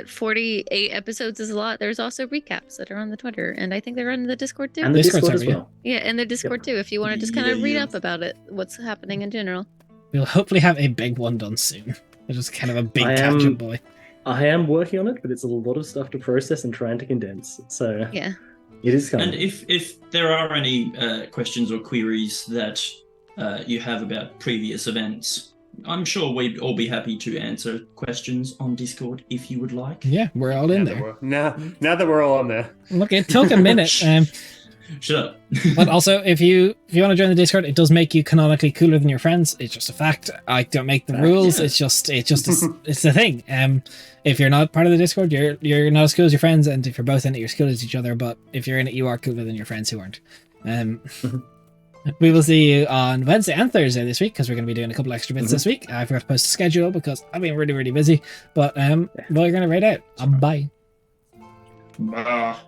48 episodes is a lot. There's also recaps that are on the Twitter, and I think they're on the Discord too. And the Discord Discord as server, well. Yeah, and the Discord too. If you want to just kind of Yeah, read yeah. up about it, what's happening in general. We'll hopefully have a big one done soon. It's just kind of a big I tangent am- boy. I am working on it, but it's a lot of stuff to process and trying to condense. So Yeah. it is And coming. if there are any questions or queries that you have about previous events, I'm sure we'd all be happy to answer questions on Discord if you would like. Yeah, we're all in now there. Now that we're all on there. Look, it took a minute. Shut up. But also, if you want to join the Discord, it does make you canonically cooler than your friends. It's just a fact. I don't make the rules. Yeah. It's just it's the thing. If you're not part of the Discord, you're not as cool as your friends, and if you're both in it, you're as cool as each other. But if you're in it, you are cooler than your friends who aren't. We will see you on Wednesday and Thursday this week because we're going to be doing a couple extra bits this week. I forgot to post a schedule because I've been really, really busy. But we're going to raid out. Bye. Ah.